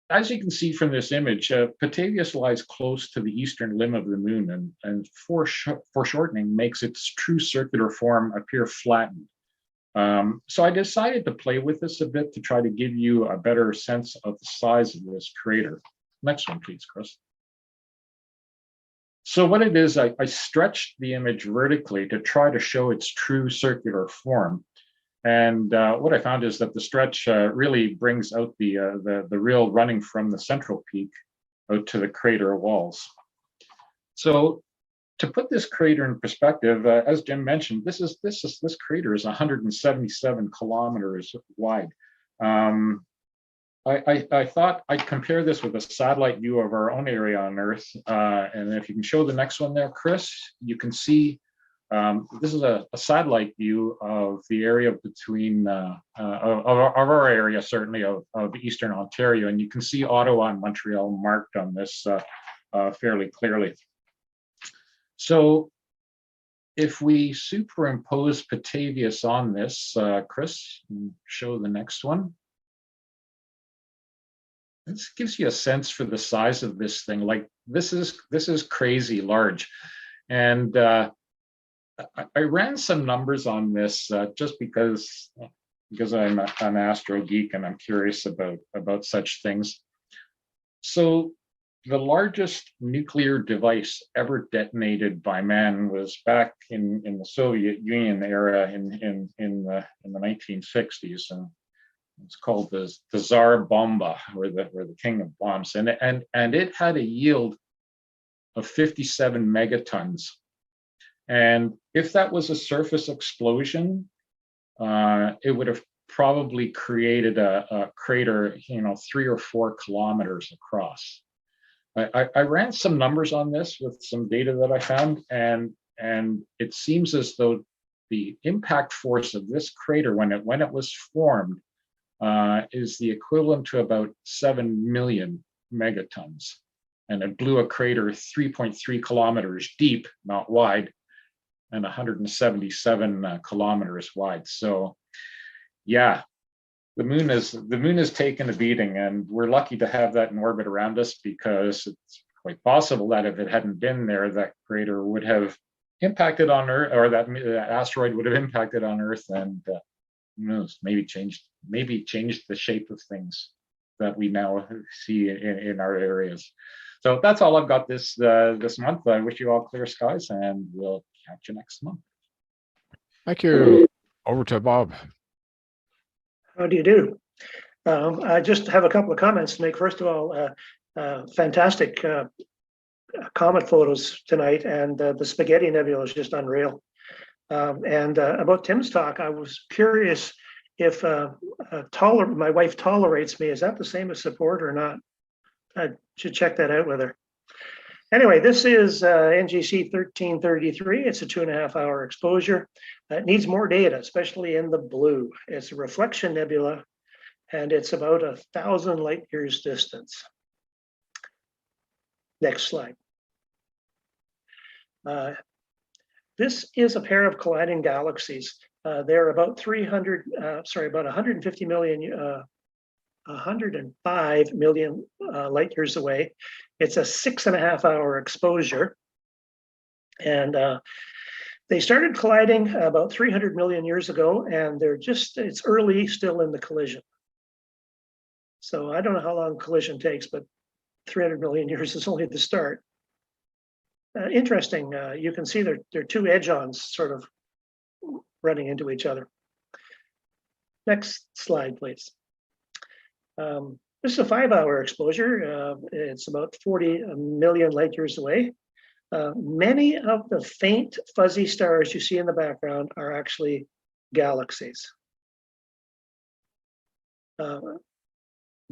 as you can see from this image, Batavius lies close to the eastern limb of the moon, and foreshortening makes its true circular form appear flattened. So I decided to play with this a bit to try to give you a better sense of the size of this crater. Next one, please, Chris. So what it is, I stretched the image vertically to try to show its true circular form. And what I found is that the stretch really brings out the rill running from the central peak out to the crater walls. So to put this crater in perspective, as Jim mentioned, this crater is 177 kilometers wide. I thought I'd compare this with a satellite view of our own area on Earth. And if you can show the next one there, Chris, you can see this is a satellite view of the area between of our area, certainly of Eastern Ontario, and you can see Ottawa and Montreal marked on this fairly clearly. So if we superimpose Batavius on this, Chris, show the next one. This gives you a sense for the size of this thing. Like this is crazy large, and I ran some numbers on this just because I'm an astro geek and I'm curious about such things. So the largest nuclear device ever detonated by man was back in the Soviet Union era in the 1960s, and it's called the Tsar Bomba, or the King of Bombs, and it had a yield of 57 megatons. And if that was a surface explosion, it would have probably created a crater, 3 or 4 kilometers across. I ran some numbers on this with some data that I found, and it seems as though the impact force of this crater when it was formed is the equivalent to about 7 million megatons, and it blew a crater 3.3 kilometers deep, not wide, and 177 kilometers wide. So, yeah, the moon is taking a beating, and we're lucky to have that in orbit around us, because it's quite possible that if it hadn't been there, that crater would have impacted on Earth, or that asteroid would have impacted on Earth, and who knows, maybe changed the shape of things that we now see in our areas. So that's all I've got this month. I wish you all clear skies, and we'll catch you next month. Thank you. Over to Bob. How do you do? I just have a couple of comments to make. First of all, fantastic comet photos tonight, and the Spaghetti Nebula is just unreal. And about Tim's talk, I was curious if my wife tolerates me. Is that the same as support or not? I should check that out with her. Anyway, this is NGC 1333. It's a 2.5-hour exposure. It needs more data, especially in the blue. It's a reflection nebula, and it's about 1,000 light years distance. Next slide. This is a pair of colliding galaxies. They're about 105 million light years away. It's a 6.5-hour exposure. And they started colliding about 300 million years ago, and it's early still in the collision. So I don't know how long collision takes, but 300 million years is only the start. Interesting, you can see they're two edge-ons sort of running into each other. Next slide, please. This is a 5-hour exposure. It's about 40 million light years away. Many of the faint fuzzy stars you see in the background are actually galaxies.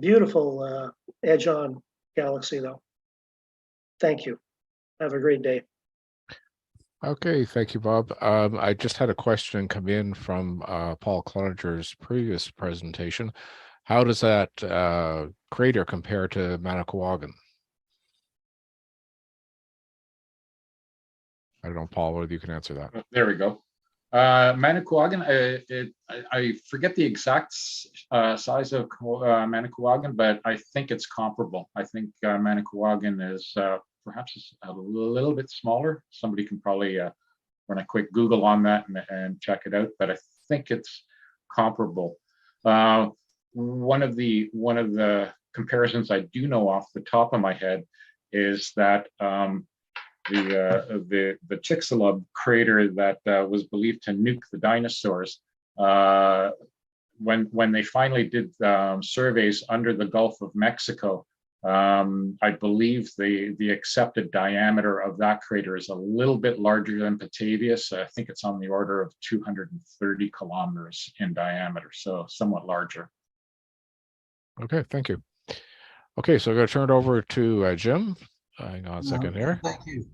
Beautiful edge-on galaxy, though. Thank you. Have a great day. Okay, thank you, Bob. I just had a question come in from Paul Cloninger's previous presentation. How does that crater compare to Manicouagan? I don't know, Paul, whether you can answer that. There we go. Manicouagan, I forget the exact size of Manicouagan, but I think it's comparable. I think Manicouagan is perhaps a little bit smaller. Somebody can probably run a quick Google on that and check it out, but I think it's comparable. One of the comparisons I do know off the top of my head is that the Chicxulub crater that was believed to nuke the dinosaurs, when they finally did surveys under the Gulf of Mexico, I believe the accepted diameter of that crater is a little bit larger than Petavius. I think it's on the order of 230 kilometers in diameter, so somewhat larger. Okay, thank you. Okay, so I'm going to turn it over to Jim. Hang on a second here. Thank you.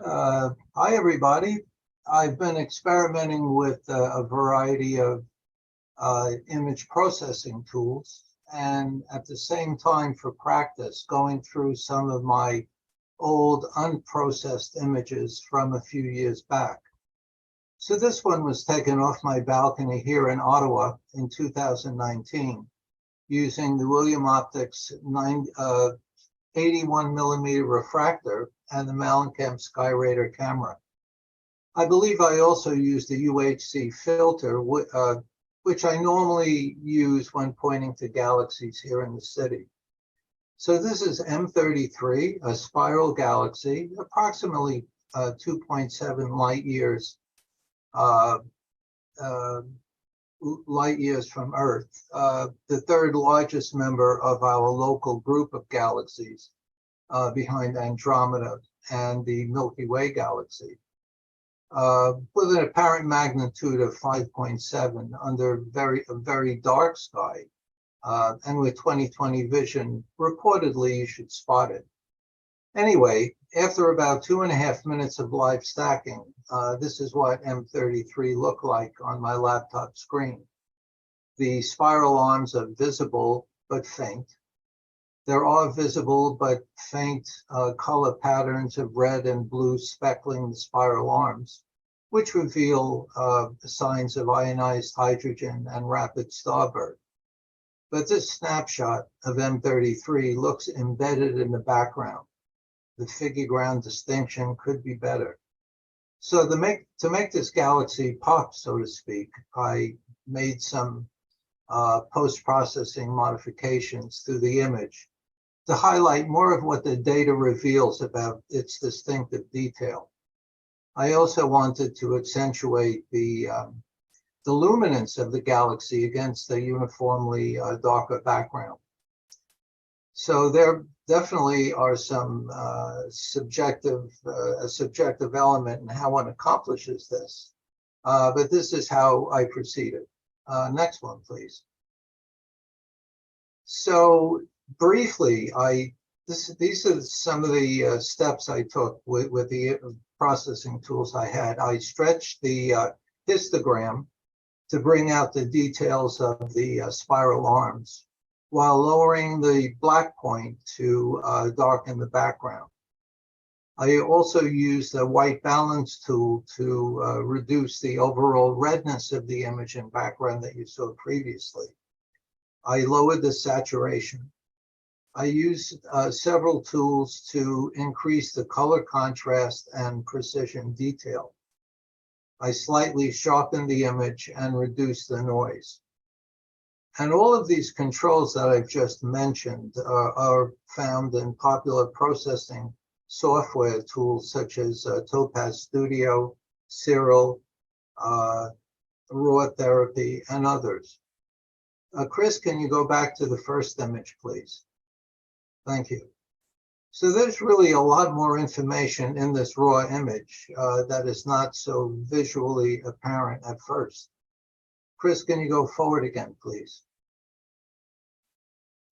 Hi, everybody. I've been experimenting with a variety of image processing tools, and at the same time, for practice, going through some of my old unprocessed images from a few years back. So this one was taken off my balcony here in Ottawa in 2019 using the William Optics 81 millimeter refractor and the Malencamp Skyraider camera. I believe I also used the UHC filter, which I normally use when pointing to galaxies here in the city. So this is M33, a spiral galaxy, approximately 2.7 light years from Earth, the third largest member of our local group of galaxies behind Andromeda and the Milky Way galaxy, with an apparent magnitude of 5.7 under a very dark sky. And with 20/20 vision, reportedly you should spot it. Anyway, after about 2.5 minutes of live stacking, this is what M33 looked like on my laptop screen. The spiral arms are visible but faint. There are visible but faint color patterns of red and blue speckling the spiral arms, which reveal signs of ionized hydrogen and rapid starbirth. But this snapshot of M33 looks embedded in the background. The figure ground distinction could be better. So to make this galaxy pop, so to speak, I made some post-processing modifications to the image to highlight more of what the data reveals about its distinctive detail. I also wanted to accentuate the luminance of the galaxy against the uniformly darker background. So there definitely are some a subjective element in how one accomplishes this. But this is how I proceeded. Next one, please. So briefly, these are some of the steps I took with the processing tools I had. I stretched the histogram to bring out the details of the spiral arms, while lowering the black point to darken the background. I also used the white balance tool to reduce the overall redness of the image and background that you saw previously. I lowered the saturation. I used several tools to increase the color contrast and precision detail. I slightly sharpened the image and reduced the noise. And all of these controls that I've just mentioned are found in popular processing software tools such as Topaz Studio, Cyril, Raw Therapy, and others. Chris, can you go back to the first image, please? Thank you. So there's really a lot more information in this raw image that is not so visually apparent at first. Chris, can you go forward again, please?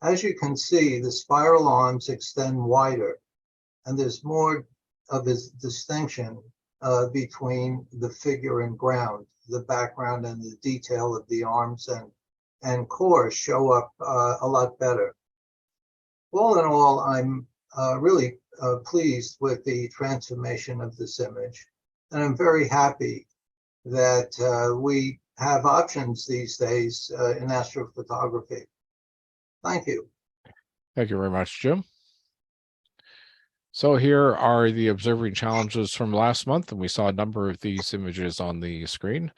As you can see, the spiral arms extend wider, and there's more of a distinction between the figure and ground. The background and the detail of the arms and core show up a lot better. All in all, I'm really pleased with the transformation of this image, and I'm very happy that we have options these days in astrophotography. Thank you. Thank you very much, Jim. So here are the observing challenges from last month, and we saw a number of these images on the screen,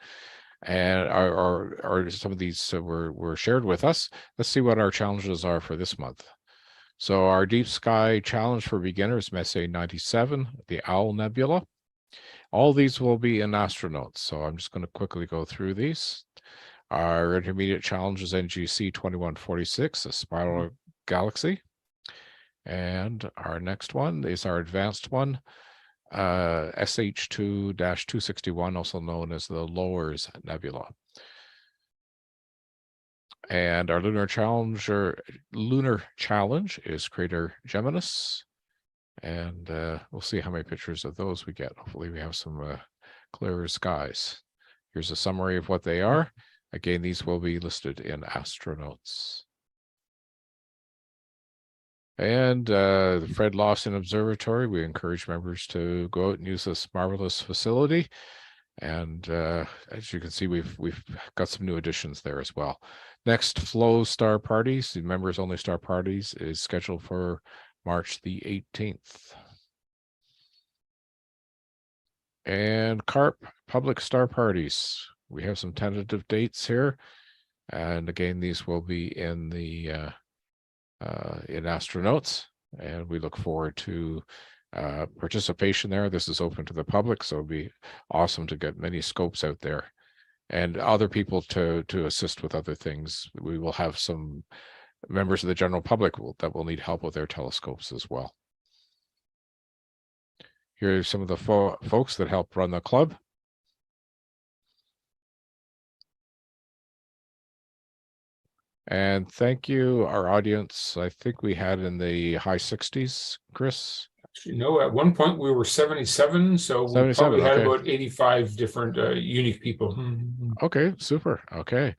and some of these were shared with us. Let's see what our challenges are for this month. So our Deep Sky Challenge for Beginners, Messier 97, the Owl Nebula. All these will be in Astronotes, so I'm just going to quickly go through these. Our Intermediate Challenge is NGC 2146, a spiral galaxy. And our next one is our advanced one, SH2-261, also known as the Lowers Nebula. And our Lunar Challenge is Crater Geminis. And we'll see how many pictures of those we get. Hopefully we have some clearer skies. Here's a summary of what they are. Again, these will be listed in Astronotes. And the Fred Lawson Observatory, we encourage members to go out and use this marvelous facility. And as you can see, we've got some new additions there as well. Next, Flow Star Parties, the members only star parties, is scheduled for March the 18th. And CARP Public Star Parties, we have some tentative dates here. And again, these will be in the in Astronotes, and we look forward to participation there. This is open to the public, so it'd be awesome to get many scopes out there and other people to assist with other things. We will have some members of the general public that will need help with their telescopes as well. Here are some of the folks that help run the club. And thank you, our audience. I think we had in the high 60s, Chris. No, at one point we were 77, so we 77, probably had okay. about 85 different unique people. Okay, super. Okay.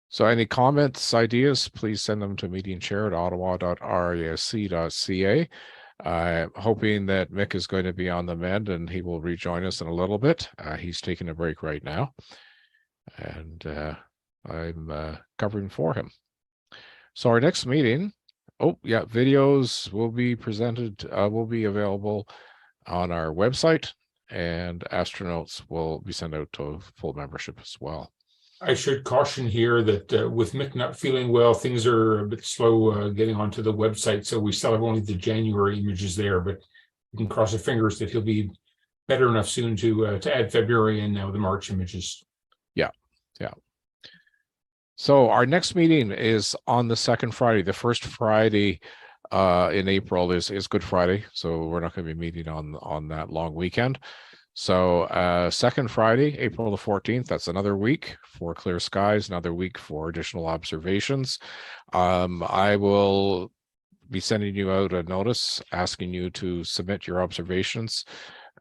So any comments, ideas, please send them to meetingchair@ottawa.rasc.ca. I'm hoping that Mick is going to be on the mend and he will rejoin us in a little bit. He's taking a break right now. And I'm covering for him. So our next meeting, videos will be presented, will be available on our website. and astronauts will be sent out to full membership as well. I should caution here that with Mick not feeling well, things are a bit slow getting onto the website. So we still have only the January images there, but we can cross our fingers that he'll be better enough soon to add February and now the March images. Yeah. So our next meeting is on the second Friday. The first Friday in April is Good Friday. So we're not going to be meeting on that long weekend. So second Friday, April the 14th, that's another week for clear skies, another week for additional observations. I will be sending you out a notice asking you to submit your observations,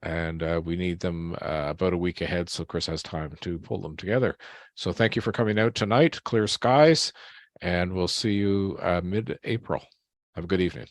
and we need them about a week ahead so Chris has time to pull them together. So thank you for coming out tonight, clear skies, and we'll see you mid-April. Have a good evening.